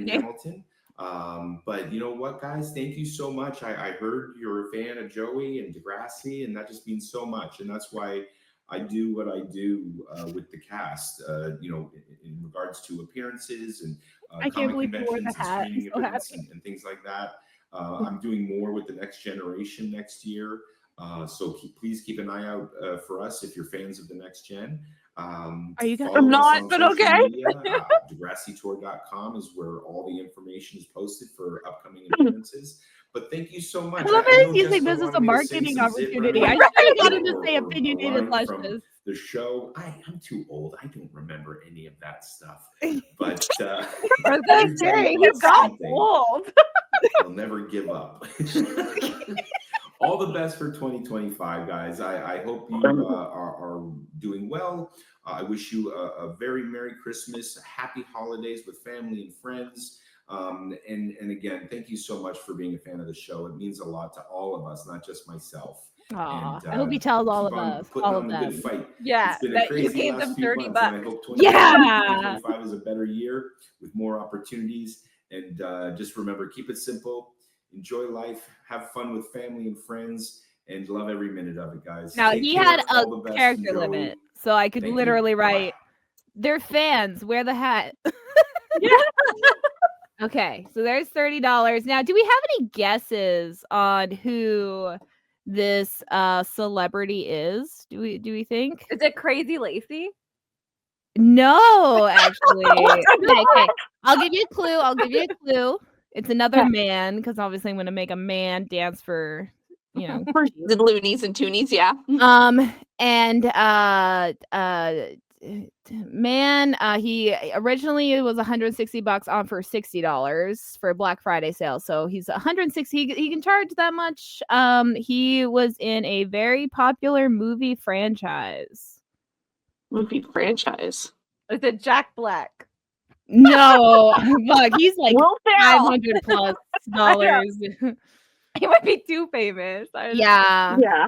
Hamilton. But you know what, guys? Thank you so much. I heard you're a fan of Joey and Degrassi, and that just means so much. And that's why I do what I do with the cast, you know, in regards to appearances and I can't believe you wore the conventions and hat. screening I'm so events happy. and things like that. I'm doing more with the next generation next year. So please keep an eye out for us if you're fans of the next gen. Are you guys? Follow I'm us not, on but social okay. media. DegrassiTour.com is where all the information is posted for upcoming appearances. But thank you so much. I love I it. know Using Jessica this as a wanted me to say marketing some zip opportunity. line I should have gotten or- to say or a Opinionated line from Lushes. the show. I'm too old. I don't remember any of that stuff. But I was gonna say, he got old. I'll never give up. All the best for 2025, guys. I hope you are doing well. I wish you a very Merry Christmas, happy holidays with family and friends. And again, thank you so much for being a fan of the show. It means a lot to all of us, not just myself. Aw, And, I hope he tells all of keep on us, putting all on of the good them. fight. Yeah, It's been a that you crazy gave last them few 30 months, and I bucks. hope Yeah. 2025 is a better year with more opportunities. And just remember, keep it simple, enjoy life, have fun with family and friends, and love every minute of it, guys. Now Take he care. had a All the best, character and Joey, limit, so I could thank you. literally Bye-bye. write, "They're fans. Wear the hat." Okay, so there's $30. Now, do we have any guesses on who this celebrity is? Do we think? Is it Crazy Lacey? No, actually. Okay. I'll give you a clue. It's another man, because obviously I'm going to make a man dance for, you know. For the loonies and toonies, yeah. And Man, he originally was $160 on for $60 for Black Friday sale. So he's 160. He can charge that much. He was in a very popular movie franchise. Movie franchise. Is it Jack Black? No, fuck, he's like Will Ferrell. $500 plus dollars. He might be too famous. Yeah. Yeah.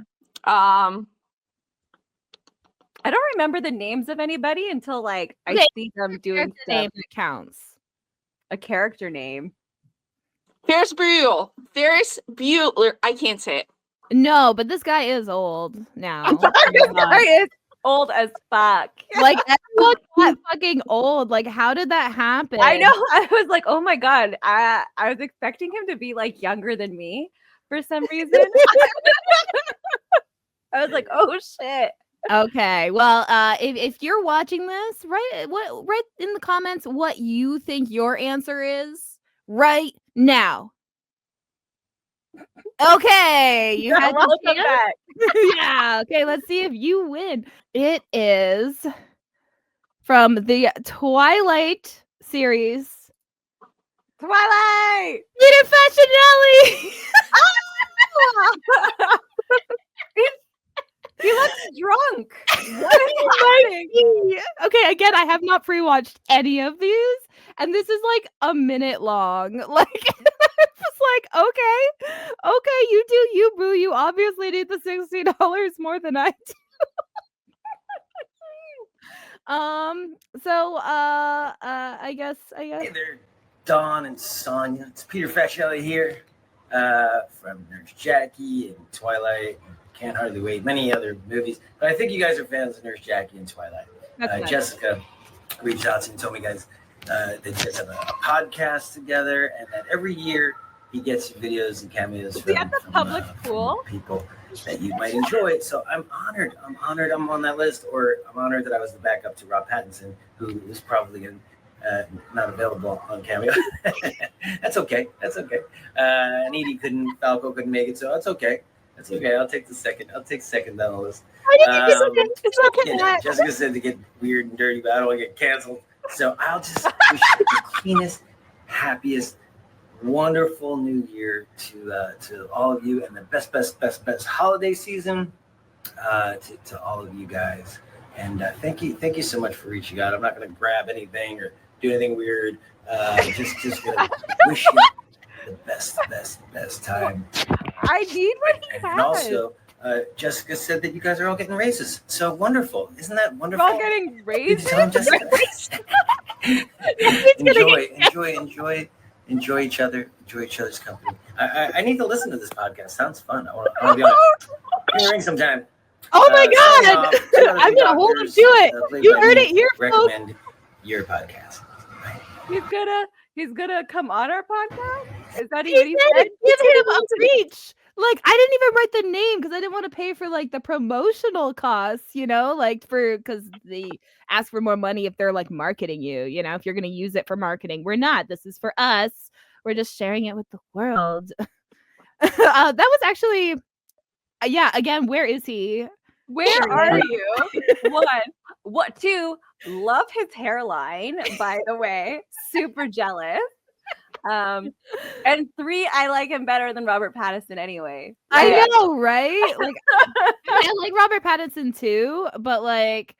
I don't remember the names of anybody until like I Okay, see them doing the name that counts. a character name. Ferris Bueller. Ferris Bueller. I can't say it. No, but this guy is old now. This guy is old as fuck. Like everyone's that fucking old. Like, how did that happen? I know. I was like, oh my god. I was expecting him to be like younger than me for some reason. I was like, oh shit. Okay, well, if you're watching this, write in the comments what you think your answer is right now. Okay, you had your Welcome chance? back. Yeah. Okay, let's see if you win. It is from the Twilight series. Twilight. Peter Facinelli. He looks drunk. What is happening? Okay, again, I have not pre-watched any of these, and this is like a minute long. Like, it's like, okay, you do you, boo. You obviously need the $60 more than I do. So, I guess. Hey there, Dawn and Sonia. It's Peter Facinelli here, from Nurse Jackie and Twilight. Can't Hardly Wait, many other movies. But I think you guys are fans of Nurse Jackie and Twilight. Nice. Jessica reached out to me and told me guys that you guys have a podcast together, and that every year he gets videos and cameos from public pool? people that you might enjoy. So I'm honored. I'm on that list, or I'm honored that I was the backup to Rob Pattinson, who is probably not available on Cameo. That's okay. And Falco couldn't make it, so that's okay. That's okay. I'll take second down the list. It's okay. Jessica said to get weird and dirty, but I don't want to get canceled. So I'll just wish you the cleanest, happiest, wonderful new year to all of you, and the best holiday season to all of you guys. And thank you so much for reaching out. I'm not going to grab anything or do anything weird. Just gonna wish you the best time. I need what he has. And also, Jessica said that you guys are all getting raises. So wonderful. Isn't that wonderful? We're all getting raises? Did you tell him, Jessica? Enjoy each other. Enjoy each other's company. I need to listen to this podcast. Sounds fun. I want to be on it. Give me a ring sometime. Oh my god! I'm gonna hold him to it. You heard it here, folks. Recommend your podcast. He's gonna come on our podcast. Is that what he said? said? Give him a reach. Like, I didn't even write the name because I didn't want to pay for like the promotional costs, because they ask for more money if they're like marketing you, if you're gonna use it for marketing. We're not. This is for us. We're just sharing it with the world. That was actually, again, where is he? Where are you? Two, love his hairline, by the way. Super jealous. And 3, I like him better than Robert Pattinson anyway. I know, right? Like, I like Robert Pattinson too, but like,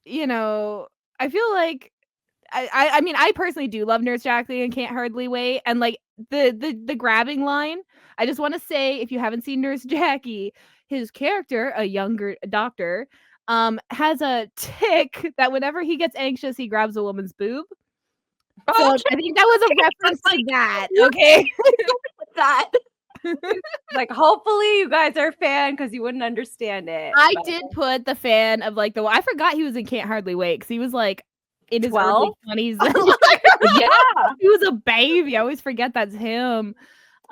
I feel like I mean, I personally do love Nurse Jackie and Can't Hardly Wait, and like the grabbing line. I just want to say, if you haven't seen Nurse Jackie, his character, a younger doctor, has a tick that whenever he gets anxious, he grabs a woman's boob. So I think that was a reference to that. Okay. That. Like, hopefully you guys are a fan because you wouldn't understand it. I did put the fan of like I forgot he was in Can't Hardly Wait because he was like in his early 20s. Yeah, he was a baby. I always forget that's him.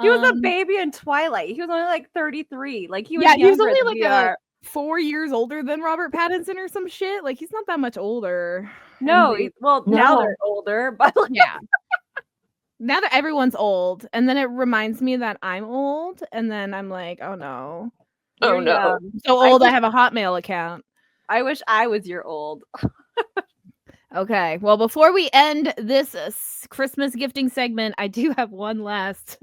He was a baby in Twilight. He was only like 33. Like he was he was only than like 4 years older than Robert Pattinson or some shit. Like, he's not that much older. No, now they're older, but yeah. Now that everyone's old, and then it reminds me that I'm old, and then I'm like, oh no. Oh no. I'm so old I have a Hotmail account. I wish I was your old. Okay. Well, before we end this Christmas gifting segment, I do have one last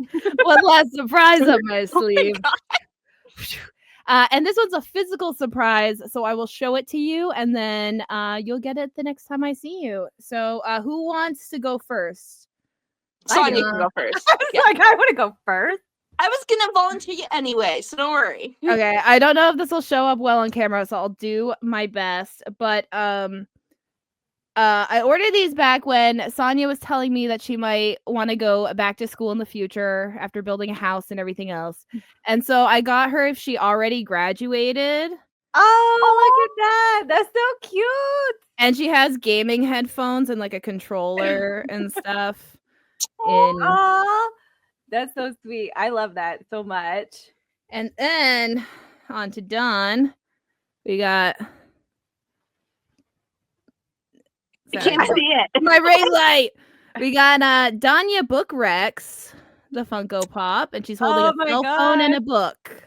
surprise up my sleeve. And this one's a physical surprise, so I will show it to you, and then you'll get it the next time I see you. So, who wants to go first? Sonia can go first. Like, I want to go first. I was gonna volunteer you anyway, so don't worry. Okay, I don't know if this will show up well on camera, so I'll do my best. But I ordered these back when Sonia was telling me that she might want to go back to school in the future after building a house and everything else. And so I got her if she already graduated. Oh, look at that. That's so cute. And she has gaming headphones and like a controller and stuff. Aw, that's so sweet. I love that so much. And then on to Dawn. We got... I can't see it. My ring light. We got Dawnya Book Rex, the Funko Pop, and she's holding a cell phone and a book.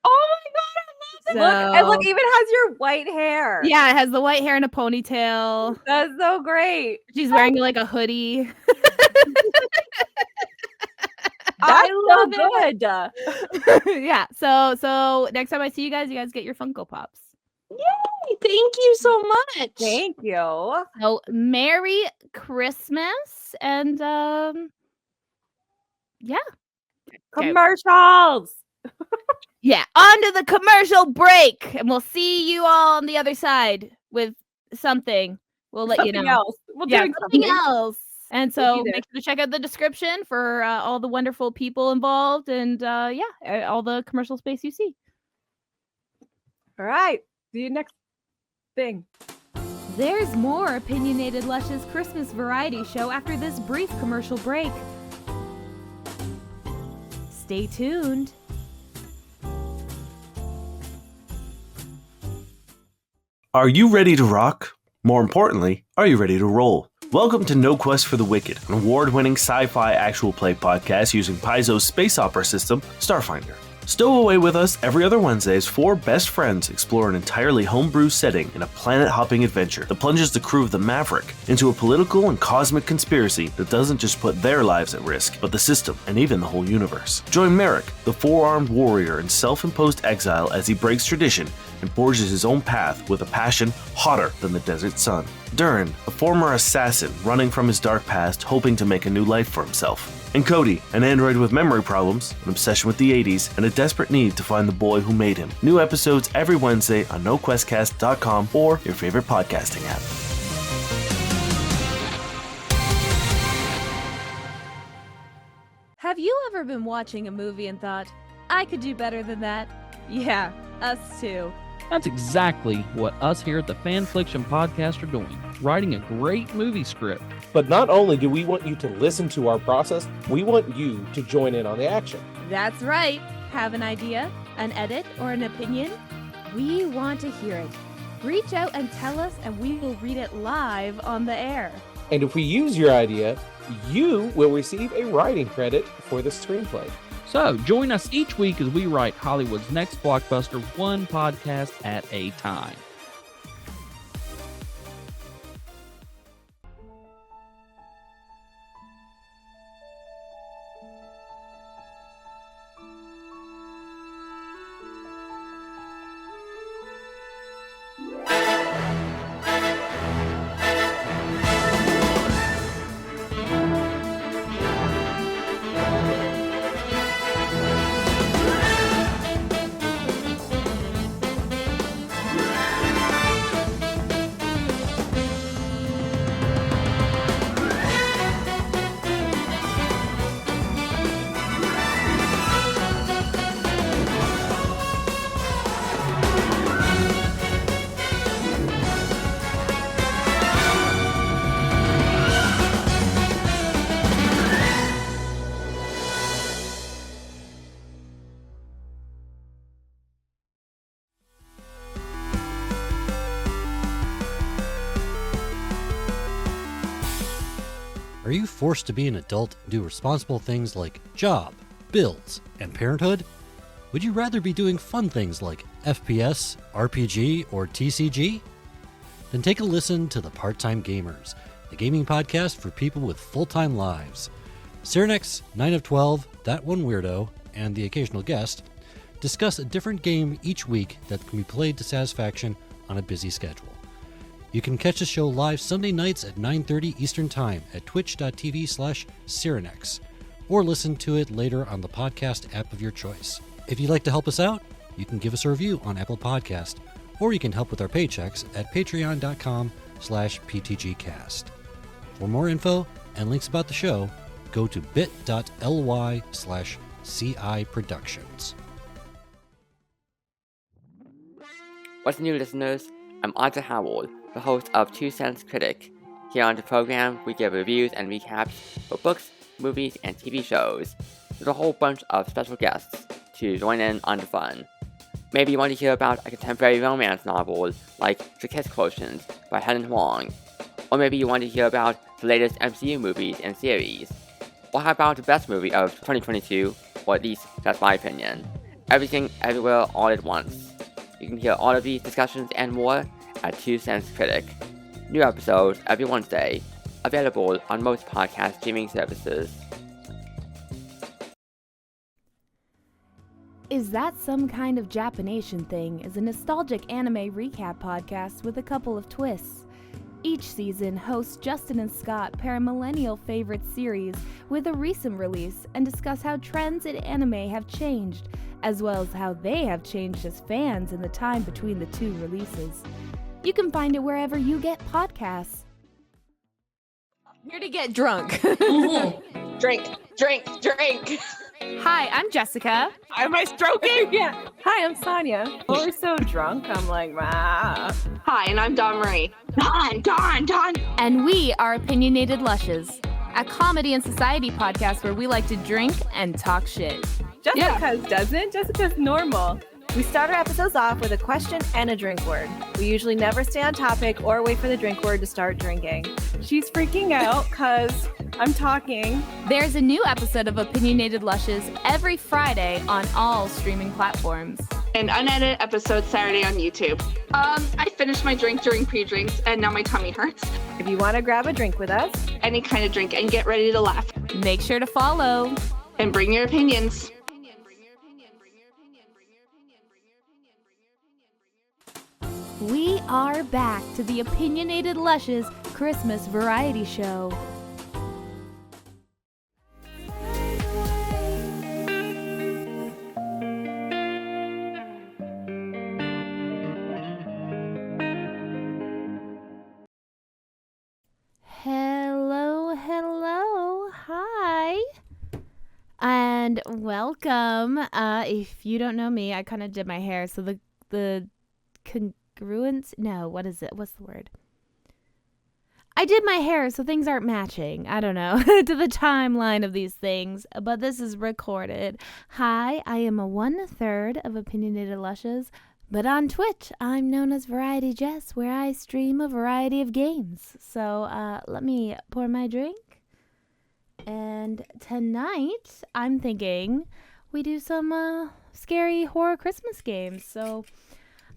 Oh my god, I love it. Look, and look, even has your white hair. Yeah, it has the white hair and a ponytail. That's so great. She's wearing like a hoodie. That's so good. Yeah. So next time I see you guys get your Funko Pops. Yay! Thank you so much. Thank you. So Merry Christmas and yeah. Commercials. Yeah, on to the commercial break, and we'll see you all on the other side with something. We'll let you know. Else. We'll do something else. And so We'll be there. make sure to check out the description for all the wonderful people involved and all the commercial space you see. All right. See you next thing. There's more Opinionated Lushes Christmas variety show after this brief commercial break. Stay tuned. Are you ready to rock? More importantly, are you ready to roll? Welcome to No Quest for the Wicked, an award-winning sci-fi actual play podcast using Paizo's space opera system, Starfinder. Stow away with us every other Wednesday as four best friends explore an entirely homebrew setting in a planet-hopping adventure that plunges the crew of the Maverick into a political and cosmic conspiracy that doesn't just put their lives at risk, but the system and even the whole universe. Join Merrick, the four-armed warrior in self-imposed exile, as he breaks tradition and forges his own path with a passion hotter than the desert sun. Durin, a former assassin running from his dark past, hoping to make a new life for himself. And Cody, an android with memory problems, an obsession with the 80s, and a desperate need to find the boy who made him. New episodes every Wednesday on NoQuestcast.com or your favorite podcasting app. Have you ever been watching a movie and thought, I could do better than that? Yeah, us too. That's exactly what us here at the Fanfliction Podcast are doing, writing a great movie script. But not only do we want you to listen to our process, we want you to join in on the action. That's right. Have an idea, an edit, or an opinion? We want to hear it. Reach out and tell us, and we will read it live on the air. And if we use your idea, you will receive a writing credit for the screenplay. So join us each week as we write Hollywood's next blockbuster, one podcast at a time. Are you forced to be an adult and do responsible things like job, bills, and parenthood? Would you rather be doing fun things like FPS, RPG, or TCG? Then take a listen to The Part-Time Gamers, the gaming podcast for people with full-time lives. Cyrenex, 9 of 12, That One Weirdo, and the occasional guest discuss a different game each week that can be played to satisfaction on a busy schedule. You can catch the show live Sunday nights at 9:30 Eastern Time at twitch.tv/Cyrenex, or listen to it later on the podcast app of your choice. If you'd like to help us out, you can give us a review on Apple Podcast, or you can help with our paychecks at patreon.com/PTGcast. For more info and links about the show, go to bit.ly/CI Productions. What's new, listeners? I'm Arthur Howell, the host of 2 Cents Critic. Here on the program, we give reviews and recaps for books, movies, and TV shows, with a whole bunch of special guests to join in on the fun. Maybe you want to hear about a contemporary romance novel like The Kiss Quotient by Helen Huang, or maybe you want to hear about the latest MCU movies and series, or how about the best movie of 2022, or at least that's my opinion. Everything, everywhere, all at once. You can hear all of these discussions and more at 2 Cents Critic. New episodes every Wednesday, available on most podcast streaming services. Is That Some Kind of Japanimation Thing is a nostalgic anime recap podcast with a couple of twists. Each season, hosts Justin and Scott pair a millennial favorite series with a recent release and discuss how trends in anime have changed, as well as how they have changed as fans in the time between the two releases. You can find it wherever you get podcasts. Here to get drunk. Drink. Hi, I'm Jessica. Am I stroking? Yeah. Hi, I'm Sonia. We're so drunk, I'm like, ah. Hi, and I'm Dawn Marie. Dawn. And we are Opinionated Lushes, a comedy and society podcast where we like to drink and talk shit. Jessica's doesn't. Jessica's normal. We start our episodes off with a question and a drink word. We usually never stay on topic or wait for the drink word to start drinking. She's freaking out because I'm talking. There's a new episode of Opinionated Lushes every Friday on all streaming platforms. An unedited episode Saturday on YouTube. I finished my drink during pre-drinks and now my tummy hurts. If you want to grab a drink with us, any kind of drink, and get ready to laugh. Make sure to follow. And bring your opinions. We are back to the Opinionated Lushes Christmas Variety Show. Hello, hi, and welcome. If you don't know me, I kind of did my hair, so the congruence, no, what is it? What's the word? I did my hair, so things aren't matching. I don't know, to the timeline of these things, but this is recorded. Hi, I am a 1/3 of Opinionated Lushes, but on Twitch, I'm known as VarietyJess, where I stream a variety of games. So, let me pour my drink. And tonight, I'm thinking we do some, scary horror Christmas games. So,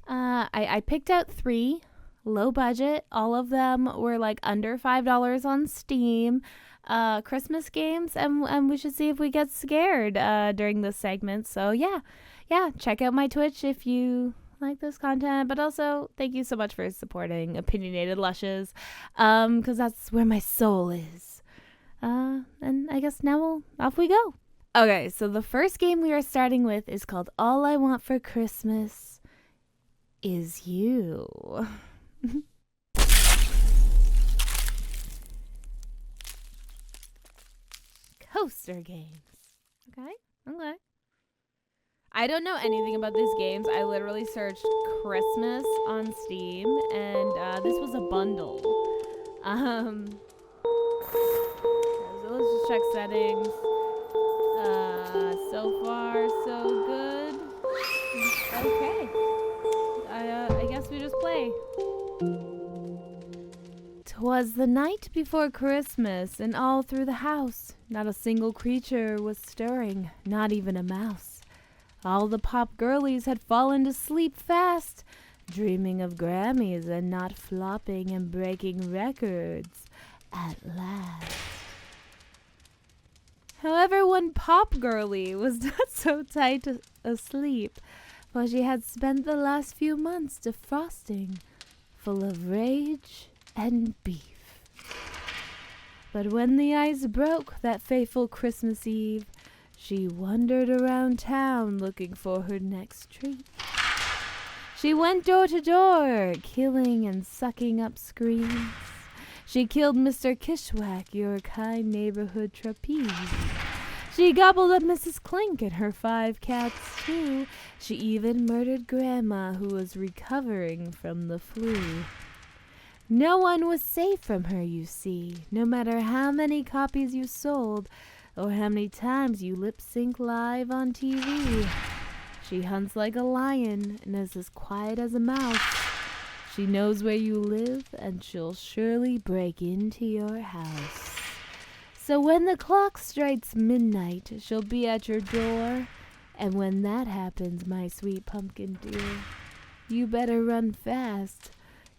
I picked out 3, low budget. All of them were like under $5 on Steam, Christmas games, and we should see if we get scared during this segment. So yeah, check out my Twitch if you like this content, but also thank you so much for supporting Opinionated Lushes, because that's where my soul is. And I guess now off we go. Okay, so the first game we are starting with is called All I Want for Christmas Is You. Coaster games. Okay. I don't know anything about these games. I literally searched Christmas on Steam, and this was a bundle. So let's just check settings. So far, so good. Okay. I guess we just play. 'Twas the night before Christmas, and all through the house not a single creature was stirring, not even a mouse. All the pop girlies had fallen to sleep fast, dreaming of Grammys and not flopping and breaking records at last. However, one pop girlie was not so tight asleep, for she had spent the last few months defrosting, full of rage and beef. But when the ice broke that fateful Christmas Eve, she wandered around town looking for her next treat. She went door to door, killing and sucking up screams. She killed Mr. Kishwack, your kind neighborhood trapeze. She gobbled up Mrs. Clink and her 5 cats, too. She even murdered Grandma, who was recovering from the flu. No one was safe from her, you see, no matter how many copies you sold or how many times you lip-sync live on TV. She hunts like a lion and is as quiet as a mouse. She knows where you live, and she'll surely break into your house. So when the clock strikes midnight, she'll be at your door. And when that happens, my sweet pumpkin dear, you better run fast,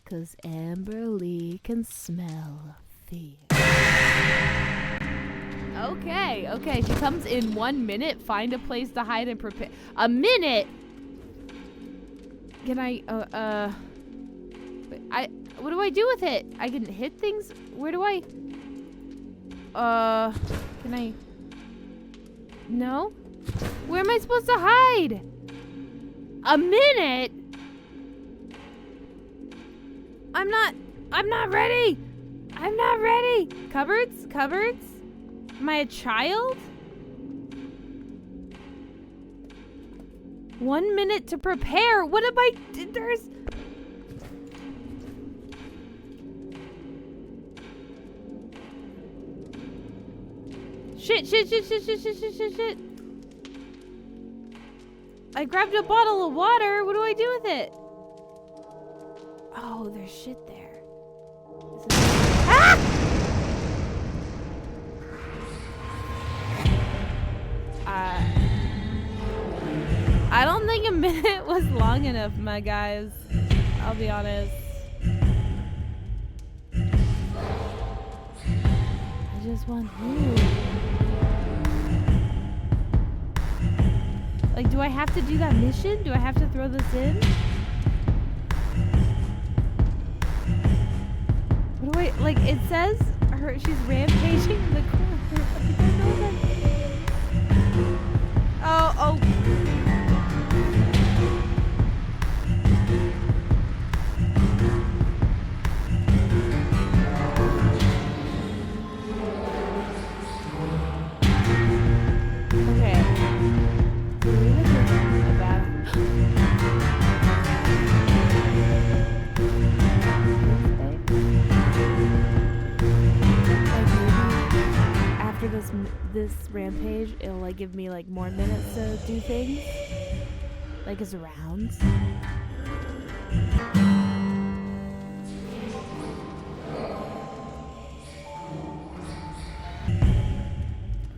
'cause Amber Lee can smell fear. Okay, she comes in 1 minute, find a place to hide and prepare. A minute? Can what do I do with it? I can hit things? Where do I? Can I? No? Where am I supposed to hide? A minute? I'm not ready. I'm not ready. Cupboards? Am I a child? 1 minute to prepare. What am I? There's. Shit. I grabbed a bottle of water. What do I do with it? Oh, there's shit there. Ah! I don't think a minute was long enough, my guys. I'll be honest. I just want you. Like, do I have to do that mission? Do I have to throw this in? What do I, like, it says she's rampaging in the corner. Oh. This rampage, it'll like give me like more minutes to do things, like as rounds.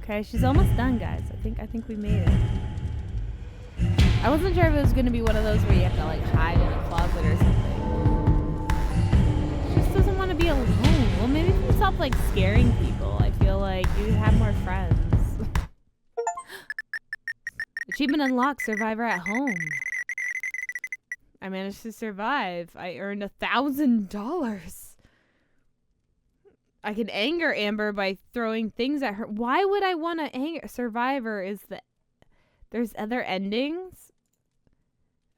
Okay, she's almost done, guys. I think we made it. I wasn't sure if it was gonna be one of those where you have to like hide in a closet or something. She just doesn't want to be alone. Well, maybe if you stop like scaring people, I feel like you have more friends. Achievement unlocked, survivor at home. I managed to survive. I earned $1,000. I can anger Amber by throwing things at her. Why would I want to anger? Survivor is there's other endings?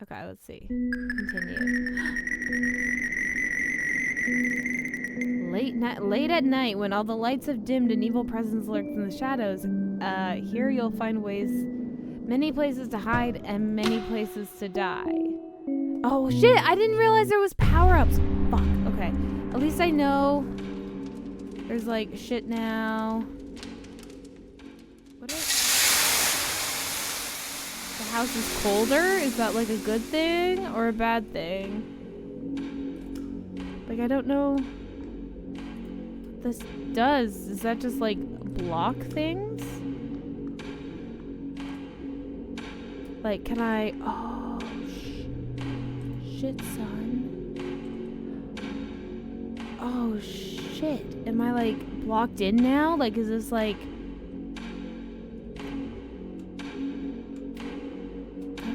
Okay, let's see. Continue. Late at night, when all the lights have dimmed and evil presence lurks in the shadows, here you'll find many places to hide and many places to die. Oh shit, I didn't realize there was power-ups. Fuck, okay. At least I know there's like shit now. What is... The house is colder? Is that like a good thing or a bad thing? Like, I don't know what this does. Is that just like block things? Like, can I? Oh, shit, son. Oh, shit. Am I, like, blocked in now? Like, is this, like...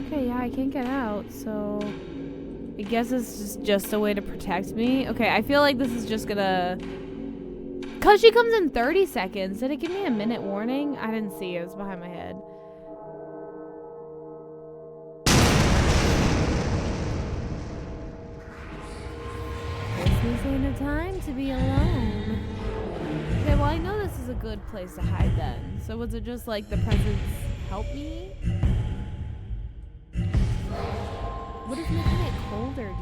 Okay, yeah, I can't get out, so... I guess this is just a way to protect me. Okay, I feel like this is just gonna... Cause she comes in 30 seconds. Did it give me a minute warning? I didn't see it. It was behind my head. This ain't a time to be alone. Okay, well I know this is a good place to hide then. So was it just like the presents help me? What does making it colder do?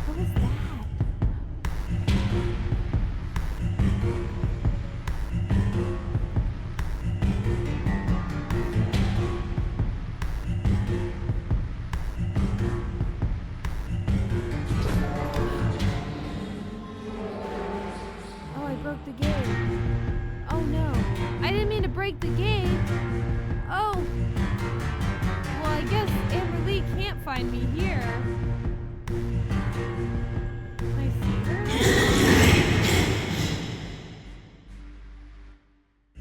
What was that? Oh, I broke the gate. Oh no. I didn't mean to break the gate. Oh. Well, I guess Amber Lee can't find me here. Can I see her?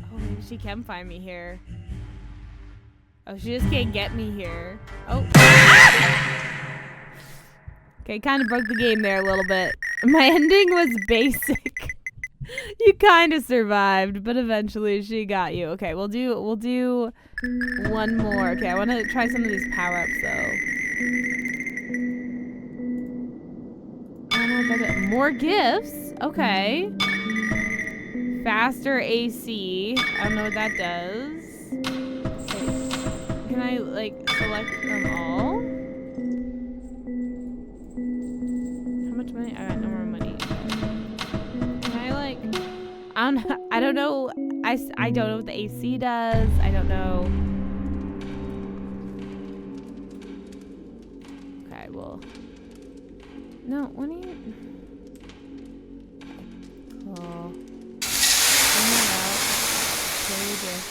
Oh, maybe she can find me here. Oh, she just can't get me here. Oh. Okay, kind of broke the game there a little bit. My ending was basic. You kind of survived, but eventually she got you. Okay, we'll do one more. Okay, I want to try some of these power-ups though. I don't know what that is. More gifts. Okay. Faster AC. I don't know what that does. Okay. Can I like select them all? How much money? I got no more money. Can I like? I don't know. I don't know what the AC does. I don't know. Okay, well. No, what do you? Cool. Bring that out. Very good.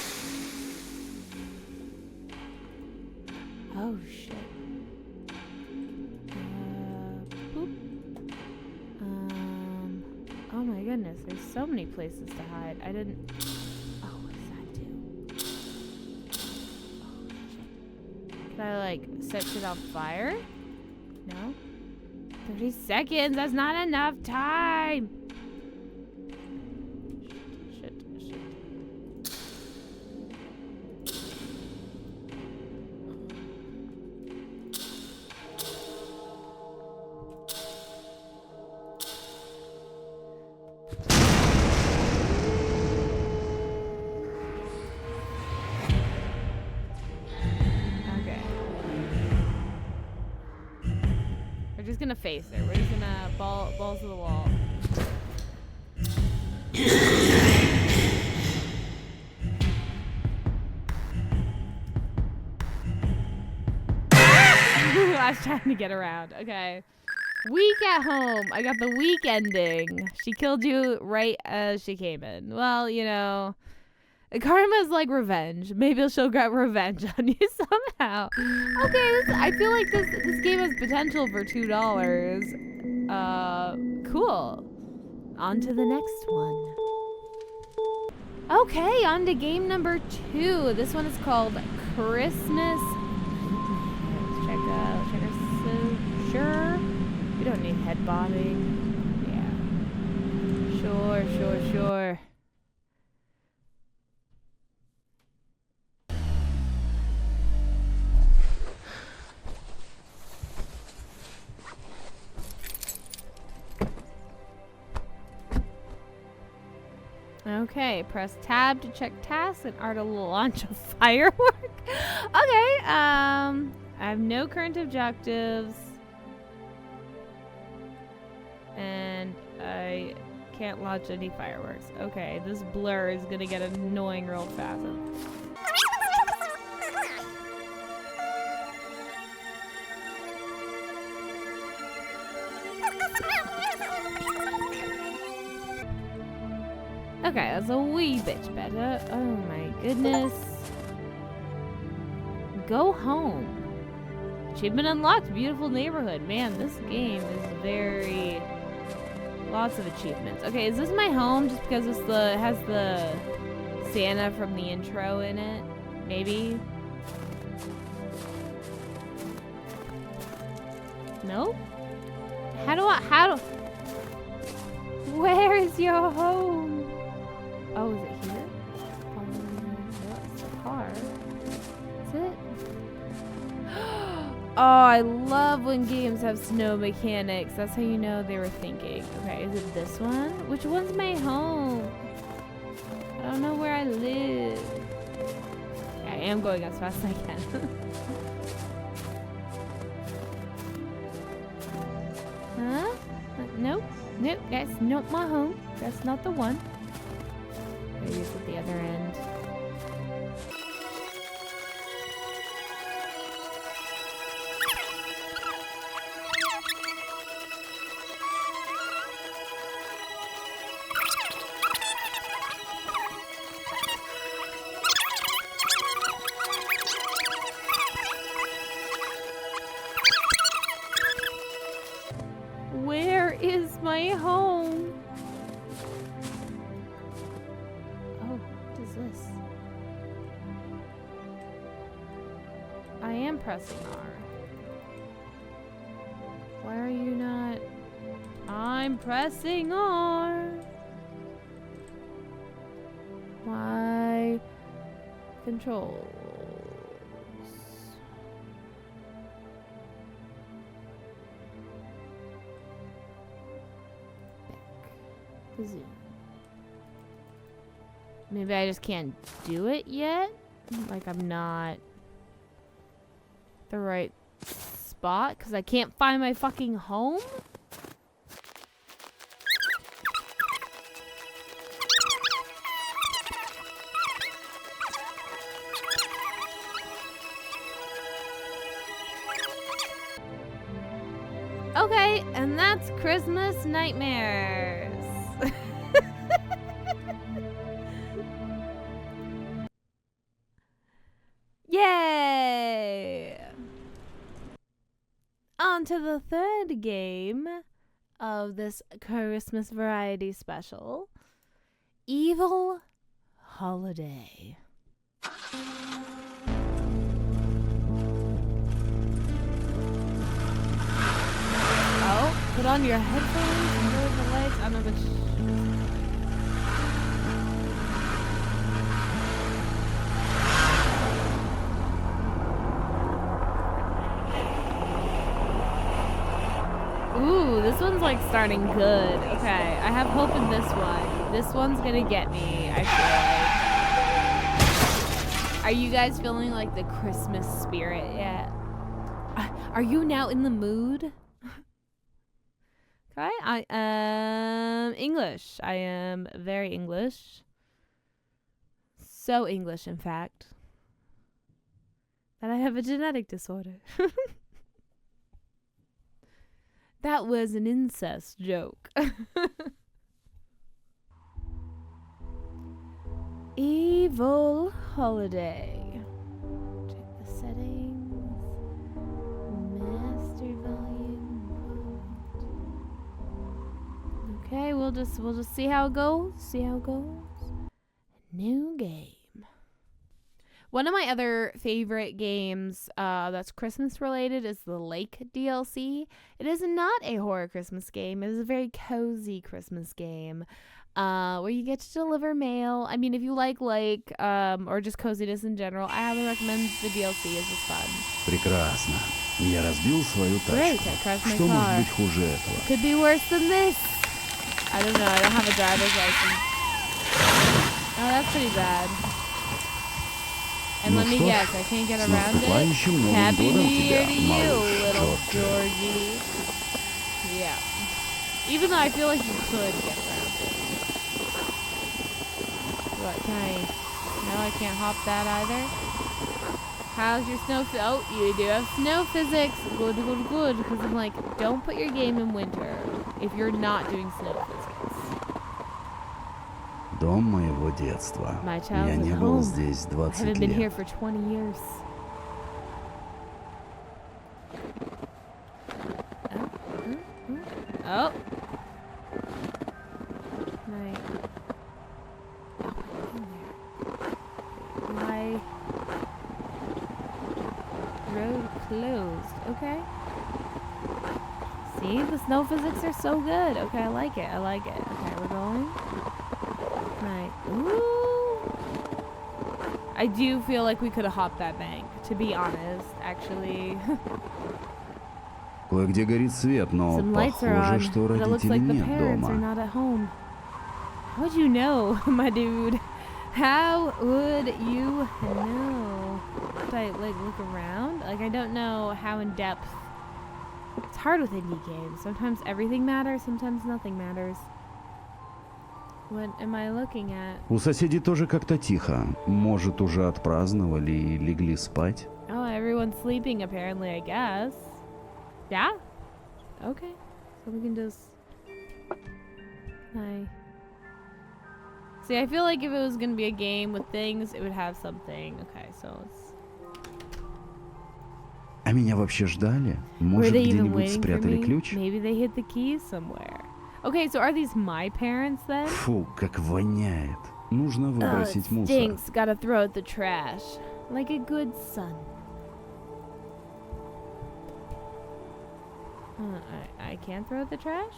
Oh shit. Boop. Oh my goodness, there's so many places to hide. I didn't. Oh, what does that do? Oh shit. Can I like set shit on fire? No. 30 seconds. That's not enough time. Shit. We're just gonna face it. We're just gonna balls to the wall. I was trying to get around. Okay. Week at home. I got the week ending. She killed you right as she came in. Well, you know, karma's like revenge. Maybe she'll get revenge on you somehow. Okay, I feel like this game has potential for $2. Cool. On to the next one. Okay, on to game number 2. This one is called Christmas. Check our sure. We don't need head bobbing. Yeah. Sure. Okay, press tab to check tasks and R to launch a firework. Okay, I have no current objectives. And I can't launch any fireworks. Okay, this blur is gonna get annoying real fast. Okay, that's a wee bit better. Oh my goodness. Go home. Achievement unlocked. Beautiful neighborhood. Man, this game is very... Lots of achievements. Okay, is this my home just because it has the Santa from the intro in it? Maybe? Nope. Where is your home? Oh, is it here? No, it's the car. Is it? Oh, I love when games have snow mechanics. That's how you know they were thinking. Okay, is it this one? Which one's my home? I don't know where I live. I am going as fast as I can. Huh? Nope. Nope. That's not my home. That's not the one. Maybe it's at the other end. Where is my home? Oh, what is this? I am pressing R. Why are you not? I'm pressing R. Why? Controls. Zoom. Maybe I just can't do it yet? Like I'm not the right spot because I can't find my fucking home? Okay, and that's Christmas Nightmares. Yay! On to the third game of this Christmas variety special, Evil Holiday. Oh, put on your headphones, enjoy the lights. I'm a bit. Ooh, this one's like starting good. Okay, I have hope in this one. This one's gonna get me, I feel like. Are you guys feeling like the Christmas spirit yet? Are you now in the mood? Okay, I am English. I am very English. So English, in fact, that I have a genetic disorder. That was an incest joke. Evil Holiday. Check the settings. Master volume. Okay, we'll just see how it goes. See how it goes. New game. One of my other favorite games that's Christmas related is the Lake DLC. It is not a horror Christmas game. It is a very cozy Christmas game where you get to deliver mail. I mean, if you like Lake or just coziness in general, I highly recommend the DLC. It's just fun. Прекрасно. Я разбил свою Great, тачку. I crashed my Что car. может быть хуже этого? Could be worse than this. I don't know. I don't have a driver's license. Oh, that's pretty bad. And Ну let me что ж, guess, I can't get с around it. наступающим Новым Happy годом New Year тебя, to you, малыш little Джорджи. Georgie. Yeah. Even though I feel like you could get around it. What, can I... No, I can't hop that either. How's your snow... Oh, you do have snow physics. Good, good, good. Because I'm like, don't put your game in winter if you're not doing snow physics. Дом моего детства. My Я childhood не был home. здесь I 20 haven't been here лет. for 20 years. Oh. Right. Why? Road closed. Okay. See, the snow physics are so good. Okay, I like it. I like it. Okay, we're going. Right. Ooh. I do feel like we could have hopped that bank, to be honest, actually. Кое-где горит свет, но Some lights are похоже, on, что but it looks родителей like the нет parents are дома. not at home. How'd you know, my dude? How would you know? Should I like look around? Like I don't know how in depth. It's hard with indie games. Sometimes everything matters, sometimes nothing matters. What am I looking at? У соседей тоже как-то тихо. Может, уже отпраздновали и легли спать? Oh, everyone's sleeping apparently, I guess. Yeah? Okay. So we can just... See, I feel like if it was gonna be a game with things, it would have something. Okay, so it's... А меня вообще ждали? Were Может, they even где-нибудь waiting for спрятали me? ключ? Maybe they hid the keys somewhere. Okay, so are these my parents then? Фу, как воняет. Нужно выбросить мусор. Stinks. Gotta throw out the trash. Like a good son. I can't throw out the trash?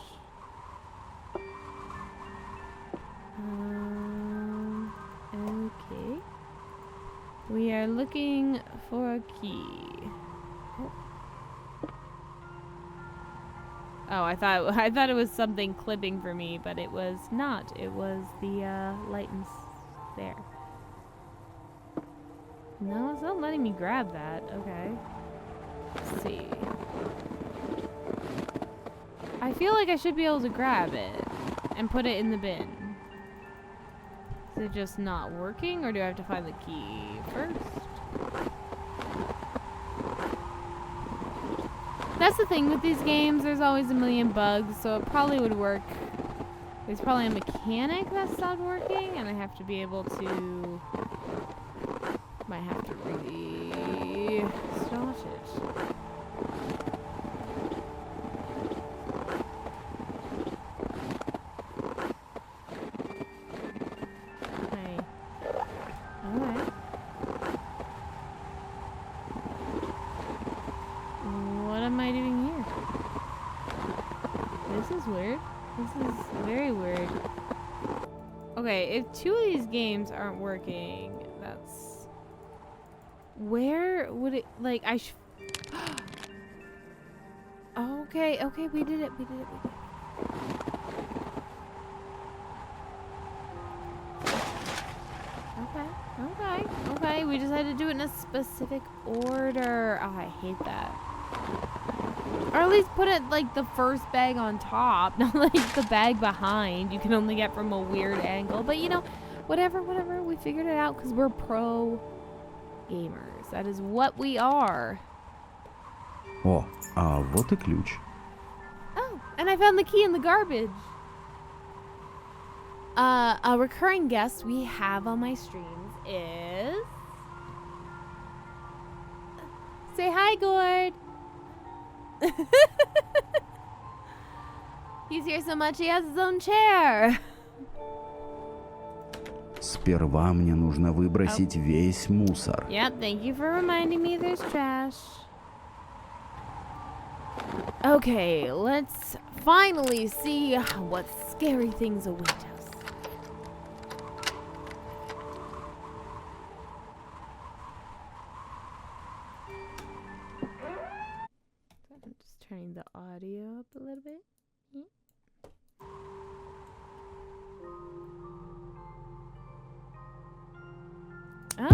Okay. We are looking for a key. Oh, I thought it was something clipping for me, but it was not. It was the light there. No, it's not letting me grab that. Okay. Let's see. I feel like I should be able to grab it and put it in the bin. Is it just not working, or do I have to find the key first? That's the thing with these games, there's always a million bugs, so it probably would work. There's probably a mechanic that's not working, and I have to be able to... Might have to really start it. Okay, if two of these games aren't working, that's... Where would it... Like, I should... Okay, we did it. Okay, we just had to do it in a specific order. Oh, I hate that. Or at least put it like the first bag on top, not like the bag behind. You can only get from a weird angle. But you know, whatever. We figured it out because we're pro gamers. That is what we are. О, а вот и ключ. Oh, and I found the key in the garbage. A recurring guest we have on my streams is... Say hi, Gord. He's here so much he has his own chair. Сперва мне нужно выбросить весь мусор. Yep, thank you for reminding me there's trash. Okay, let's finally see what scary things await us. I'm just turning the audio up a little bit. Oh,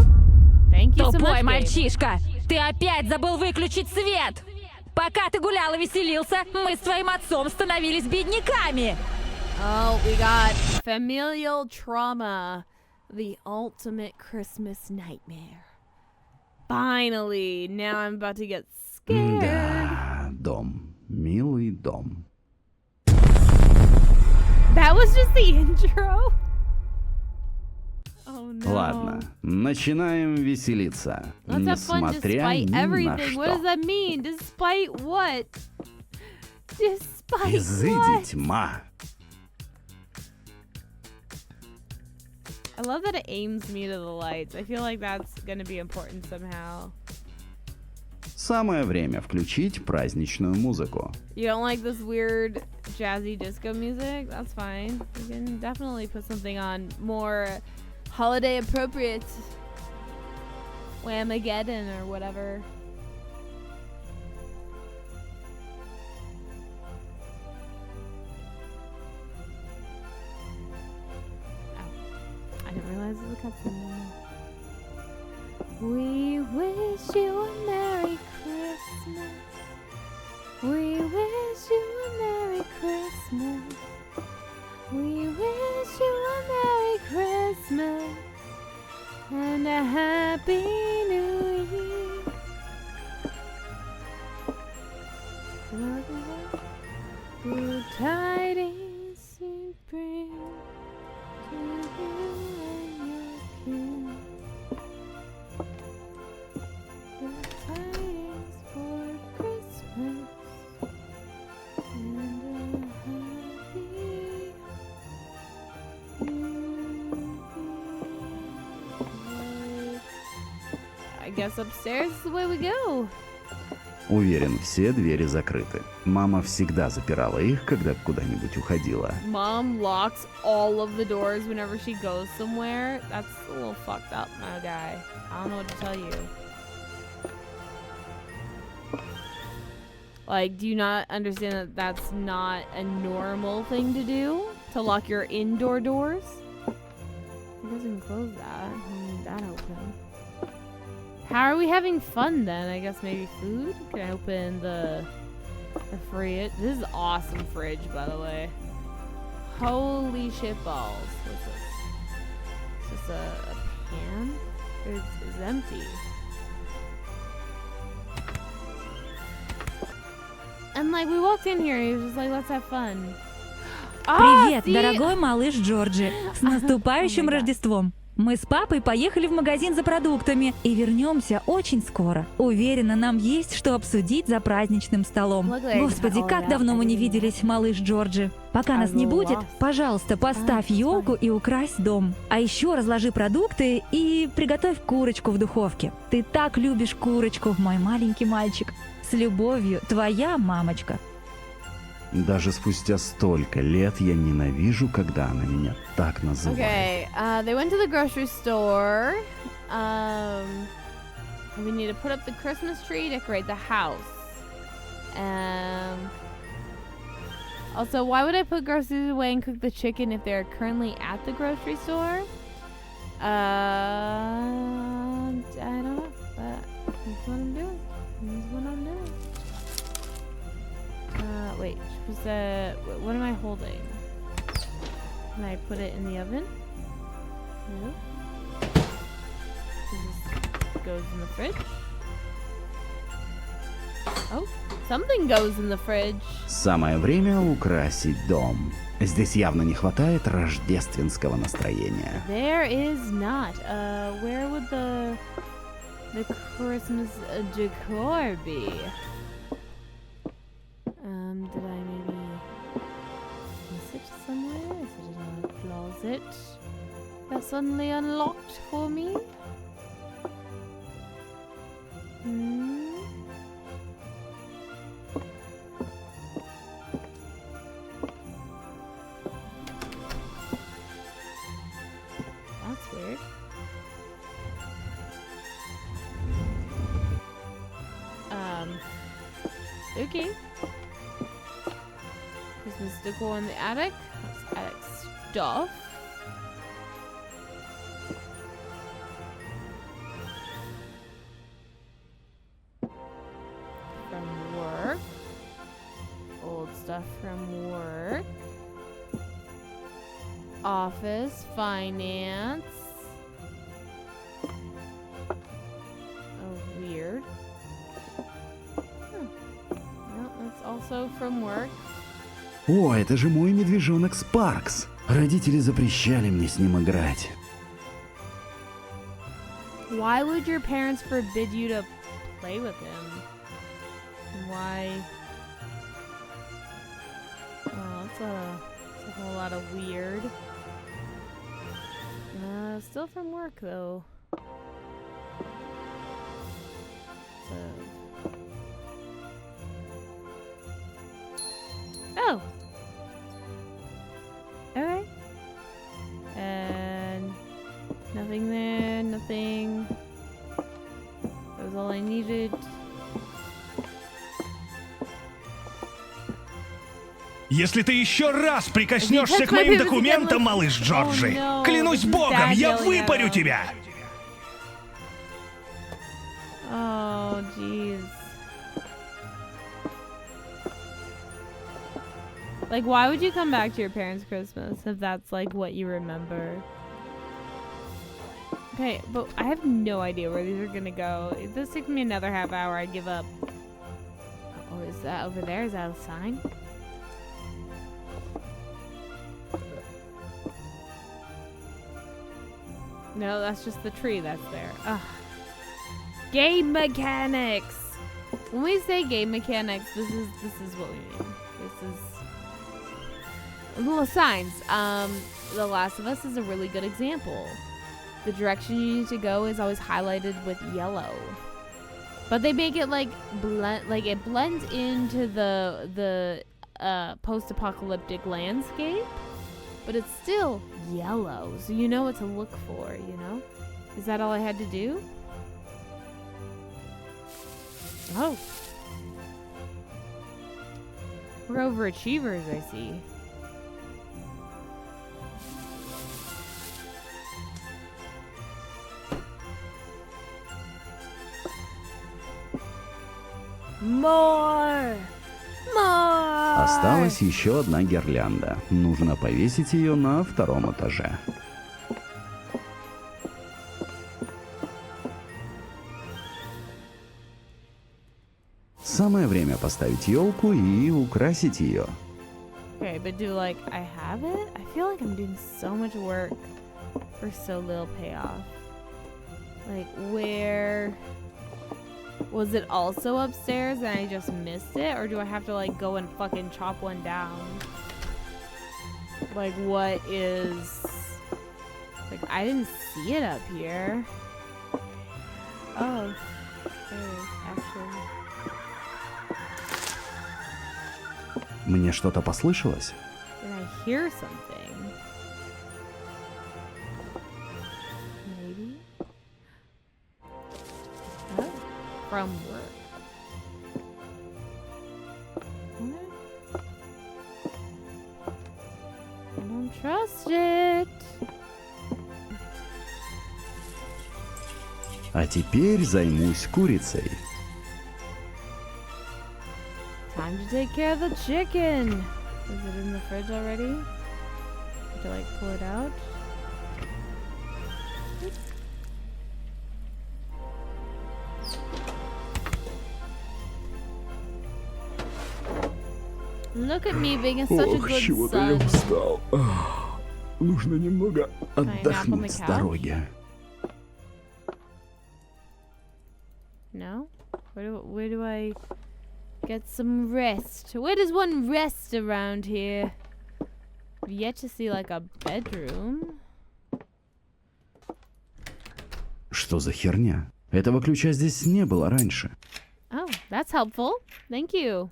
thank you so much. Тупой мальчишка! Ты опять забыл выключить свет! Пока ты гулял и веселился, мы с твоим отцом становились бедняками! Oh, we got familial trauma. The ultimate Christmas nightmare. Finally, now I'm about to get scared. Да, дом. Милый дом. That was just the intro? Oh no. Ладно, начинаем веселиться. Let's have fun Несмотря despite ни на everything. What does что. that mean? Despite what? Despite Изыди тьма. I love that it aims me to the lights. I feel like that's gonna be important somehow. Самое время включить праздничную музыку. You don't like this weird jazzy disco music? That's fine. You can definitely put something on more holiday appropriate. Whamageddon or whatever. I didn't realize it was a cutscene. We wish you a Merry Christmas. We wish you a Merry Christmas. We wish you a Merry Christmas and a Happy New Year. Good tidings you bring to you and your kin. Good tidings for Christmas and a happy New Year. I guess upstairs is the way we go. Уверен, все двери закрыты. Мама всегда запирала их, когда куда-нибудь уходила. Mom locks all of the doors whenever she goes somewhere. That's a little fucked up, my guy. I don't know what to tell you. Like, do you not understand that that's not a normal thing to do? To lock your indoor doors? It doesn't close that. I need that open. How are we having fun then? I guess maybe food? Can I open the fridge? This is awesome fridge, by the way. Holy shit balls. What's this? Is this a pan? It's empty. And like we walked in here and he was just like, let's have fun. Привет, дорогой малыш Джорджи. С наступающим Рождеством! Мы с папой поехали в магазин за продуктами и вернемся очень скоро. Уверена, нам есть что обсудить за праздничным столом. Господи, как давно мы не виделись, малыш Джорджи. Пока нас не будет, пожалуйста, поставь елку и укрась дом. А еще разложи продукты и приготовь курочку в духовке. Ты так любишь курочку, мой маленький мальчик. С любовью, твоя мамочка. Даже спустя столько лет я ненавижу, когда она меня так называет. Okay, they went to the grocery store. We need to put up the Christmas tree, decorate the house. Also, why would I put groceries away and cook the chicken if they're currently at the grocery store? I don't know, but that's what I'm doing. That's what I'm doing. Wait, what am I holding? Can I put it in the oven? No. This goes in the fridge. Oh, something goes in the fridge. Самое время украсить дом. Здесь явно не хватает рождественского настроения. There is not. Where would the Christmas decor be? Did I maybe miss it somewhere? Is it in a closet that suddenly unlocked for me? That's weird. Okay. Christmas decor in the attic. That's attic stuff. From work. Old stuff from work. Office, finance. Oh, weird. No, that's also from work. О, это же мой медвежонок Спаркс. Родители запрещали мне с ним играть. Why would your parents forbid you to play with him? Why? It's a whole lot of weird. Still from work though. So. Oh. Alright. And nothing there, nothing. That was all I needed. Если ты еще раз прикоснешься к моим документам, малыш Джорджи, клянусь богом, я выпарю тебя! Oh, jeez. Like, why would you come back to your parents' Christmas if that's, like, what you remember? Okay, but I have no idea where these are gonna go. If this took me another half hour, I'd give up. Oh, is that over there? Is that a sign? No, that's just the tree that's there. Ugh. Game mechanics! When we say game mechanics, this is what we mean. This is little signs. The Last of Us is a really good example. The direction you need to go is always highlighted with yellow. But they make it like it blends into the post-apocalyptic landscape, but it's still yellow, so you know what to look for, you know? Is that all I had to do? Oh. We're overachievers, I see. More! More! Осталась еще одна гирлянда. Нужно повесить ее на втором этаже. Самое время поставить елку и украсить ее. Okay, but do like I have it? I feel like I'm doing so much work for so little payoff. Like where was it also upstairs and I just missed it, or do I have to like go and fucking chop one down? Like what is like I didn't see it up here. Oh, there it is actually. Мне что-то послышалось? Did I hear something? Maybe? Oh, from work. What? I don't trust it. А теперь займусь курицей. Time to take care of the chicken. Is it in the fridge already? Have to like pull it out. Look at me being such a good чего-то я son. устал. Нужно немного I nap on the отдохнуть с couch? дороги. No? Where do I get some rest? Where does one rest around here? I've yet to see like a bedroom. Что за херня? Этого ключа здесь не было раньше. Oh, that's helpful. Thank you.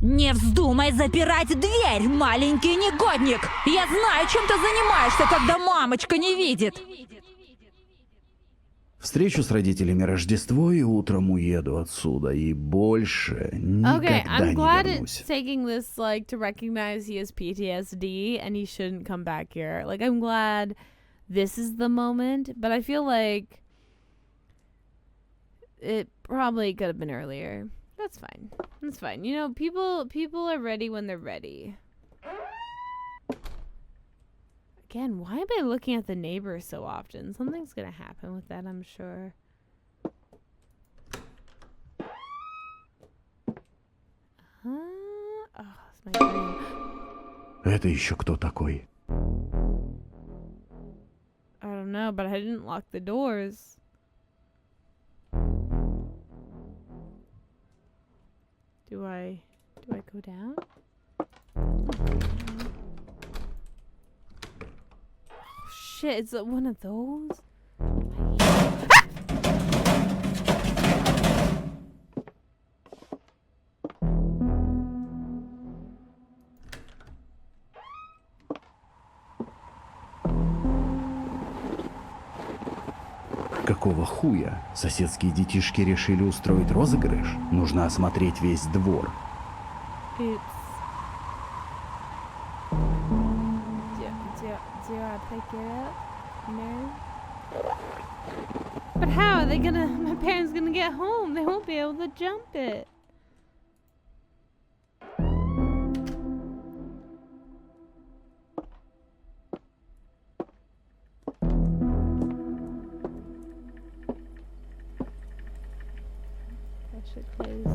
Не вздумай запирать дверь, маленький негодник! Я знаю, чем ты занимаешься, когда мамочка не видит! Встречу с родителями Рождество и утром уеду отсюда и больше Okay, никогда I'm не glad вернусь. it's taking this like to recognize he has PTSD and he shouldn't come back here. Like I'm glad this is the moment, but I feel like it probably could have been earlier. That's fine. That's fine. You know, people are ready when they're ready. Again, why am I looking at the neighbors so often? Something's gonna happen with that, I'm sure. Oh, it's my dream. Это еще кто такой? I don't know, but I didn't lock the doors. Do I go down? Oh, shit, it's one of those? Какого хуя? Соседские детишки решили устроить розыгрыш? Нужно осмотреть весь двор. Do I pick it up? No. But how are they gonna? My parents gonna get home? They won't be able to jump it. I should close it.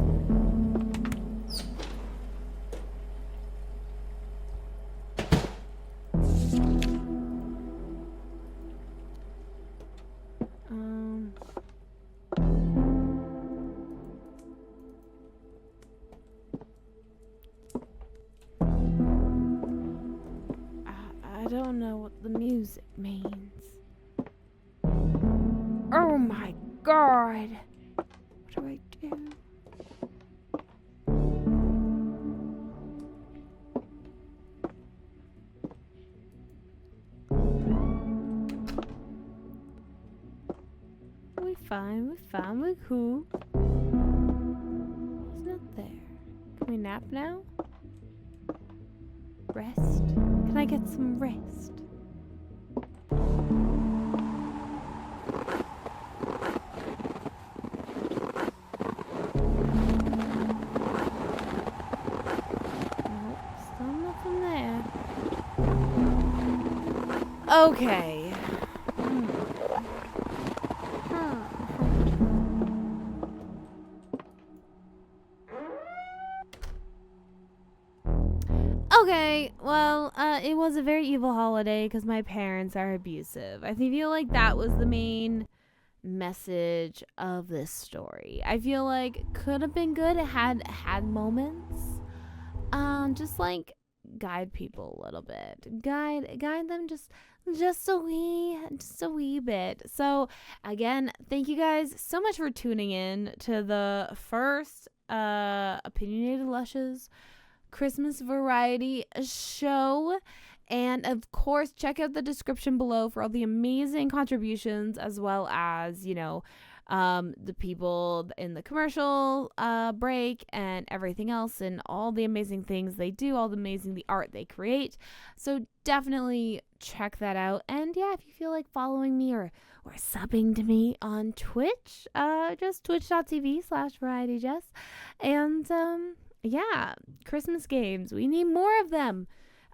I don't know what the music means. Oh my god! What do I do? We're fine, we're cool. He's not there. Can we nap now? Rest? Can I get some rest? Nope, still nothing there. Okay. Okay, well, it was a very evil holiday because my parents are abusive. I feel like that was the main message of this story. I feel like could have been good. It had moments. Just like guide people a little bit. Guide them just a wee bit. So again, thank you guys so much for tuning in to the first Opinionated Lushes Christmas variety show. And of course, check out the description below for all the amazing contributions, as well as, you know, the people in the commercial break and everything else, and all the amazing things they do, the art they create. So definitely check that out. And yeah, if you feel like following me or subbing to me on Twitch, just twitch.tv/VarietyJess. And yeah, Christmas games. We need more of them.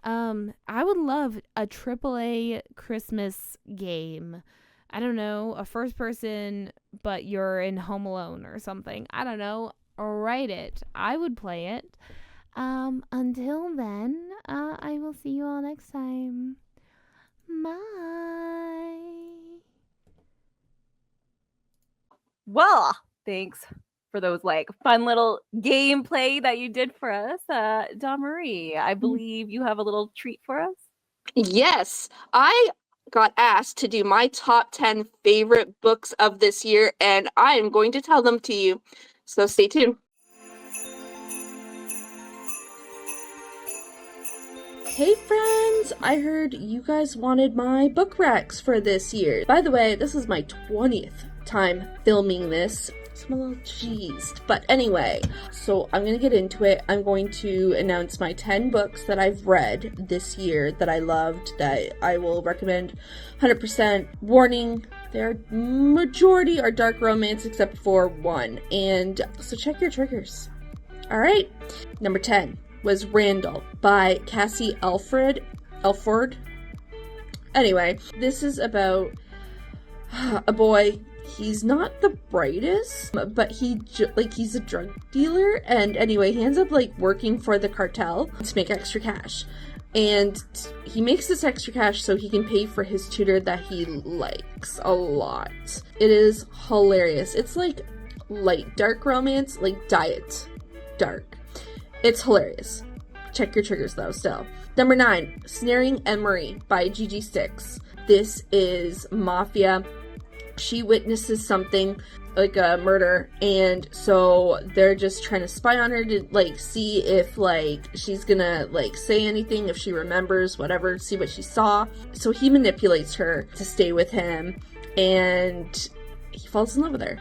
I would love a AAA Christmas game. I don't know, a first person, but you're in Home Alone or something. I don't know. Write it. I would play it. Until then, I will see you all next time. Bye. Well, thanks for those like fun little gameplay that you did for us. Dawn Marie, I believe you have a little treat for us. Yes, I got asked to do my top 10 favorite books of this year, and I am going to tell them to you. So stay tuned. Hey friends, I heard you guys wanted my book recs for this year. By the way, this is my 20th time filming this. I'm a little cheesed. But anyway, so I'm going to get into it. I'm going to announce my 10 books that I've read this year that I loved, that I will recommend 100%. Warning, their majority are dark romance except for one. And so check your triggers. Alright, number 10 was Randall by Cassie Elford. Anyway, this is about a boy. He's not the brightest, but he's a drug dealer, and anyway, he ends up like working for the cartel to make extra cash. And he makes this extra cash so he can pay for his tutor that he likes a lot. It is hilarious. It's like light dark romance, like diet dark. It's hilarious. Check your triggers though still. Number 9, Snaring Emery by Gigi Sticks. This is mafia. She witnesses something like a murder, and so they're just trying to spy on her to like see if like she's gonna like say anything, if she remembers whatever, see what she saw. So he manipulates her to stay with him, and he falls in love with her.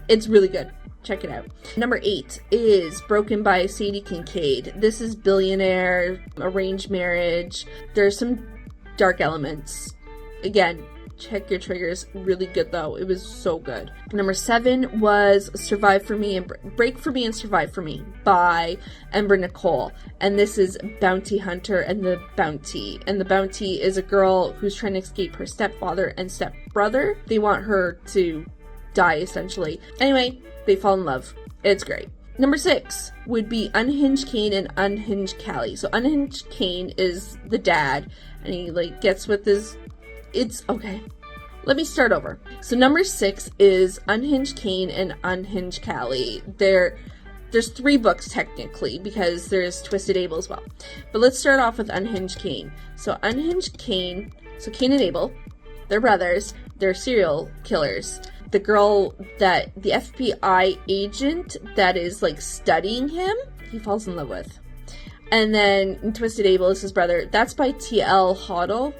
It's really good. Check it out. Number 8 is Broken by Sadie Kincaid. This is billionaire, arranged marriage. There's some dark elements. Again, check your triggers. Really good though. It was so good. Number 7 was Survive for Me and Break for Me and Survive for Me by Ember Nicole. And this is Bounty Hunter and the Bounty. And the Bounty is a girl who's trying to escape her stepfather and stepbrother. They want her to die essentially. Anyway, they fall in love. It's great. Number 6 would be Unhinged Kane and Unhinged Callie. So Unhinged Kane is the dad, and he like gets with his... It's okay. Let me start over. So number 6 is Unhinged Kane and Unhinged Callie. There's 3 books technically, because there's Twisted Abel as well. But let's start off with Unhinged Kane. So Unhinged Kane, so Cain and Abel, they're brothers, they're serial killers. The girl that the FBI agent that is like studying him, he falls in love with. And then in Twisted Abel is his brother. That's by T.L. Hoddle.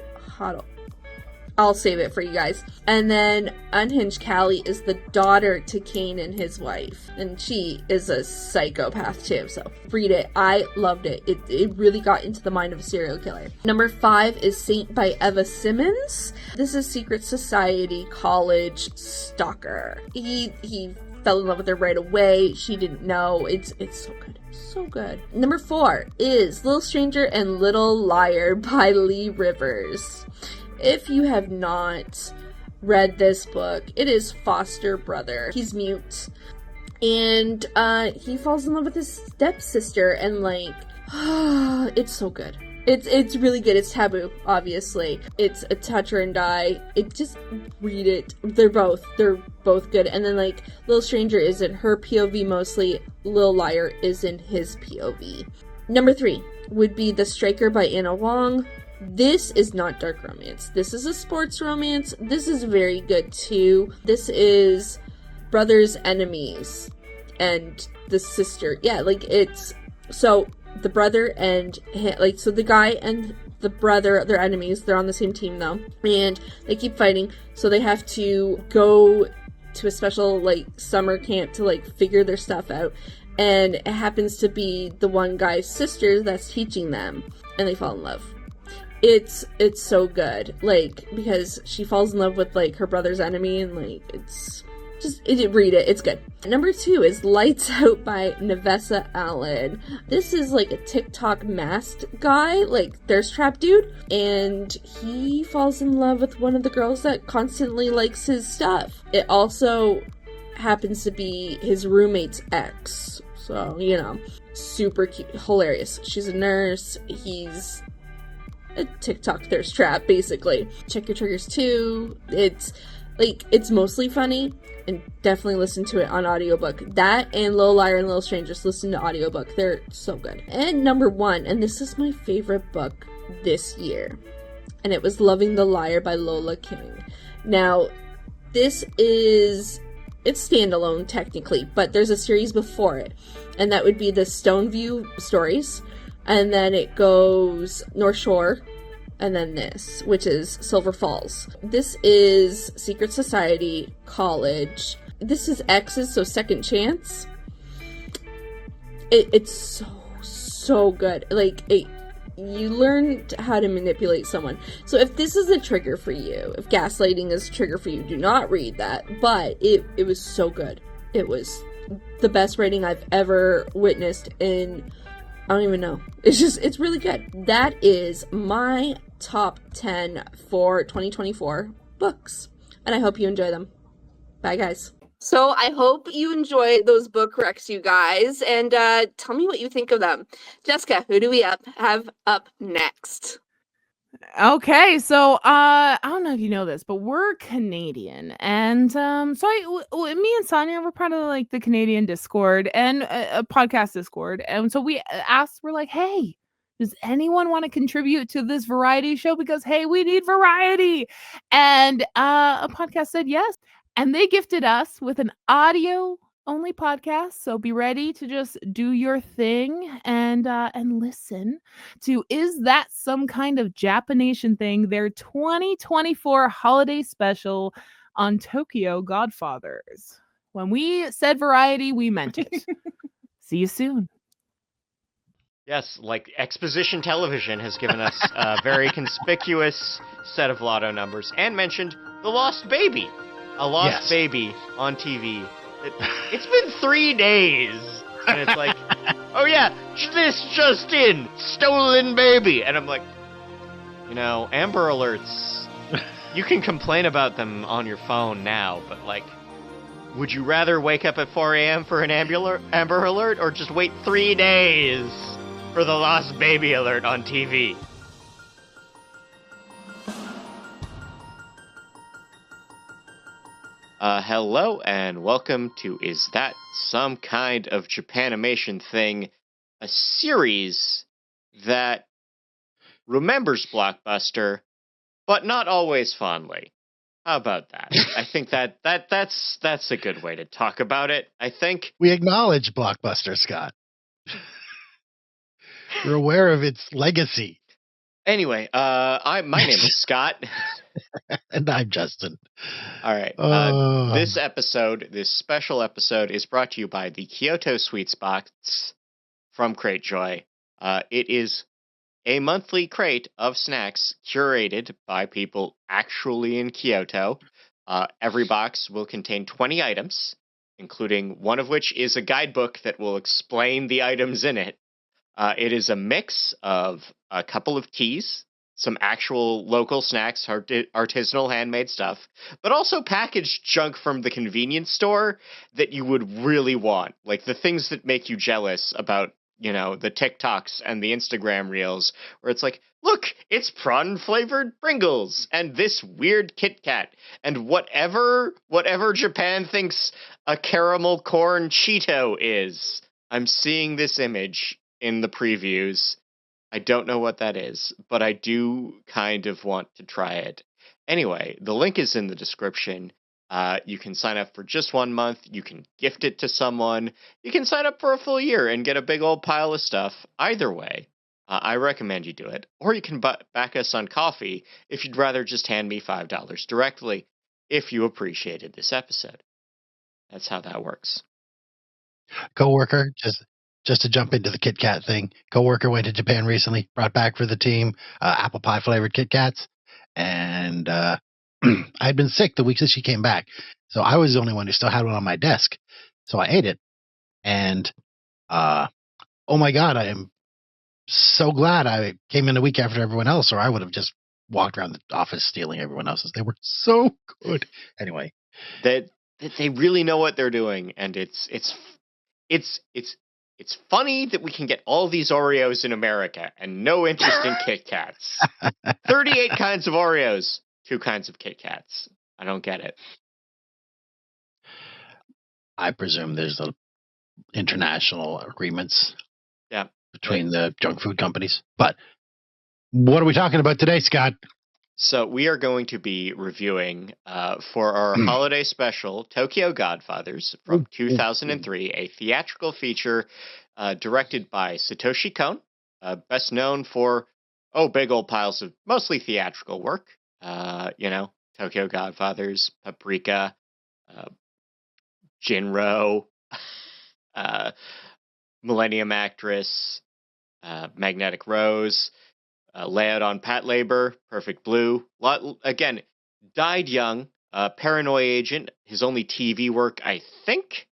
I'll save it for you guys. And then Unhinged Callie is the daughter to Cain and his wife. And she is a psychopath too. So read it. I loved it. It really got into the mind of a serial killer. Number 5 is Saint by Eva Simmons. This is Secret Society college stalker. He fell in love with her right away. She didn't know. It's so good. So good. Number 4 is Little Stranger and Little Liar by Lee Rivers. If you have not read this book, it is foster brother. He's mute. And he falls in love with his stepsister, and like it's so good. It's really good. It's taboo, obviously. It's a touch her and die. It just read it. They're both good. And then like Little Stranger is in her POV mostly. Little Liar is in his POV. Number 3 would be The Striker by Anna Wong. This is not dark romance. This is a sports romance. This is very good too. This is brothers enemies and the sister. Yeah, like it's so the brother and like so the guy and the brother, they're enemies. They're on the same team though, and they keep fighting. So they have to go to a special like summer camp to like figure their stuff out. And it happens to be the one guy's sister that's teaching them, and they fall in love. It's so good, like, because she falls in love with like her brother's enemy, and like it's just read it. It's good. Number 2 is Lights Out by Nevessa Allen. This is like a TikTok masked guy, like thirst trap dude, and he falls in love with one of the girls that constantly likes his stuff. It also happens to be his roommate's ex, so you know, super cute, hilarious. She's a nurse. He's a TikTok thirst trap, basically. Check your triggers too. It's mostly funny, and definitely listen to it on audiobook. That and Little Liar and Little Strangers, listen to audiobook. They're so good. And number 1, and this is my favorite book this year, and it was Loving the Liar by Lola King. Now, this is... it's standalone technically, but there's a series before it, and that would be the Stoneview stories, and then it goes North Shore, and then this, which is Silver Falls. This is Secret Society college. This is X's, so Second Chance. It's so good. Like, you learn how to manipulate someone. So if this is a trigger for you, if gaslighting is a trigger for you, do not read that. But it was so good. It was the best writing I've ever witnessed in, I don't even know. It's really good. That is my top 10 for 2024 books. And I hope you enjoy them. Bye, guys. So I hope you enjoy those book recs, you guys, and tell me what you think of them. Jessica, who do we have up next? Okay, so I don't know if you know this, but we're Canadian, and me and Sonia we're part of like the Canadian Discord and a podcast Discord, and so we asked, we're like, hey, does anyone want to contribute to this variety show? Because hey, we need variety, and a podcast said yes, and they gifted us with an audio only podcast. So be ready to just do your thing and listen to Is That Some Kind of Japanimation Thing, their 2024 holiday special on Tokyo Godfathers. When we said variety, we meant it. See you soon. Yes, like Exposition Television has given us a very conspicuous set of lotto numbers and mentioned The Lost Baby. A lost baby on TV. It's been 3 days. And it's like, oh yeah, this just in, stolen baby. And I'm like, you know, Amber Alerts, you can complain about them on your phone now, but like, would you rather wake up at 4 a.m. for an Amber Alert or just wait 3 days for the lost baby alert on TV? Hello and welcome to Is That Some Kind of Japanimation Thing, a series that remembers Blockbuster, but not always fondly. How about that? I think that's a good way to talk about it. I think we acknowledge Blockbuster, Scott. We're aware of its legacy. Anyway, my name is Scott. And I'm Justin. All right. This special episode is brought to you by the Kyoto Sweets Box from Cratejoy. It is a monthly crate of snacks curated by people actually in Kyoto. Every box will contain 20 items, including one of which is a guidebook that will explain the items in it. It is a mix of a couple of teas, some actual local snacks, artisanal handmade stuff, but also packaged junk from the convenience store that you would really want. Like the things that make you jealous about, you know, the TikToks and the Instagram reels, where it's like, look, it's prawn-flavored Pringles and this weird Kit Kat and whatever Japan thinks a caramel corn Cheeto is. I'm seeing this image in the previews. I don't know what that is, but I do kind of want to try it. Anyway, the link is in the description. You can sign up for just 1 month. You can gift it to someone. You can sign up for a full year and get a big old pile of stuff. Either way, I recommend you do it. Or you can back us on Coffee if you'd rather just hand me $5 directly if you appreciated this episode. That's how that works. Coworker, just to jump into the Kit Kat thing, coworker went to Japan recently, brought back for the team apple pie flavored Kit Kats, and I'd been sick the week that she came back, so I was the only one who still had one on my desk. So I ate it, and oh my god, I am so glad I came in a week after everyone else, or I would have just walked around the office stealing everyone else's. They were so good. Anyway, that they really know what they're doing, and it's funny that we can get all these Oreos in America and no interest in Kit Kats. 38 kinds of Oreos, 2 kinds of Kit Kats. I don't get it. I presume there's international agreements between the junk food companies. But what are we talking about today, Scott? So we are going to be reviewing for our holiday special, Tokyo Godfathers from 2003, a theatrical feature directed by Satoshi Kon, best known for, big old piles of mostly theatrical work. You know, Tokyo Godfathers, Paprika, Jinro, Millennium Actress, Magnetic Rose, Layout on Pat Labor, Perfect Blue. Again, died young. Paranoia Agent, his only TV work, I think.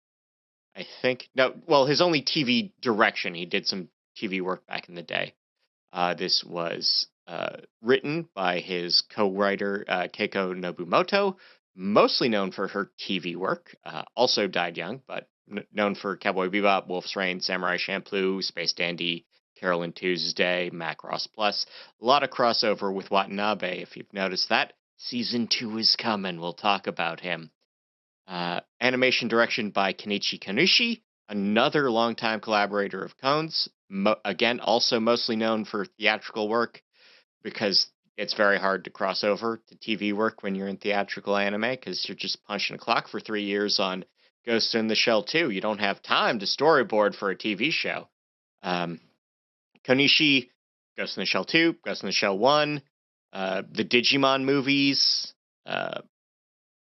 His only TV direction. He did some TV work back in the day. This was written by his co-writer, Keiko Nobumoto, mostly known for her TV work. Also died young, but known for Cowboy Bebop, Wolf's Rain, Samurai Champloo, Space Dandy, Carolyn Tuesday, Macross Plus. A lot of crossover with Watanabe, if you've noticed that. Season 2 is coming. We'll talk about him. Animation direction by Kenichi Konishi, another longtime collaborator of Kone's. Again, also mostly known for theatrical work, because it's very hard to cross over to TV work when you're in theatrical anime, because you're just punching a clock for 3 years on Ghost in the Shell 2. You don't have time to storyboard for a TV show. Konishi, Ghost in the Shell 2, Ghost in the Shell 1, the Digimon movies,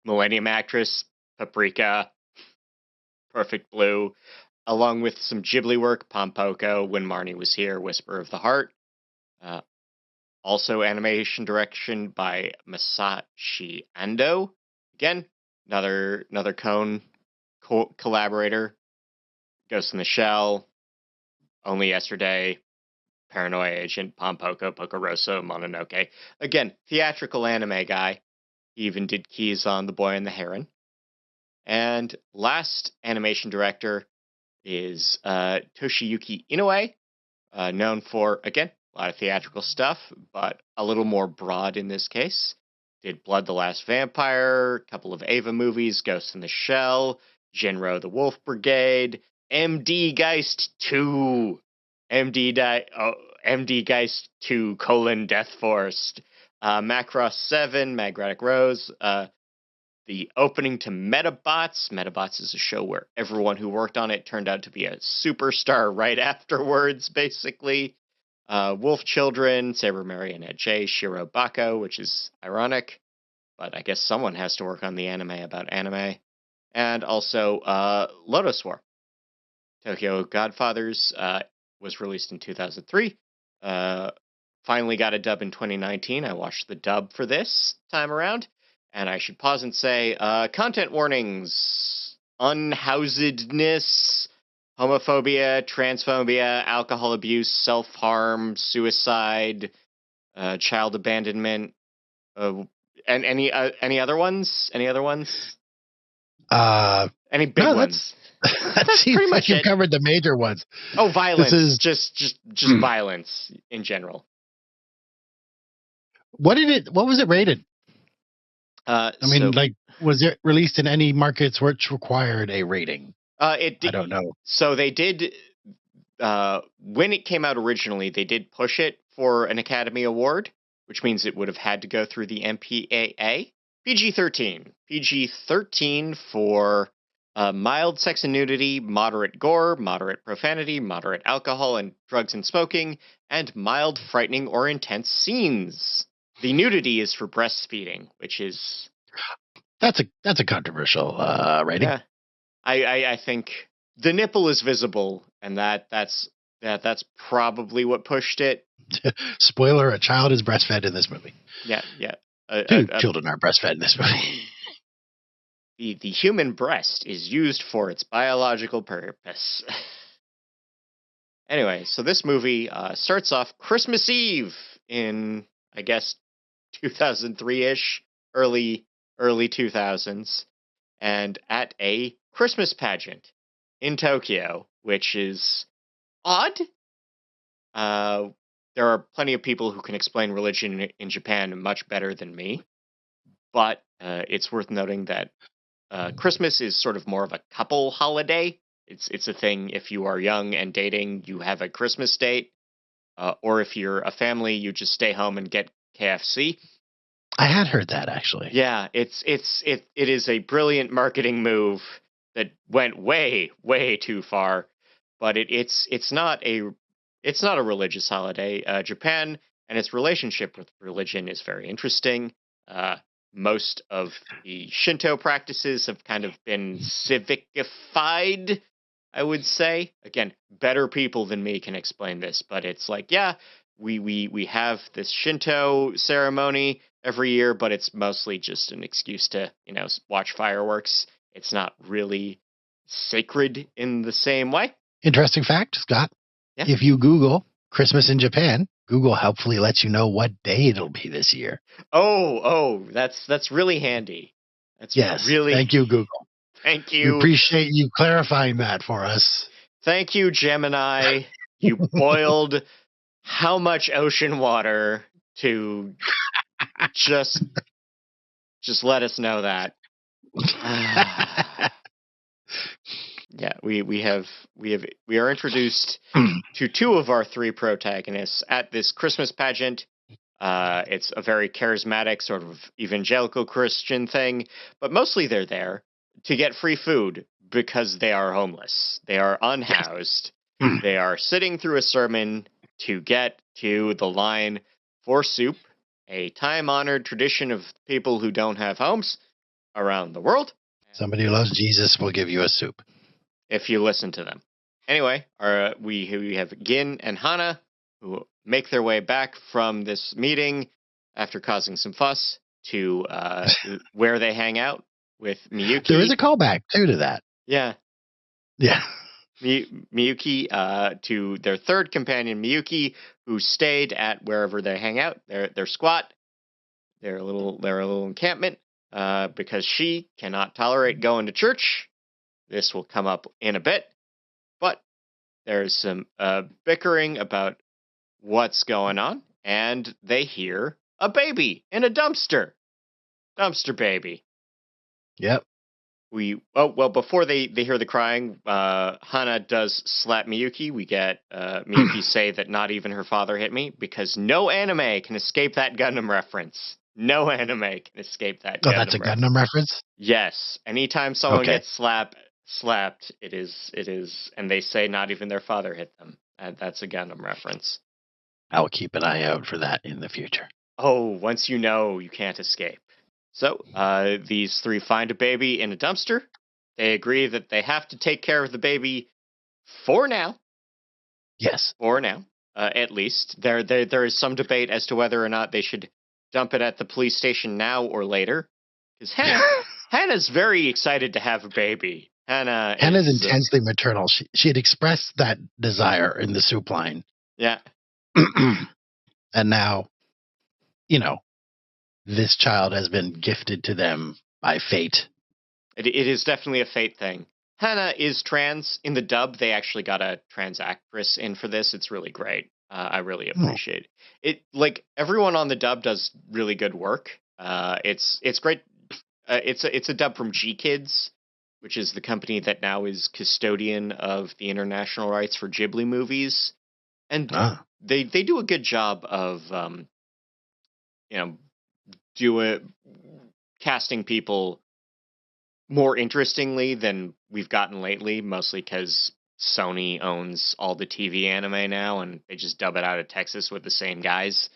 Millennium Actress, Paprika, Perfect Blue, along with some Ghibli work, Pompoko, When Marnie Was Here, Whisper of the Heart. Also animation direction by Masashi Ando. Again, another Kone collaborator. Ghost in the Shell, Only Yesterday, Paranoia Agent, Pompoko, Pocoroso, Mononoke. Again, theatrical anime guy. He even did keys on The Boy and the Heron. And last animation director is Toshiyuki Inoue, known for, again, a lot of theatrical stuff, but a little more broad in this case. Did Blood the Last Vampire, a couple of Ava movies, Ghost in the Shell, Jinro the Wolf Brigade, MD Geist 2, MD Geist 2, Death Force, Macross 7, Magnetic Rose, the opening to Metabots. Metabots is a show where everyone who worked on it turned out to be a superstar right afterwards, basically. Wolf Children, Saber Marionette J, Shiro Bako, which is ironic, but I guess someone has to work on the anime about anime. And also Lotus War. Tokyo Godfathers was released in 2003. Finally got a dub in 2019. I watched the dub for this time around. And I should pause and say, content warnings, unhousedness, homophobia, transphobia, alcohol abuse, self-harm, suicide, child abandonment, and any other ones? Any other ones? Any big ones? That seems pretty like much you've it. covered the major ones. Oh, violence. This is just violence in general. What was it rated? Was it released in any markets which required a rating? It did, I don't know. So they did, when it came out originally, they did push it for an Academy Award, which means it would have had to go through the MPAA. PG-13. PG-13 for mild sex and nudity, moderate gore, moderate profanity, moderate alcohol and drugs and smoking, and mild frightening or intense scenes. The nudity is for breastfeeding, which is... That's a controversial rating. Yeah. I think the nipple is visible, and that's probably what pushed it. Spoiler, a child is breastfed in this movie. Yeah. Two children are breastfed in this movie. The human breast is used for its biological purpose. Anyway, so this movie starts off Christmas Eve in, I guess, 2003-ish, early 2000s, and at a Christmas pageant in Tokyo, which is odd. There are plenty of people who can explain religion in Japan much better than me, but it's worth noting that Christmas is sort of more of a couple holiday. It's a thing if you are young and dating, you have a Christmas date, or if you're a family, you just stay home and get KFC. I had heard that, actually. Yeah, it is a brilliant marketing move that went way too far, but it's not a religious holiday. Japan and its relationship with religion is very interesting. Most of the Shinto practices have kind of been civicified, I would say. Again, better people than me can explain this, but it's like, yeah, we have this Shinto ceremony every year, but it's mostly just an excuse to, watch fireworks. It's not really sacred in the same way. Interesting fact, Scott. Yeah. If you Google Christmas in Japan, Google helpfully lets you know what day it'll be this year. Oh, that's really handy. Thank you, Google. Thank you. We appreciate you clarifying that for us. Thank you, Gemini. You boiled how much ocean water to just let us know that. Yeah, we are introduced to two of our three protagonists at this Christmas pageant. It's a very charismatic sort of evangelical Christian thing, but mostly they're there to get free food because they are homeless. They are unhoused. They are sitting through a sermon to get to the line for soup, a time-honored tradition of people who don't have homes around the world. Somebody who loves Jesus will give you a soup. If you listen to them. Anyway, we have Gin and Hana, who make their way back from this meeting after causing some fuss to where they hang out with Miyuki. There is a callback, too, to that. Yeah. Yeah. Miyuki to their third companion, Miyuki, who stayed at wherever they hang out, their squat, their little encampment, because she cannot tolerate going to church. This will come up in a bit, but there's some bickering about what's going on, and they hear a baby in a dumpster. Dumpster baby. Yep. Before they hear the crying, Hana does slap Miyuki. We get Miyuki say that not even her father hit me, because no anime can escape that Gundam reference. No anime can escape that Gundam that's a Gundam reference? Yes. Anytime someone gets slapped, it is, and they say not even their father hit them. That's a Gundam reference. I'll keep an eye out for that in the future. Oh, once you know, you can't escape. So, these three find a baby in a dumpster. They agree that they have to take care of the baby for now. Yes. For now, at least. There is some debate as to whether or not they should dump it at the police station now or later. Because Hannah's very excited to have a baby. Hannah's intensely maternal. She had expressed that desire in the soup line. Yeah. And now, this child has been gifted to them by fate. It is definitely a fate thing. Hannah is trans. In the dub, they actually got a trans actress in for this. It's really great. I really appreciate it. Like, everyone on the dub does really good work. It's great. It's a dub from G Kids, which is the company that now is custodian of the international rights for Ghibli movies. And they do a good job of, casting people more interestingly than we've gotten lately, mostly because Sony owns all the TV anime now, and they just dub it out of Texas with the same guys.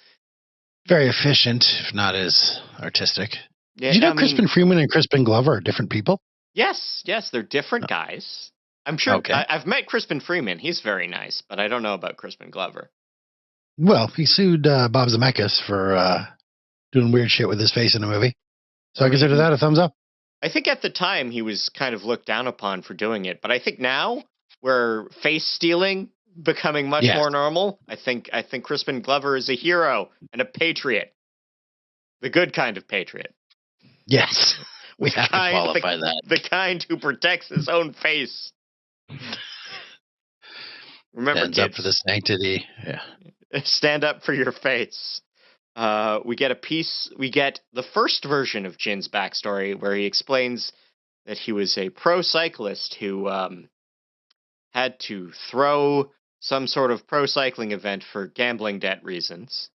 Very efficient, if not as artistic. Yeah, Did you know Crispin Freeman and Crispin Glover are different people? Yes, they're different guys. I'm sure. Okay. I've met Crispin Freeman. He's very nice, but I don't know about Crispin Glover. Well, he sued Bob Zemeckis for doing weird shit with his face in a movie. So I consider that a thumbs up. I think at the time he was kind of looked down upon for doing it, but I think now, where face stealing becoming much more normal, I think Crispin Glover is a hero and a patriot. The good kind of patriot. Yes. We have to qualify that. The kind who protects his own face. Remember, Stands up for the sanctity. Yeah. Stand up for your face. We get the first version of Jin's backstory, where he explains that he was a pro cyclist who had to throw some sort of pro cycling event for gambling debt reasons.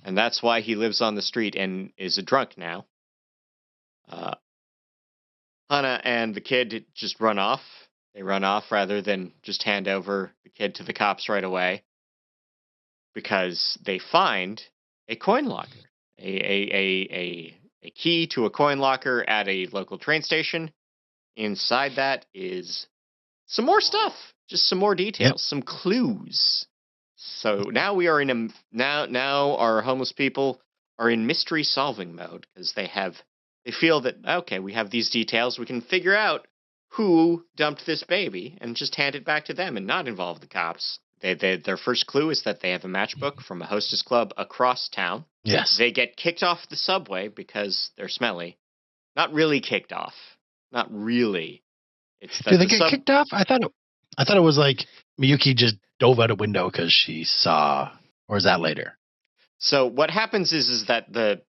And that's why he lives on the street and is a drunk now. Hana and the kid just run off. They run off rather than just hand over the kid to the cops right away, because they find a coin locker, a key to a coin locker at a local train station. Inside that is some more stuff, just some more details, some clues. So now we are in now our homeless people are in mystery solving mode, because they feel that, okay, we have these details, we can figure out who dumped this baby and just hand it back to them and not involve the cops. Their first clue is that they have a matchbook from a hostess club across town. Yes. They get kicked off the subway because they're smelly. Not really kicked off. Not really. It's that Do they get kicked off? I thought it was like Miyuki just dove out a window because she saw, or is that later? So what happens is that the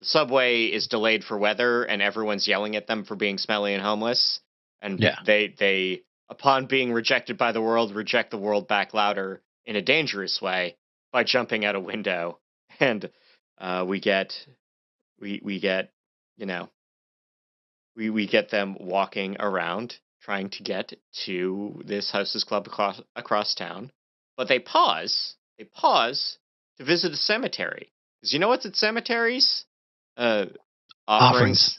subway is delayed for weather, and everyone's yelling at them for being smelly and homeless. And they upon being rejected by the world, reject the world back louder in a dangerous way by jumping out a window. And we get them walking around trying to get to this Hostess Club across town. But they pause to visit a cemetery. Because you know what's at cemeteries? Offerings.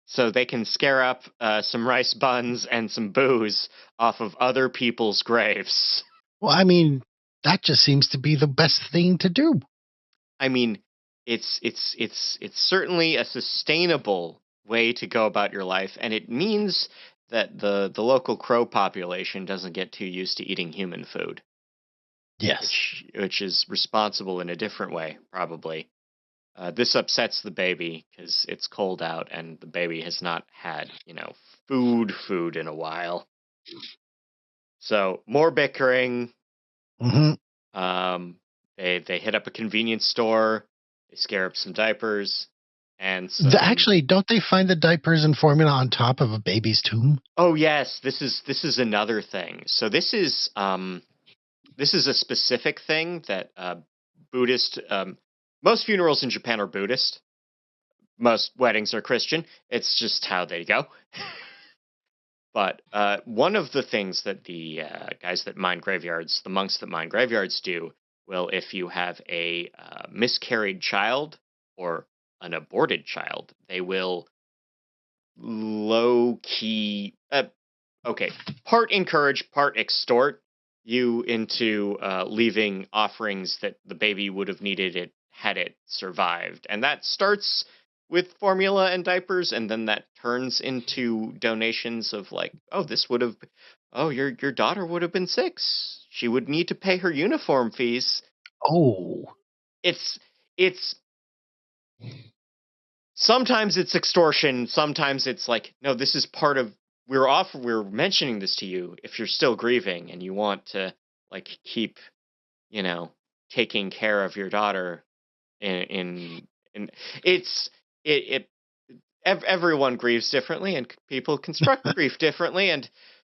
So they can scare up some rice buns and some booze off of other people's graves. Well, I mean, that just seems to be the best thing to do. I mean, it's certainly a sustainable way to go about your life, and it means that the local crow population doesn't get too used to eating human food. Yes. Which is responsible in a different way, probably. This upsets the baby because it's cold out and the baby has not had, food in a while. So more bickering. Mm-hmm. They hit up a convenience store. They scare up some diapers. And actually, don't they find the diapers and formula on top of a baby's tomb? Oh yes, this is another thing. So this is a specific thing that Buddhist. Most funerals in Japan are Buddhist. Most weddings are Christian. It's just how they go. But one of the things that the guys that mine graveyards, the monks that mine graveyards do, will, if you have a miscarried child or an aborted child, they will low-key, part encourage, part extort you into leaving offerings that the baby would have needed had it survived. And that starts with formula and diapers, and then that turns into donations of your daughter would have been 6. She would need to pay her uniform fees. Oh. It's sometimes it's extortion, sometimes it's like, no, this is part of we're mentioning this to you if you're still grieving and you want to keep, taking care of your daughter everyone grieves differently and people construct grief differently, and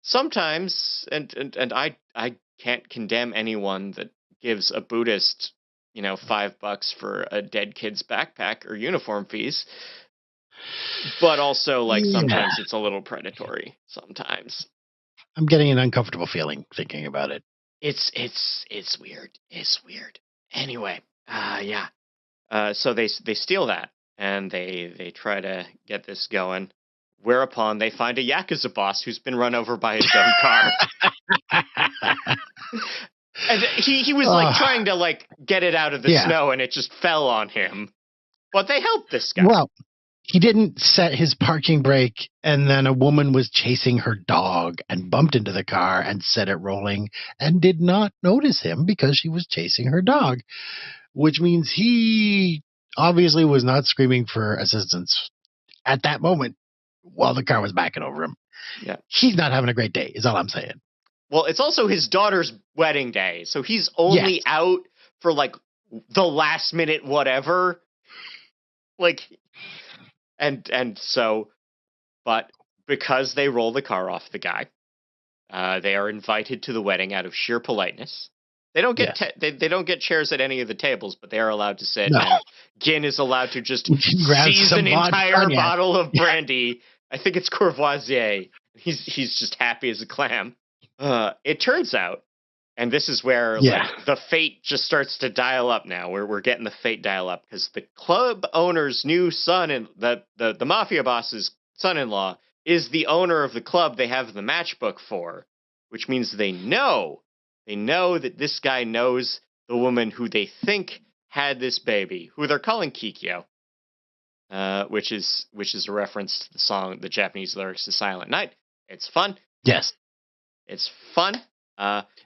sometimes and I can't condemn anyone that gives a Buddhist $5 for a dead kid's backpack or uniform fees, but also sometimes it's a little predatory sometimes. I'm getting an uncomfortable feeling thinking about it. It's weird. It's weird. Anyway, so they steal that and they try to get this going. Whereupon they find a Yakuza boss who's been run over by his own car. And he was trying to get it out of the snow, and it just fell on him. But they helped this guy. Well, he didn't set his parking brake, and then a woman was chasing her dog and bumped into the car and set it rolling and did not notice him because she was chasing her dog, which means he obviously was not screaming for assistance at that moment while the car was backing over him. Yeah. He's not having a great day, is all I'm saying. Well, it's also his daughter's wedding day, so he's only out for the last minute whatever. But because they roll the car off the guy, they are invited to the wedding out of sheer politeness. They don't get they don't get chairs at any of the tables, but they are allowed to sit. No. And Gin is allowed to just seize an entire bottle of brandy. I think it's Courvoisier. He's just happy as a clam. It turns out, and this is where the fate just starts to dial up now. We're getting the fate dial up because the club owner's new son and the mafia boss's son-in-law is the owner of the club they have the matchbook for, which means they know that this guy knows the woman who they think had this baby, who they're calling Kikyo, which is a reference to the song, the Japanese lyrics to Silent Night. It's fun. Yes. It's fun.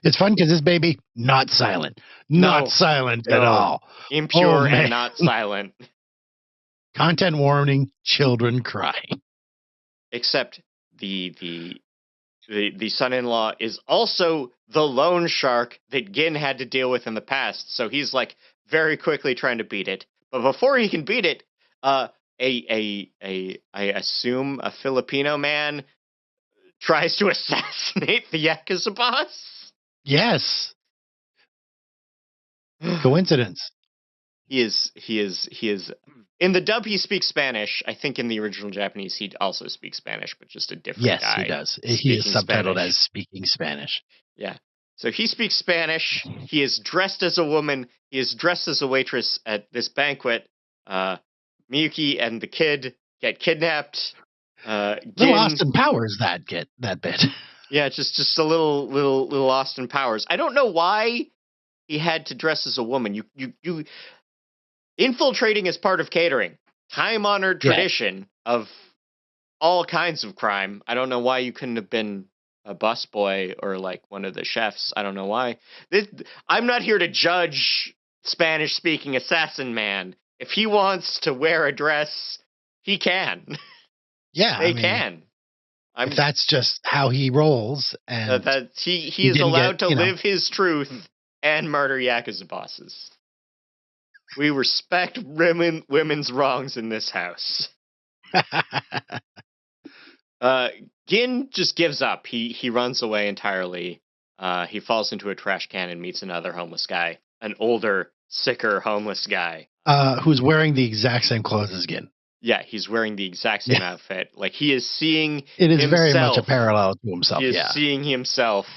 It's fun because this baby, not silent. Not silent at all. Impure and not silent. Content warning, children crying. Except the the son-in-law is also the loan shark that Gin had to deal with in the past. So he's like very quickly trying to beat it. But before he can beat it, I assume a Filipino man tries to assassinate the Yakuza boss. Yes. Coincidence. He is in the dub he speaks Spanish. I think in the original Japanese he also speaks Spanish, but just a different guy. Yes, he does. He is subtitled as speaking Spanish. Yeah. So he speaks Spanish. He is dressed as a woman. He is dressed as a waitress at this banquet. Miyuki and the kid get kidnapped. Little Austin Powers that bit. Yeah, just a little Austin Powers. I don't know why he had to dress as a woman. You infiltrating is part of catering. Time-honored tradition of all kinds of crime. I don't know why you couldn't have been a busboy or like one of the chefs. I don't know why. I'm not here to judge Spanish-speaking assassin man. If he wants to wear a dress, he can. Yeah, they can. If that's just how he rolls, and that he is allowed to live his truth and murder Yakuza bosses. We respect women's wrongs in this house. Gin just gives up. He runs away entirely. He falls into a trash can and meets another homeless guy, an older, sicker homeless guy. Who's wearing the exact same clothes as Gin. Yeah, he's wearing the exact same outfit. Like he is seeing it is himself. Very much a parallel to himself. He is seeing himself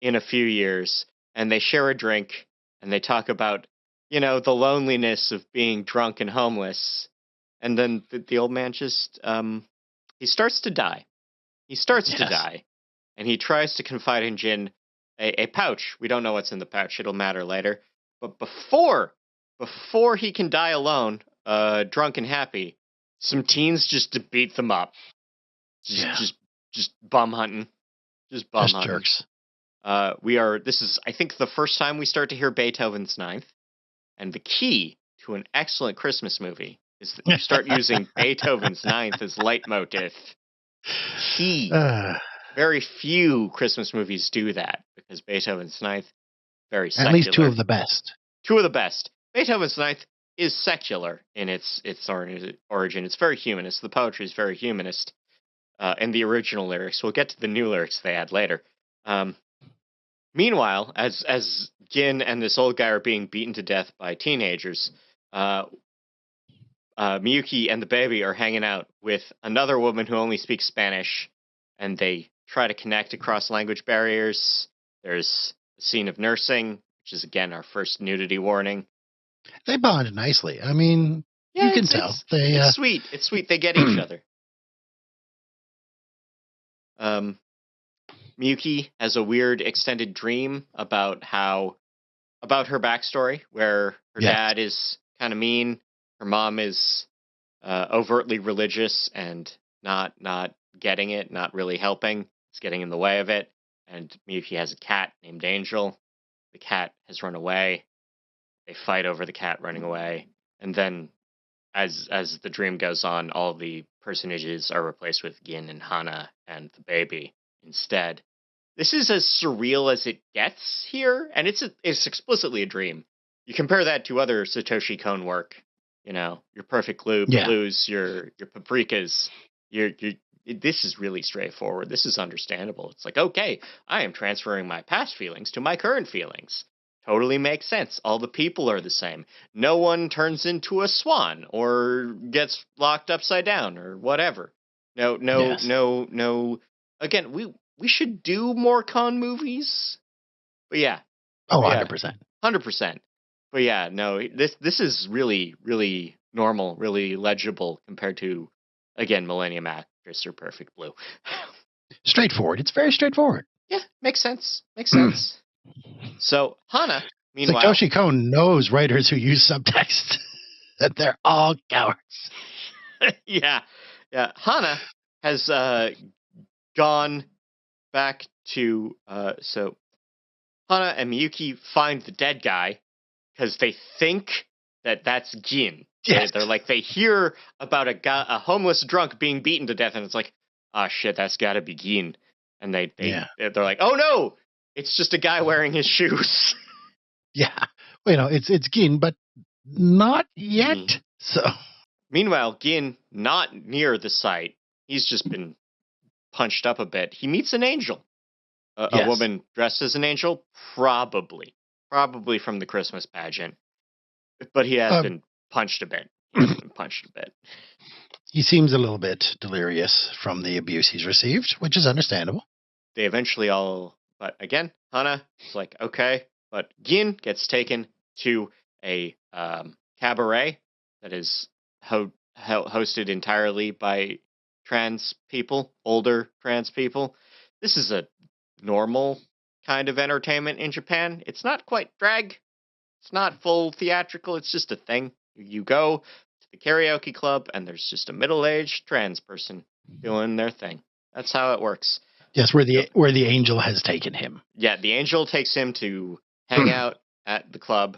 in a few years, and they share a drink, and they talk about, the loneliness of being drunk and homeless. And then the old man just, he starts to die. He starts to die. And he tries to confide in Gin a pouch. We don't know what's in the pouch. It'll matter later. But before he can die alone, drunk and happy, some teens just to beat them up. Just bum hunting. Just bum hunting. Jerks. This is, I think, the first time we start to hear Beethoven's Ninth. And the key to an excellent Christmas movie is that you start using Beethoven's Ninth as leitmotif. Very few Christmas movies do that, because Beethoven's Ninth, very secular. At least two of the best. Two of the best. Beethoven's Ninth is secular in its origin. It's very humanist. The poetry is very humanist. And the original lyrics. We'll get to the new lyrics they add later. Meanwhile, as Gin and this old guy are being beaten to death by teenagers, Miyuki and the baby are hanging out with another woman who only speaks Spanish, and they try to connect across language barriers. There's a scene of nursing, which is, again, our first nudity warning. They bond nicely. I mean, you can tell. It's sweet. It's sweet. They get each other. Miyuki has a weird extended dream about her backstory, where her dad is kind of mean, her mom is overtly religious and not getting it, not really helping. It's getting in the way of it. And Miyuki has a cat named Angel. The cat has run away. They fight over the cat running away. And then as the dream goes on, all the personages are replaced with Gin and Hana and the baby instead. This is as surreal as it gets here, and it's explicitly a dream. You compare that to other Satoshi Kon work, your Perfect Blues, your Paprikas. This is really straightforward. This is understandable. It's like, okay, I am transferring my past feelings to my current feelings. Totally makes sense. All the people are the same. No one turns into a swan or gets locked upside down or whatever. No. Again, we should do more Kon movies. But yeah. Oh, 100%. 100%. But yeah, no, this is really, really normal, really legible compared to, again, Millennium Actress or Perfect Blue. Straightforward. It's very straightforward. Yeah, makes sense. So, Hana, meanwhile... Satoshi Kon knows writers who use subtext. That they're all cowards. Yeah. Hana has gone back to... So, Hana and Miyuki find the dead guy because they think that's Gin. Yes. They're like, they hear about a homeless drunk being beaten to death, and it's like, oh shit, that's gotta be Gin. And they're like, oh no, it's just a guy wearing his shoes. Yeah. Well, it's Gin, but not yet. So meanwhile, Gin, not near the site, he's just been punched up a bit. He meets an angel. A woman dressed as an angel, probably from the Christmas pageant. But he has been punched a bit. He seems a little bit delirious from the abuse he's received, which is understandable. They eventually but again, Hana is like, okay. But Gin gets taken to a cabaret that is hosted entirely by trans people, older trans people. This is a normal kind of entertainment in Japan. It's not quite drag. It's not full theatrical. It's just a thing. You go to the karaoke club and there's just a middle-aged trans person doing their thing. That's how it works. Yes, where the angel has taken him. Yeah, the angel takes him to hang out at the club,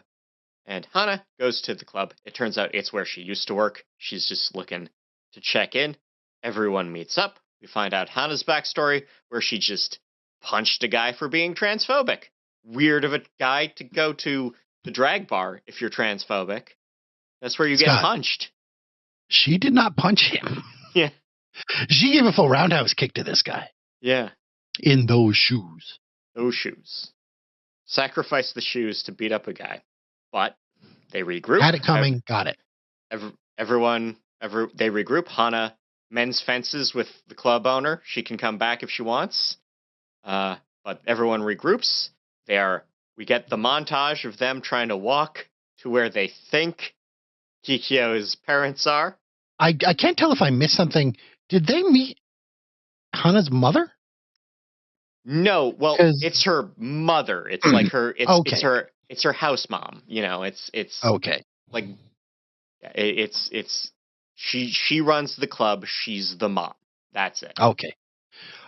and Hana goes to the club. It turns out it's where she used to work. She's just looking to check in. Everyone meets up. We find out Hana's backstory, where she just punched a guy for being transphobic. Weird of a guy to go to the drag bar if you're transphobic. That's where you get punched. She did not punch him. Yeah. She gave a full roundhouse kick to this guy. Yeah. In those shoes. Sacrifice the shoes to beat up a guy. But they regroup. Had it coming, got it. They regroup. Hana mends fences with the club owner. She can come back if she wants. But everyone regroups. We get the montage of them trying to walk to where they think Kikyo's parents are. I can't tell if I missed something. Did they meet Hana's mother? No, well, it's her mother. It's like her. It's her house mom. You know, it's okay. Like, it's she runs the club. She's the mom. That's it. Okay.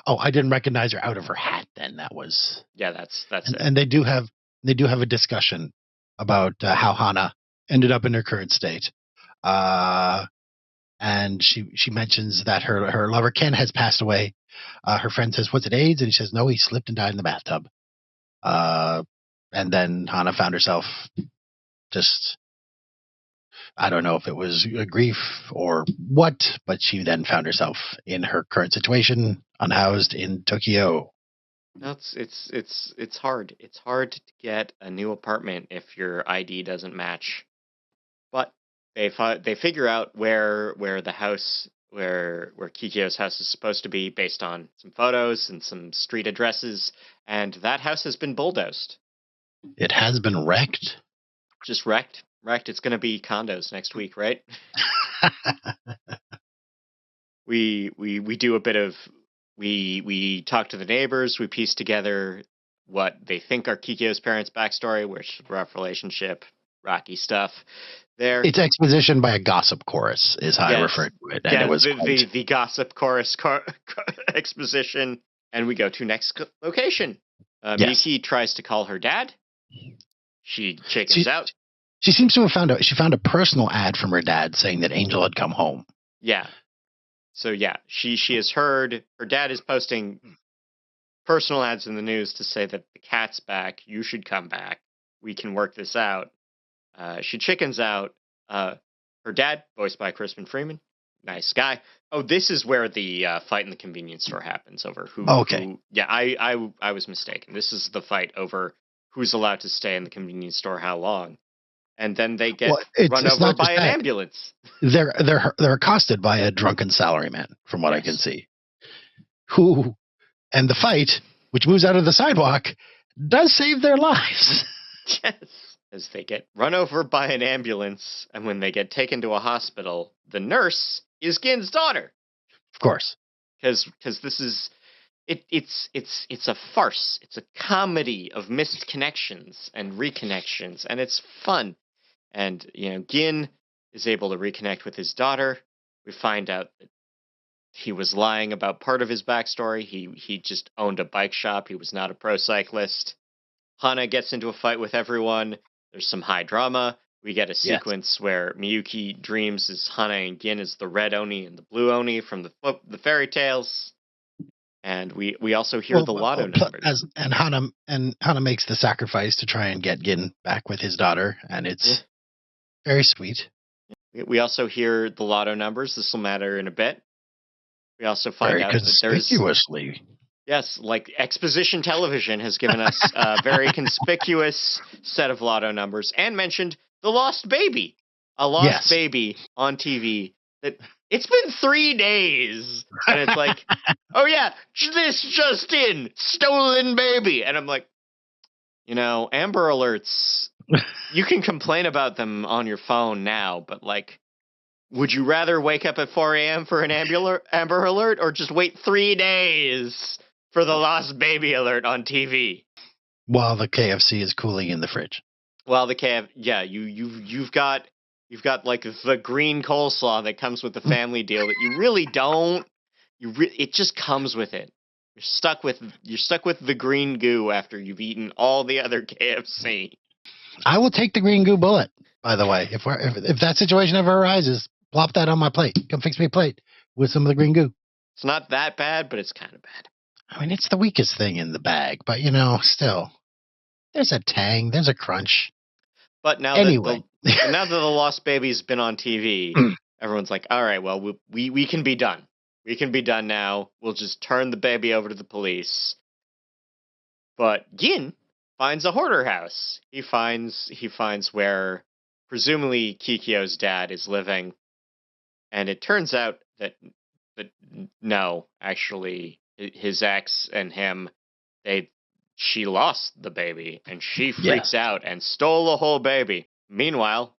Oh, I didn't recognize her out of her hat. Then that was that's it. And they do have a discussion about how Hana ended up in her current state. And she mentions that her lover Ken has passed away. Her friend says, "What's it, AIDS?" And he says, "No, he slipped and died in the bathtub." And then Hana found herself just, I don't know if it was a grief or what, but she then found herself in her current situation, unhoused in Tokyo. No, it's hard. It's hard to get a new apartment if your ID doesn't match. But they figure out where the house, where Kikyo's house is supposed to be based on some photos and some street addresses, and that house has been bulldozed. It has been wrecked? Just wrecked. It's going to be condos next week, right? we do a bit of we talk to the neighbors. We piece together what they think are Kikyo's parents' backstory, which rough relationship, rocky stuff. It's exposition by a gossip chorus, is how I refer to it. And it was the gossip chorus exposition, and we go to next location. Miki tries to call her dad. She chickens out. She seems to have found a personal ad from her dad saying that Angel had come home. Yeah. So she has heard her dad is posting personal ads in the news to say that the cat's back. You should come back. We can work this out. She chickens out. Her dad, voiced by Crispin Freeman, nice guy. Oh, this is where the fight in the convenience store happens over who. Okay. I was mistaken. This is the fight over who's allowed to stay in the convenience store how long. And then they get run over by an ambulance. They're accosted by a drunken salaryman, from what I can see. And the fight, which moves out of the sidewalk, does save their lives. Yes. As they get run over by an ambulance, and when they get taken to a hospital, the nurse is Gin's daughter. Of course. Because this is it's a farce. It's a comedy of missed connections and reconnections, and it's fun. And Gin is able to reconnect with his daughter. We find out that he was lying about part of his backstory. He just owned a bike shop. He was not a pro cyclist. Hana gets into a fight with everyone. There's some high drama. We get a sequence where Miyuki dreams as Hana and Gin as the red Oni and the blue Oni from the fairy tales. And we also hear the lotto numbers. And Hana makes the sacrifice to try and get Gin back with his daughter, and it's very sweet. We also hear the lotto numbers. This will matter in a bit. We also find very out that there's conspicuously. Yes, like Exposition Television has given us a very conspicuous set of lotto numbers and mentioned the lost baby. A lost baby on TV. That it's been 3 days. And it's like, oh yeah, this just in, stolen baby. And I'm like, Amber Alerts, you can complain about them on your phone now, but like, would you rather wake up at 4 a.m. for an Amber Alert or just wait 3 days for the lost baby alert on TV? While the KFC is cooling in the fridge. Well, you've got like the green coleslaw that comes with the family deal that you really don't. It just comes with it. You're stuck with the green goo after you've eaten all the other KFC. I will take the green goo bullet. By the way, if that situation ever arises, plop that on my plate. Come fix me a plate with some of the green goo. It's not that bad, but it's kind of bad. I mean, it's the weakest thing in the bag, but still, there's a tang, there's a crunch. But now anyway, now that the lost baby's been on TV, everyone's like, all right, well, we can be done. We can be done now. We'll just turn the baby over to the police. But Gin finds a hoarder house. He finds where presumably Kikyo's dad is living. And it turns out that no, actually, his ex and him, she lost the baby, and she freaks out and stole the whole baby. Meanwhile,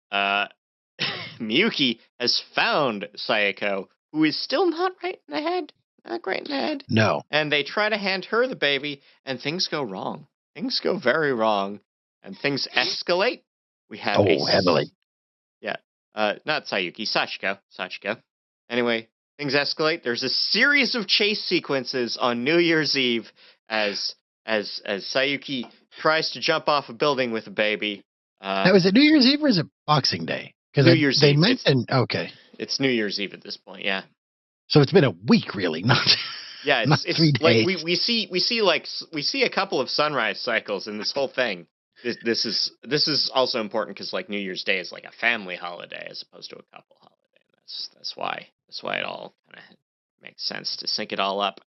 Miyuki has found Sayako, who is still not right in the head. Not great in the head. No. And they try to hand her the baby, and things go wrong. Things go very wrong, and things escalate. We have heavily. Yeah. Not Sayuki, Sachiko. Anyway, things escalate. There's a series of chase sequences on New Year's Eve as Sayuki tries to jump off a building with a baby. Now, is it New Year's Eve or is it Boxing Day? Because New Year's Eve. Okay. It's New Year's Eve at this point, yeah. So it's been a week, really, not. Yeah, not 3 days. Like we see a couple of sunrise cycles in this whole thing. This is also important because like New Year's Day is like a family holiday as opposed to a couple holiday. That's why it all kind of makes sense to sync it all up.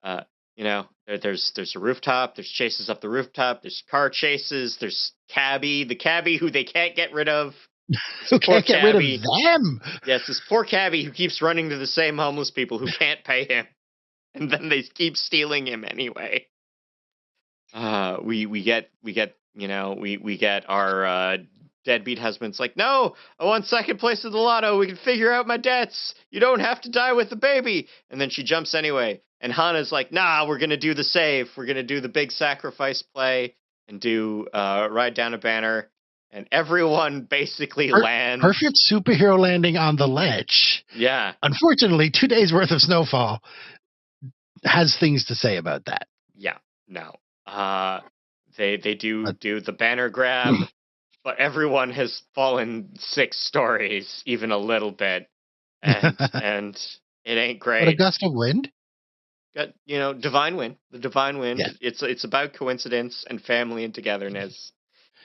There's a rooftop. There's chases up the rooftop. There's car chases. There's the cabbie who they can't get rid of. Who can't get rid of them? Yes, this poor cabbie who keeps running to the same homeless people who can't pay him, and then they keep stealing him anyway. We get our deadbeat husband's like, no, I want second place at the lotto. We can figure out my debts. You don't have to die with the baby. And then she jumps anyway. And Hana's like, nah, we're going to do the save. We're going to do the big sacrifice play and do ride down a banner. And everyone basically lands. Perfect superhero landing on the ledge. Yeah. Unfortunately, 2 days worth of snowfall has things to say about that. Yeah. No. They do the banner grab, but everyone has fallen 6 stories, even a little bit, and it ain't great. What a gust of wind! Got divine wind. The divine wind. Yeah. It's about coincidence and family and togetherness,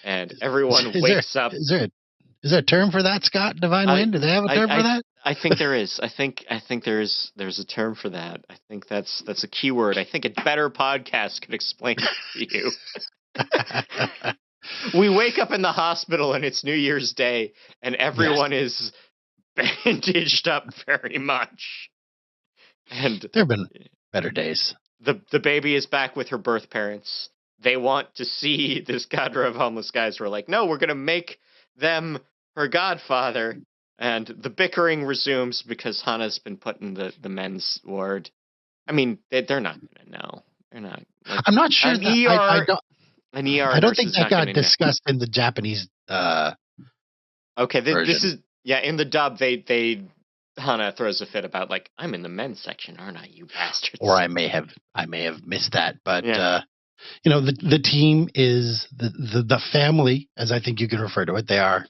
and everyone wakes up. Is there a term for that, Scott? Divine wind? Do they have a term for that? I think there is. I think there's a term for that. I think that's a key word. I think a better podcast could explain it to you. We wake up in the hospital and it's New Year's Day and everyone is bandaged up very much. And there have been better days. The baby is back with her birth parents. They want to see this cadre of homeless guys who are like, no, we're going to make them her godfather. And the bickering resumes because Hana's been put in the men's ward. I mean, they're not going to know. They're not. Like, I'm not sure. I don't think that got discussed in the Japanese. Okay, this is in the dub. Hana throws a fit about like, I'm in the men's section, aren't I, you bastards? Or I may have missed that, but the team is the family, as I think you can refer to it. They are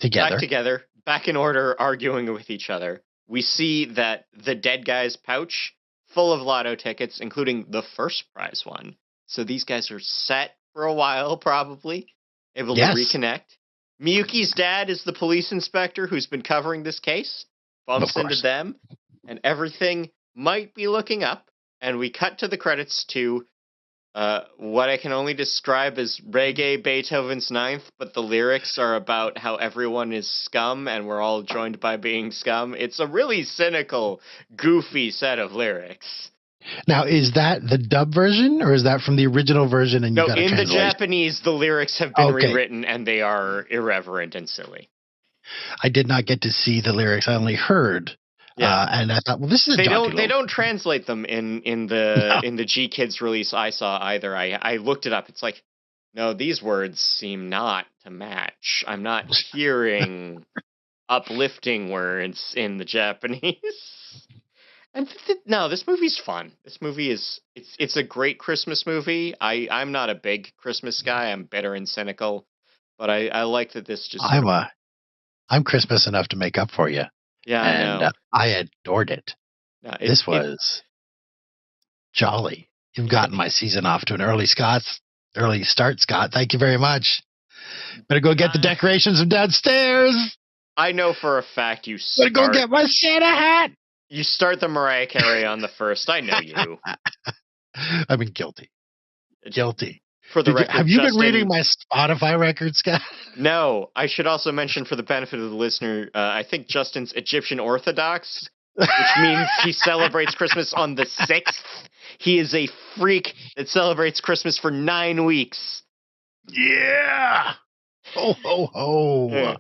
together, back in order, arguing with each other. We see that the dead guy's pouch full of lotto tickets, including the first prize one. So these guys are set for a while, probably, able to reconnect. Miyuki's dad is the police inspector who's been covering this case, bumps into them, and everything might be looking up. And we cut to the credits to what I can only describe as reggae Beethoven's Ninth, but the lyrics are about how everyone is scum and we're all joined by being scum. It's a really cynical, goofy set of lyrics. Now, is that the dub version, or is that from the original version and you got a in translation? The Japanese, the lyrics have been rewritten and they are irreverent and silly. I did not get to see the lyrics. I only heard. And I thought, well, this is they don't translate them in the G Kids release I saw either. I looked it up. It's like, no, these words seem not to match. I'm not hearing uplifting words in the Japanese. And no, this movie's fun. This movie it's a great Christmas movie. I'm not a big Christmas guy. I'm bitter and cynical, but I like that this just. I'm Christmas enough to make up for you. Yeah, and I adored it. No, this was jolly. You've gotten my season off to an early start, Scott. Thank you very much. Better go get the decorations from downstairs. I know for a fact you start. Better go get my Santa hat. You start the Mariah Carey on the first. I know you. I've been guilty. For the record, have you been reading my Spotify records, Scott? No. I should also mention for the benefit of the listener, I think Justin's Egyptian Orthodox, which means he celebrates Christmas on the 6th. He is a freak that celebrates Christmas for 9 weeks. Yeah! Ho, ho, ho. Yeah.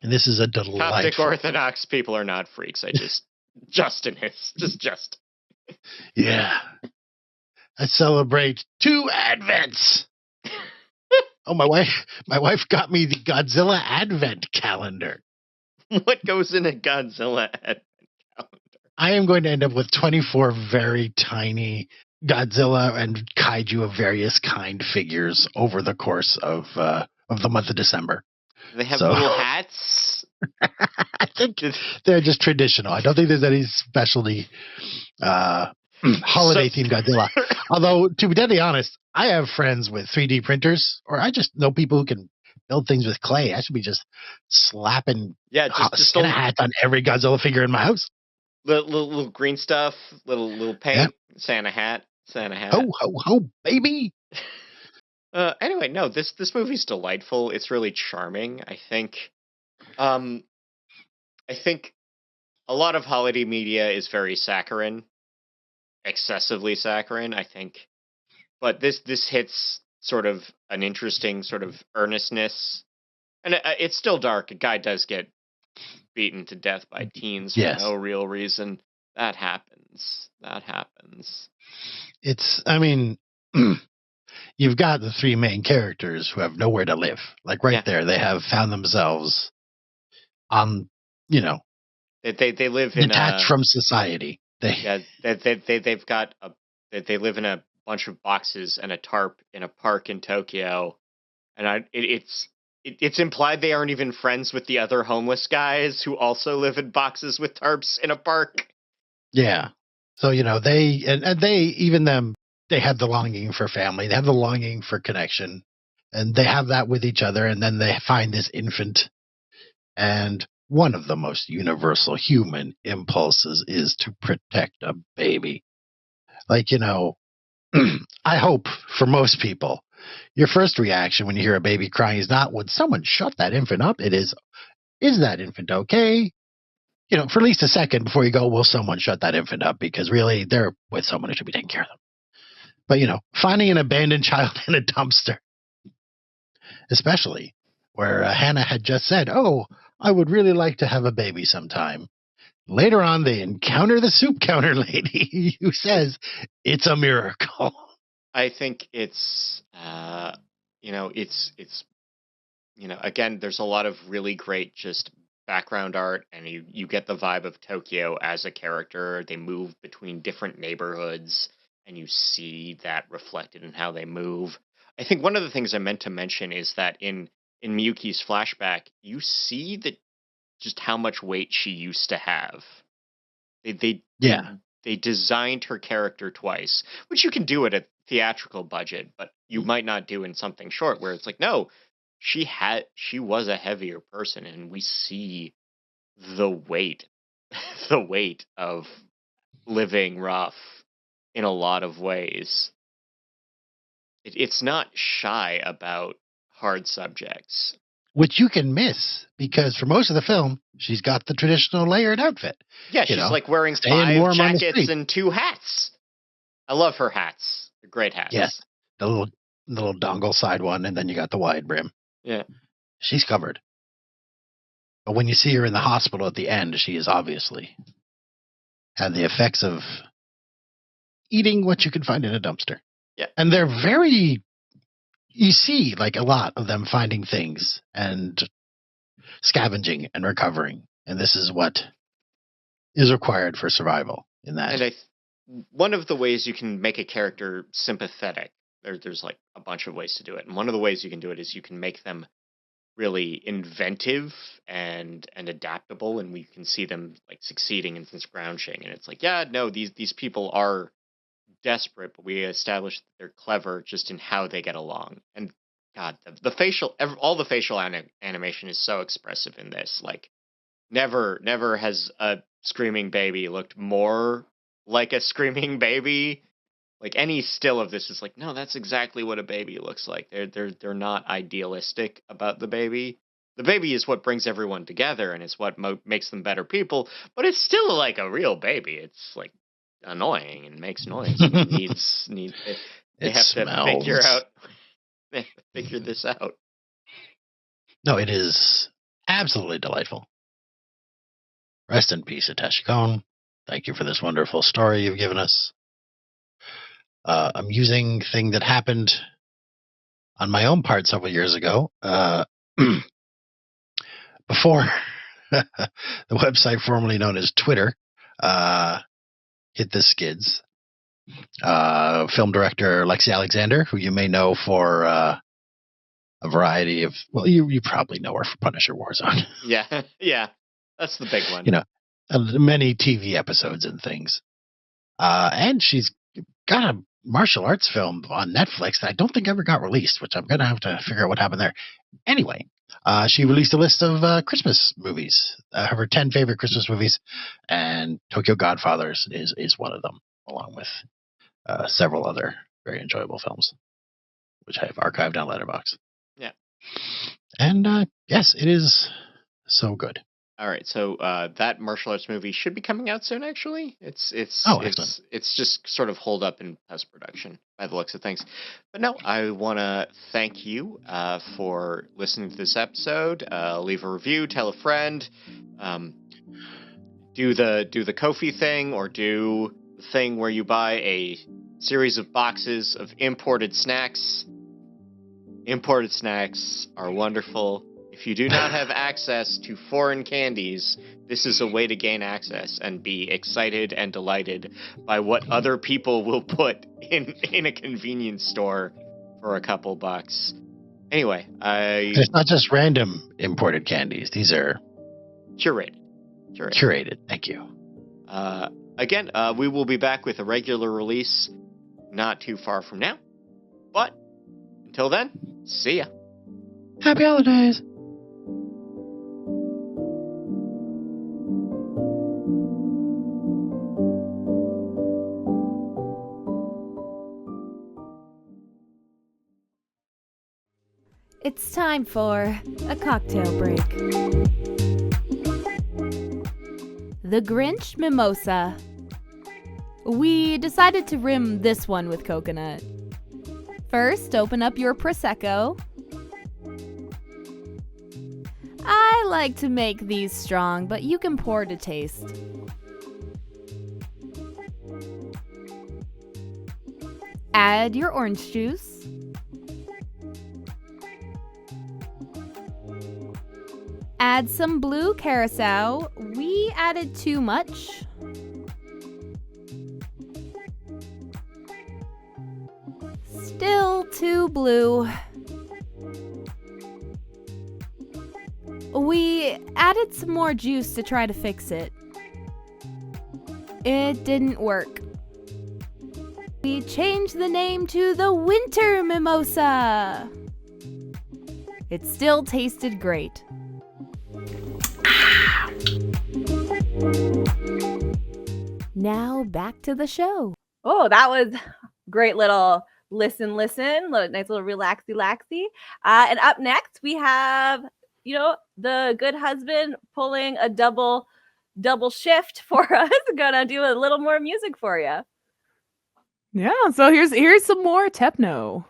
And this is a delightful... Coptic Orthodox people are not freaks. Justin is. Just Justin. Yeah. I celebrate 2 Advents. Oh, my wife got me the Godzilla Advent calendar. What goes in a Godzilla Advent calendar? I am going to end up with 24 very tiny Godzilla and kaiju of various kind figures over the course of the month of December. They have little hats? I think they're just traditional. I don't think there's any specialty holiday-themed Godzilla. Although, to be deadly honest, I have friends with 3D printers, or I just know people who can build things with clay. I should be just slapping just hats on every Godzilla figure in my house. Little green stuff, little paint, Santa hat. Ho, ho, ho, baby! Anyway, no, this movie's delightful. It's really charming, I think. I think a lot of holiday media is very saccharine. Excessively saccharine, I think. But this hits sort of an interesting sort of earnestness. And it's still dark. A guy does get beaten to death by teens for no real reason. That happens. You've got the 3 main characters who have nowhere to live. Like there, they have found themselves on, they live detached from society. They live in a bunch of boxes and a tarp in a park in Tokyo, and it's implied they aren't even friends with the other homeless guys who also live in boxes with tarps in a park. Yeah, so they have the longing for family, they have the longing for connection, and they have that with each other, and then they find this infant, and one of the most universal human impulses is to protect a baby. I hope for most people, your first reaction when you hear a baby crying is not, would someone shut that infant up? It is that infant okay? For at least a second before you go, will someone shut that infant up? Because really, they're with someone who should be taking care of them. But, finding an abandoned child in a dumpster, especially where Hannah had just said, oh, I would really like to have a baby sometime. Later on, they encounter the soup counter lady who says it's a miracle. I think it's, again, there's a lot of really great just background art, and you get the vibe of Tokyo as a character. They move between different neighborhoods, and you see that reflected in how they move. I think one of the things I meant to mention is that in Miyuki's flashback, you see just how much weight she used to have. They they designed her character twice, which you can do at a theatrical budget, but you might not do in something short where it's like, no, she was a heavier person, and we see the weight of living rough in a lot of ways. It's not shy about hard subjects. Which you can miss, because for most of the film, she's got the traditional layered outfit. Yeah, she's like wearing 5 jackets and 2 hats. I love her hats. They're great hats. Yeah, the little dongle side one, and then you got the wide brim. Yeah. She's covered. But when you see her in the hospital at the end, she is obviously had the effects of eating what you can find in a dumpster. Yeah. And they're very... You see, like, a lot of them finding things and scavenging and recovering. And this is what is required for survival in that. And one of the ways you can make a character sympathetic, there's like a bunch of ways to do it. And one of the ways you can do it is you can make them really inventive and adaptable, and we can see them like succeeding and scrounging. And it's like, yeah, no, these people are desperate, but we established that they're clever just in how they get along. And God, all the facial animation is so expressive in this. Like, never has a screaming baby looked more like a screaming baby. Like, any still of this is like, no, that's exactly what a baby looks like. They're not idealistic about the baby. The baby is what brings everyone together, and it's what makes them better people. But it's still like a real baby. It's like annoying and makes noise. And they have to figure this out. No, it is absolutely delightful. Rest in peace, Ateshi Kon. Thank you for this wonderful story you've given us. Amusing thing that happened on my own part several years ago. Before the website formerly known as Twitter hit the skids, film director Lexi Alexander, who you may know for a variety of, well, you probably know her for Punisher Warzone. Yeah, that's the big one. You know, many TV episodes and things. And she's got a martial arts film on Netflix that I don't think ever got released, which I'm going to have to figure out what happened there. Anyway, she released a list of Christmas movies, her 10 favorite Christmas movies, and Tokyo Godfathers is one of them, along with several other very enjoyable films, which I have archived on Letterboxd. Yeah. And yes, it is so good. All right, so that martial arts movie should be coming out soon. Actually, it's just sort of holed up in post production by the looks of things. But no, I want to thank you for listening to this episode. Leave a review, tell a friend, do the Ko-fi thing, or do the thing where you buy a series of boxes of imported snacks. Imported snacks are wonderful. If you do not have access to foreign candies, this is a way to gain access and be excited and delighted by what other people will put in a convenience store for a couple bucks. Anyway, it's not just random imported candies. These are curated. Thank you. Again, we will be back with a regular release not too far from now. But until then, see ya. Happy holidays. It's time for a cocktail break. The Ginch Mimosa. We decided to rim this one with coconut. First, open up your Prosecco. I like to make these strong, but you can pour to taste. Add your orange juice. Add some blue curacao. We added too much. Still too blue. We added some more juice to try to fix it. It didn't work. We changed the name to the Winter Mimosa. It still tasted great. Now back to the show. Oh, that was great little listen, nice little relaxy. And up next we have, the good husband pulling a double shift for us. Gonna do a little more music for you. Yeah, so here's some more Tep No.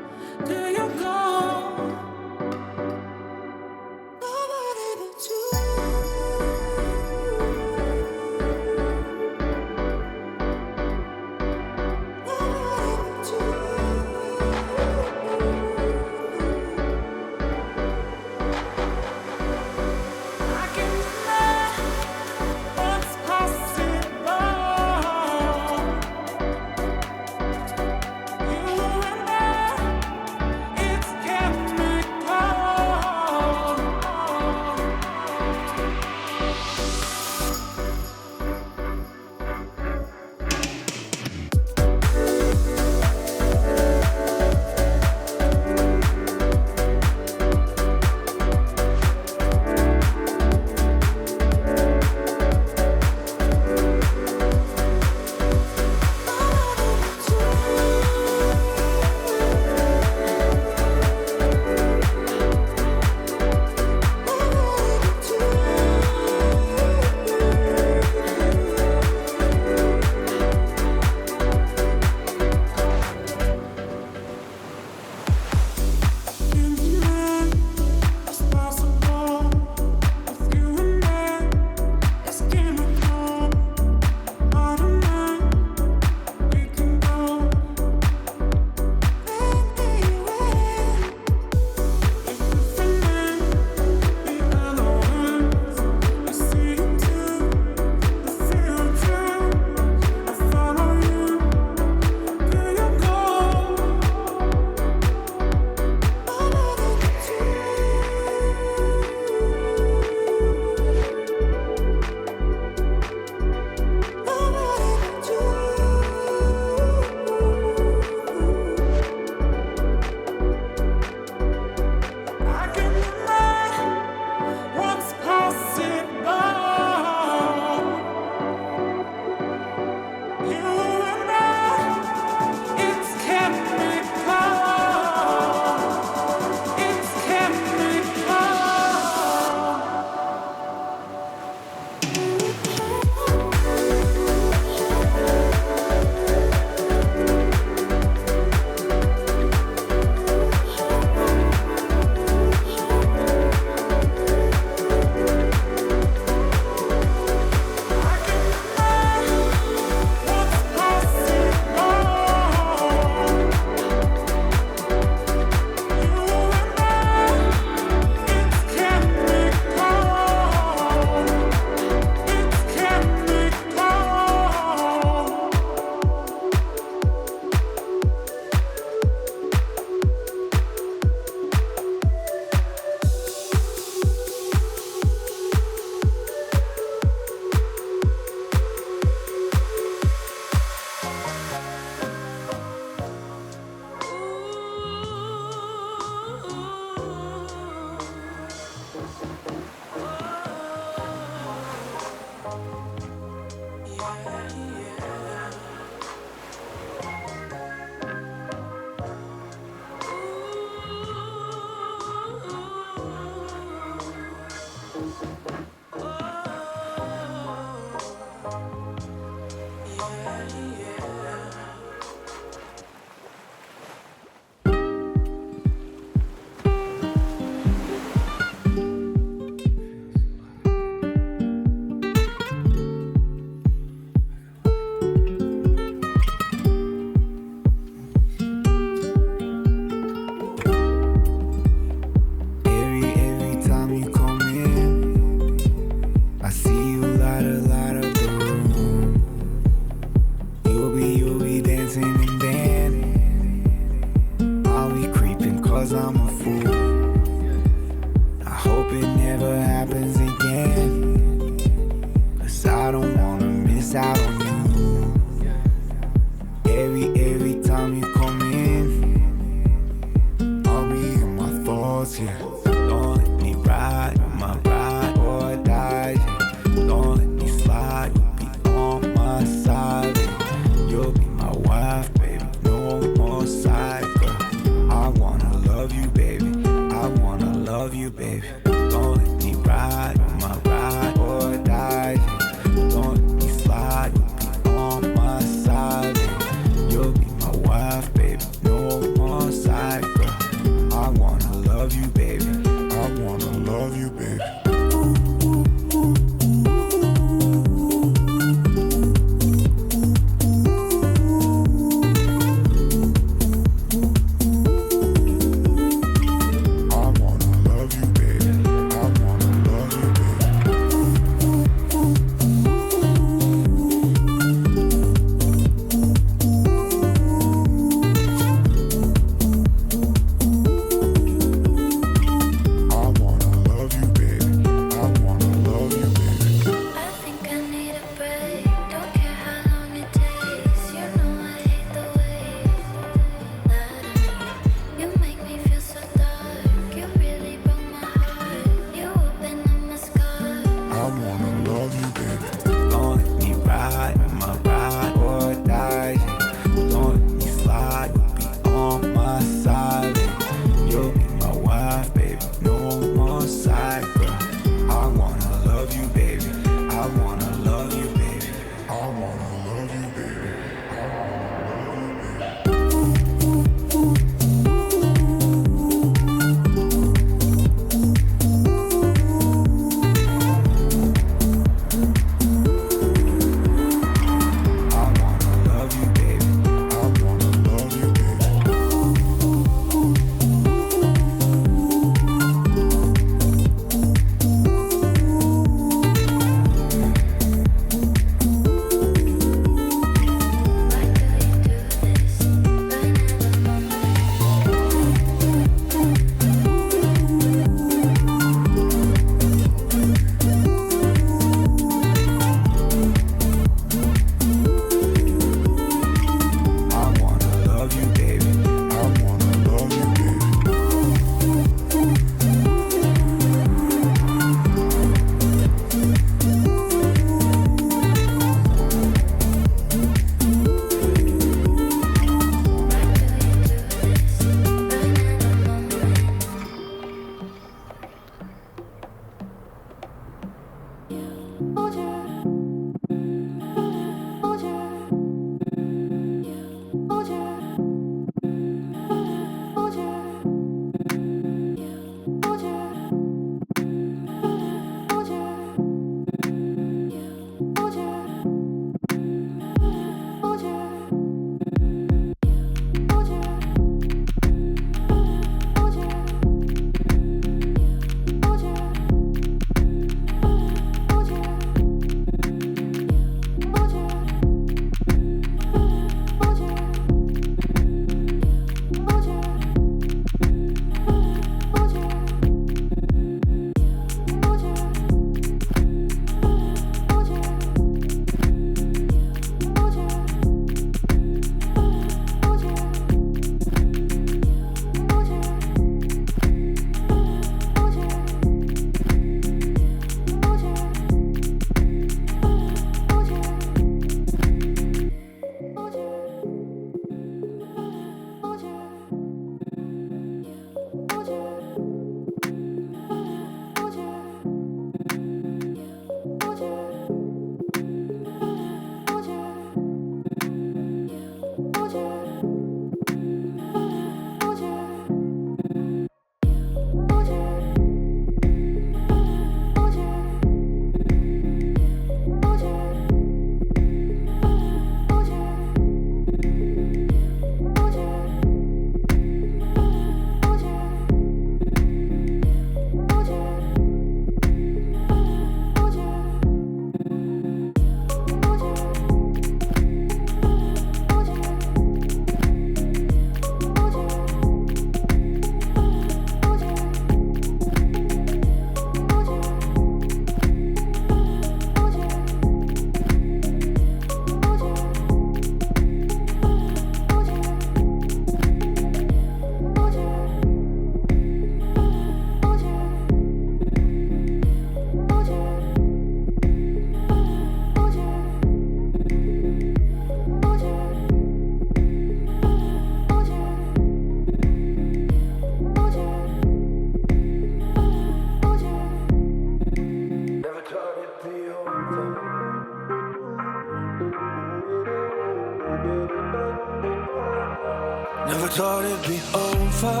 Never thought it'd be over.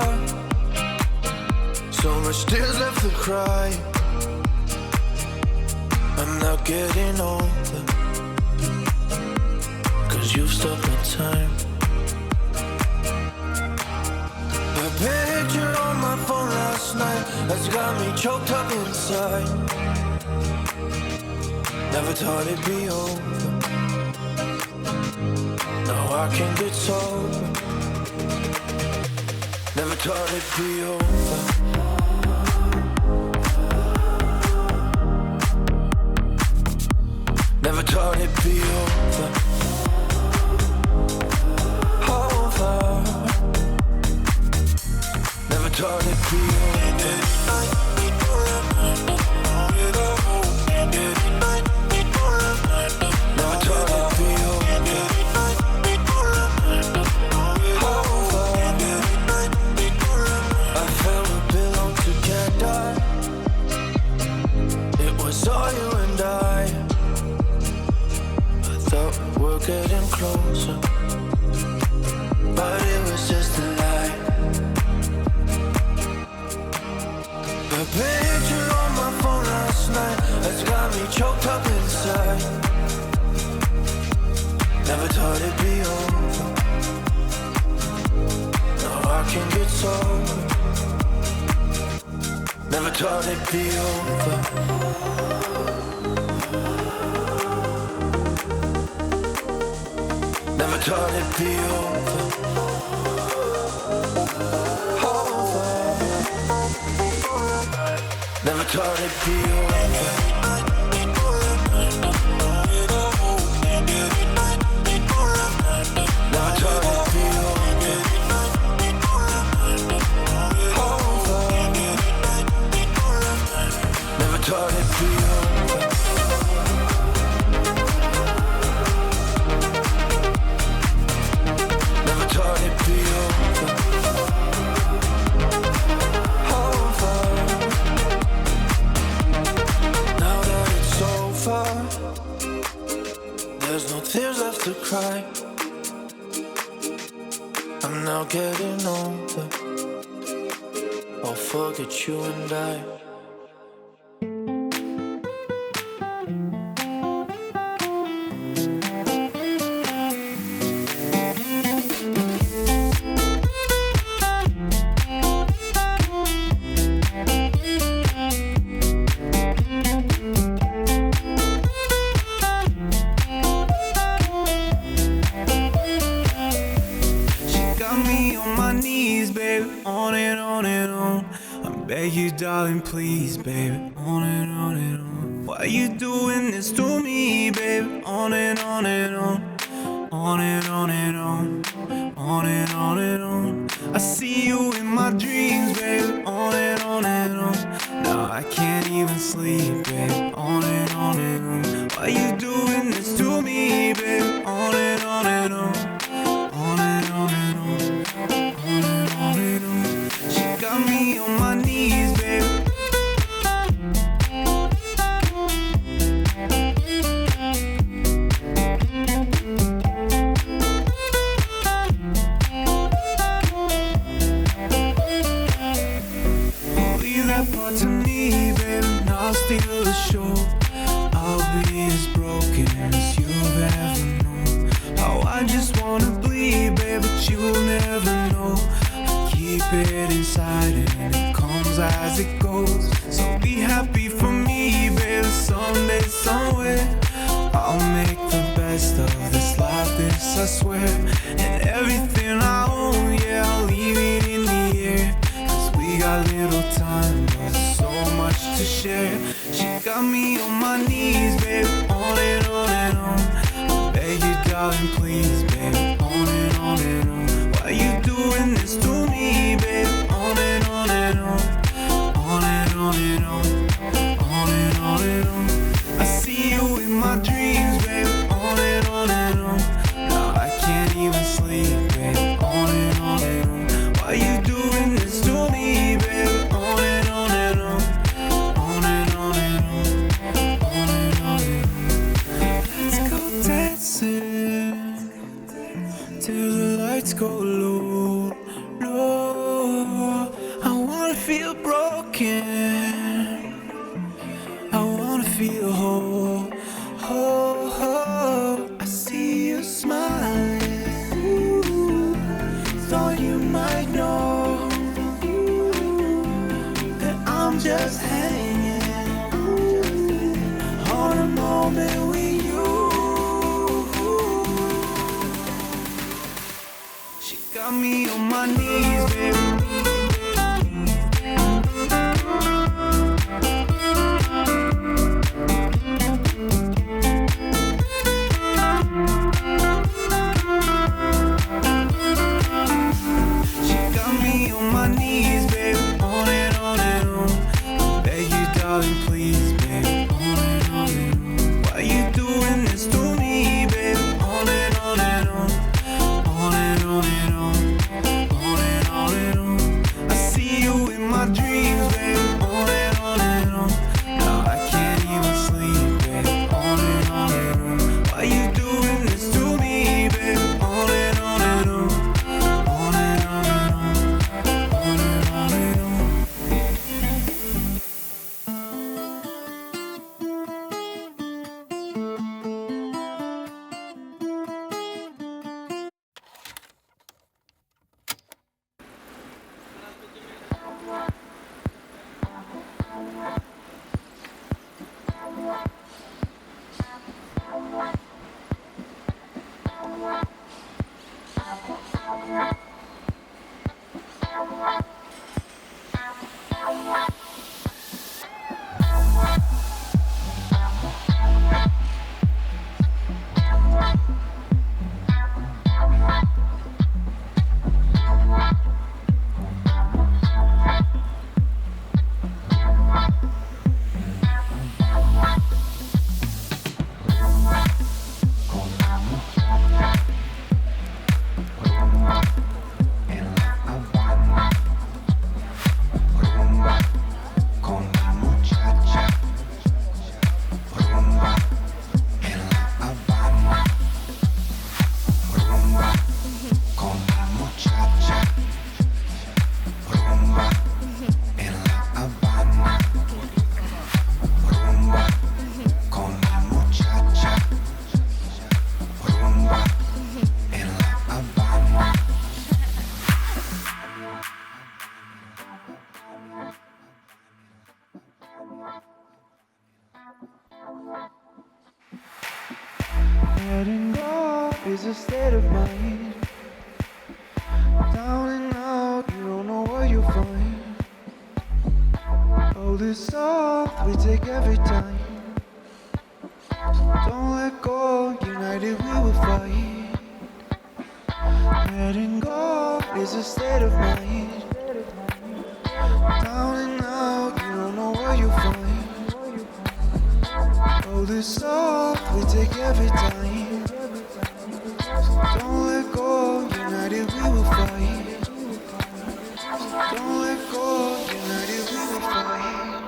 So much tears left to cry. I'm not getting older, 'cause you've stopped my time. The picture on my phone last night has got me choked up inside. Never thought it'd be over. Now I can't get sober. Never thought it'd be over. Never thought it'd be over. Over. Never thought it'd be over. Never thought it'd be over. I felt we belonged together. It was all you and I thought getting closer, but it was just a lie. The picture on my phone last night has got me choked up inside. Never thought it'd be over. Now I can get sober. Never thought it'd be over. Never thought it'd be over. Never thought it'd be over. Never thought it'd be over. Never thought it'd be over. Never thought it'd be over. Now that it's over, there's no tears left to cry. I'm now getting older. I'll forget you and I. Darling, please, baby, on and on and on. Why you doing this to me, baby? On and on and on, on and on and on, on and on and on. I see you in my dreams, baby, on and on and on. Now I can't even sleep, baby, on and on and on. Why you doing this to me, baby? On and on and on, on and on and on, on and on and on. She got me on my knees, baby. Leave that part to me, baby, and I'll steal the show. I'll be as broken as you've ever known. How I just wanna bleed, baby, but you'll never know. Keep it inside and it comes as it goes. So be happy for me, baby, someday, somewhere. I'll make the best of this life, this I swear. And everything I own, yeah, I'll leave it in the air. Cause we got little time, but so much to share. She got me on my knees, baby, on and on and on. I beg you, darling, please, baby, on and on and on. Why you doing this to me, baby? On and on and on, on and on and on, on and on and on. I see you in my dreams, baby, on and on and on. Now I can't even sleep, baby, on and on and on. Why you doing this to me, baby? On and on and on, on and on and on, on and on and on. Let's go dancing till the lights go low, low. I wanna feel broken, I wanna feel whole, whole, whole. I see you smiling, ooh, thought you might know that I'm just hanging on a moment with you. She got me on my knees, baby. She got me on my knees, baby, on and on and on. I beg you, darling, please, baby, on and on and on. Why you doing this to me, baby? On and on and on, on and on and on, on and on and on. Letting go is a state of mind. Down and out, you don't know what you find. Hold it soft, we take every time. Don't let go, united we will fight. Letting go is a state of mind. Down and out, you don't know what you find. Hold it soft, we take every time. Don't let go, united we will fight. Don't let go, united we will fight.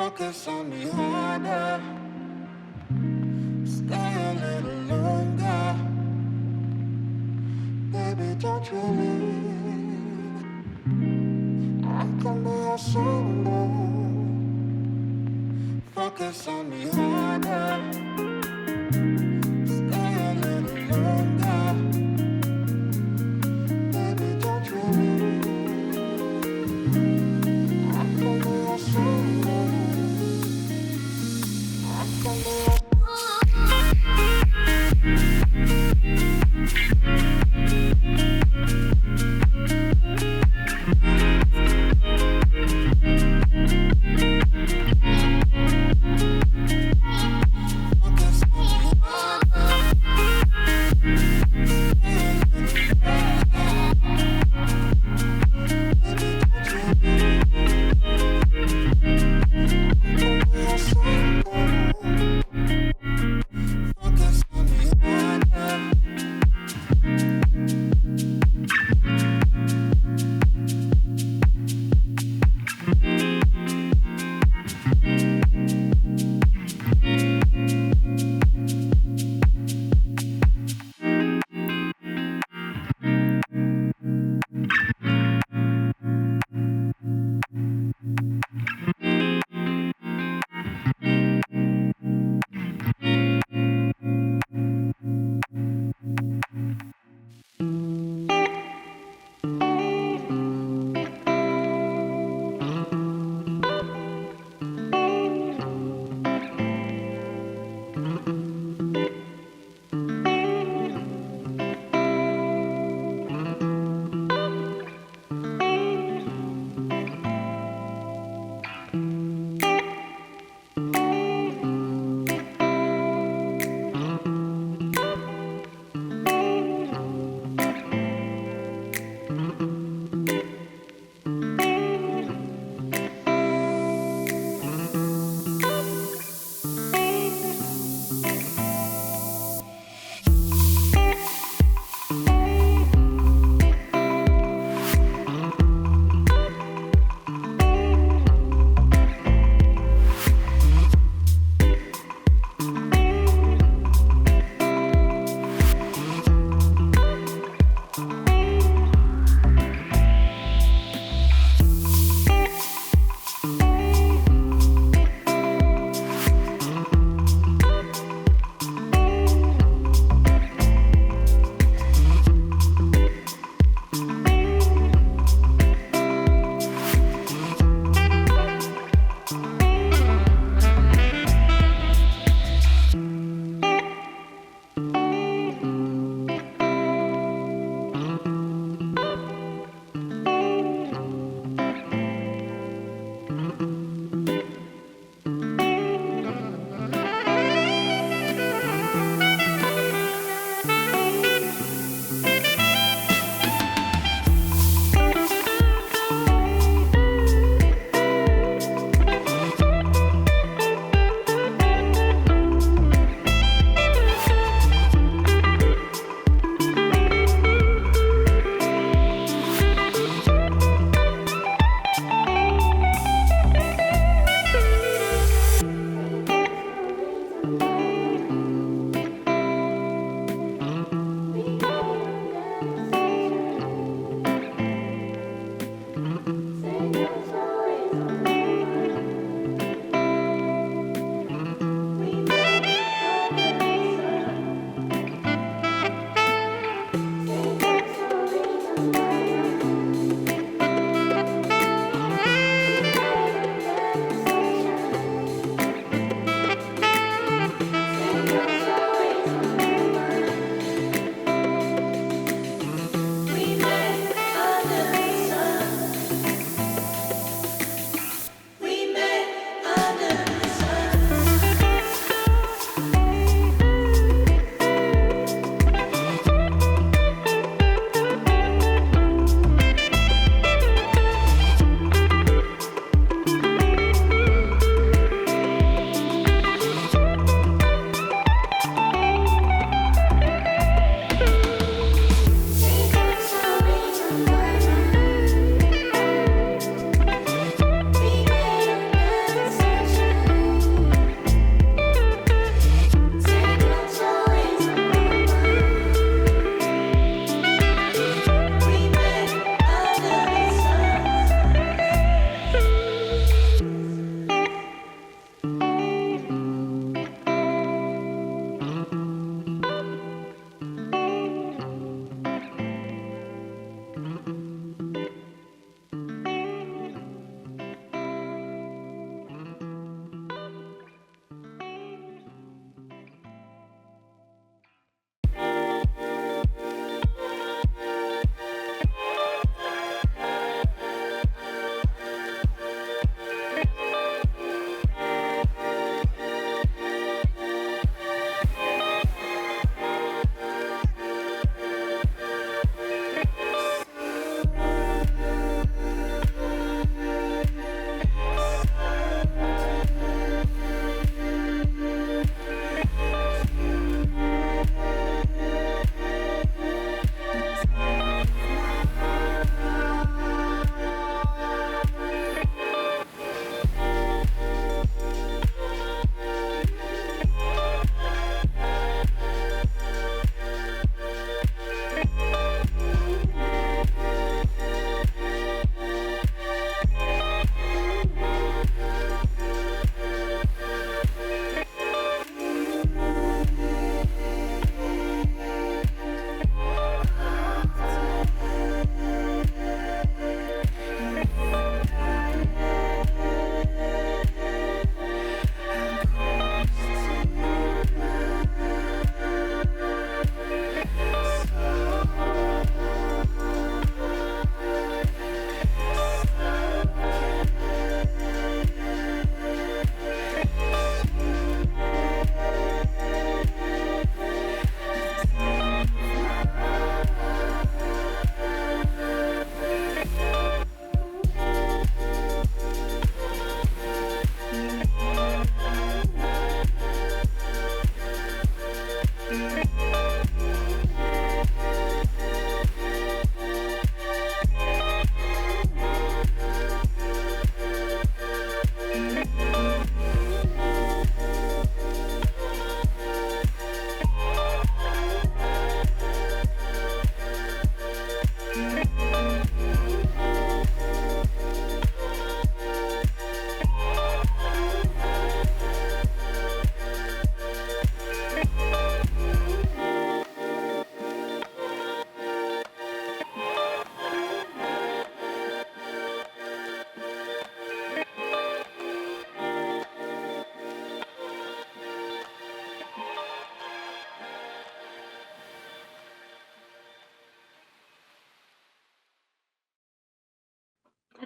Focus on me harder. Stay a little longer. Baby, don't you leave. I can be your someone. Focus on me harder. Stay a little longer. Baby, don't you leave. I can be your someone.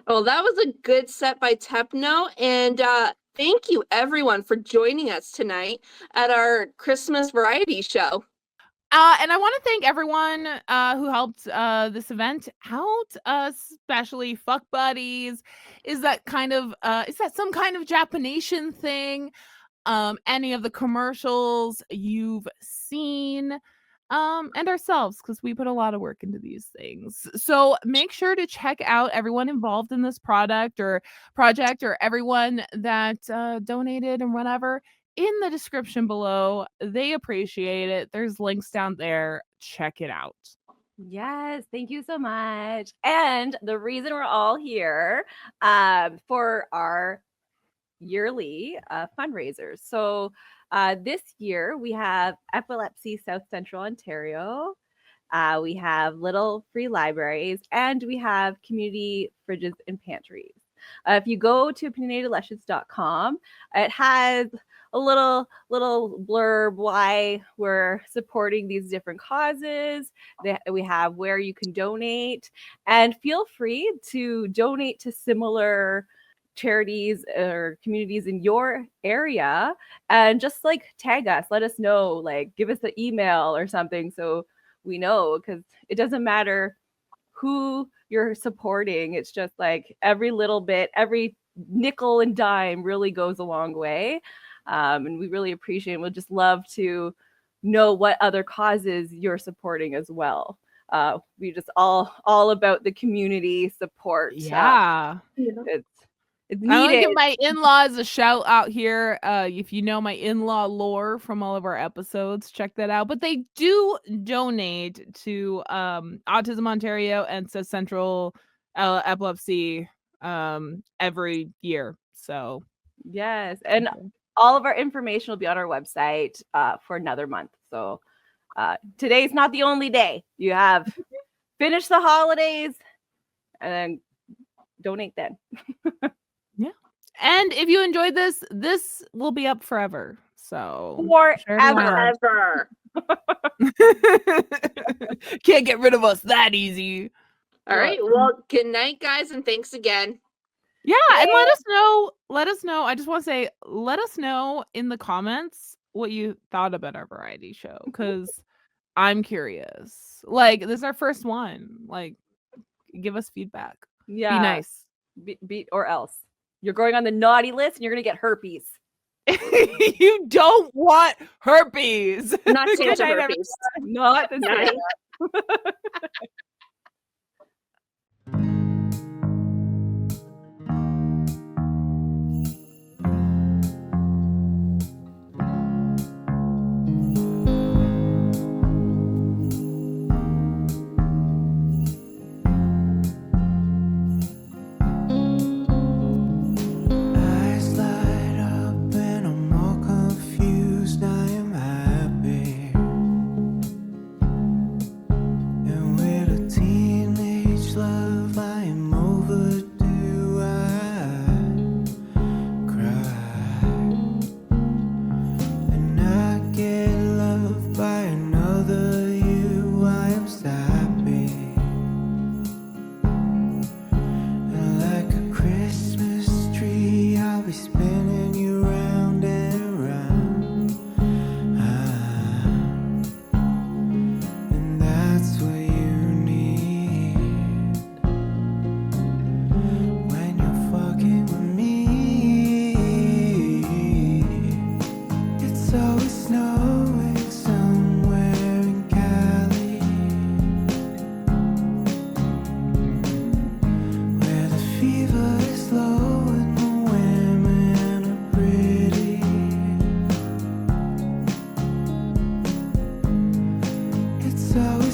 Well, that was a good set by Tep No, and thank you everyone for joining us tonight at our Christmas variety show. And I want to thank everyone who helped this event out, especially Fuck Buddies. Is that some kind of Japanimation thing? Any of the commercials you've seen, and ourselves, because we put a lot of work into these things. So make sure to check out everyone involved in this project or everyone that donated and whatever in the description below. They appreciate it. There's links down there. Check it out. Yes, thank you so much. And the reason we're all here for our yearly fundraisers. So this year we have Epilepsy South Central Ontario, we have Little Free Libraries, and we have Community Fridges and Pantries. If you go to opinionatedlushes.com, it has a little blurb why we're supporting these different causes. We have where you can donate, and feel free to donate to similar charities or communities in your area, and just like tag us, let us know, like give us an email or something so we know, because it doesn't matter who you're supporting. It's just like every little bit, every nickel and dime really goes a long way. And we really appreciate it. We'll just love to know what other causes you're supporting as well. We just all about the community support. Yeah. It's I want to needed. give my in-laws a shout out here. If you know my in-law lore from all of our episodes, check that out. But they do donate to Autism Ontario and South Central Epilepsy every year. So yes, and all of our information will be on our website for another month. So today's not the only day. You have finished the holidays and then donate then. Yeah. And if you enjoyed this will be up forever. So Forever. Can't get rid of us that easy. All right. Well, good night, guys, and thanks again. Yeah, and let us know. I just want to say, let us know in the comments what you thought about our variety show, because I'm curious. Like, this is our first one. Like, give us feedback. Yeah. Be nice. Be or else. You're going on the naughty list and you're going to get herpes. You don't want herpes. Not Good Santa night, herpes. everyone. Not the Night. Santa. Eyes light up and I'm all confused. I am happy. And with a teenage love, I am overdue. I cry. And I get loved by another you. I am sappy. And like a Christmas tree, I'll be spinning you round and round. And that's what you need when you're fucking with me. It's always snowing somewhere in Cali, where the fever is low and the women are pretty. It's always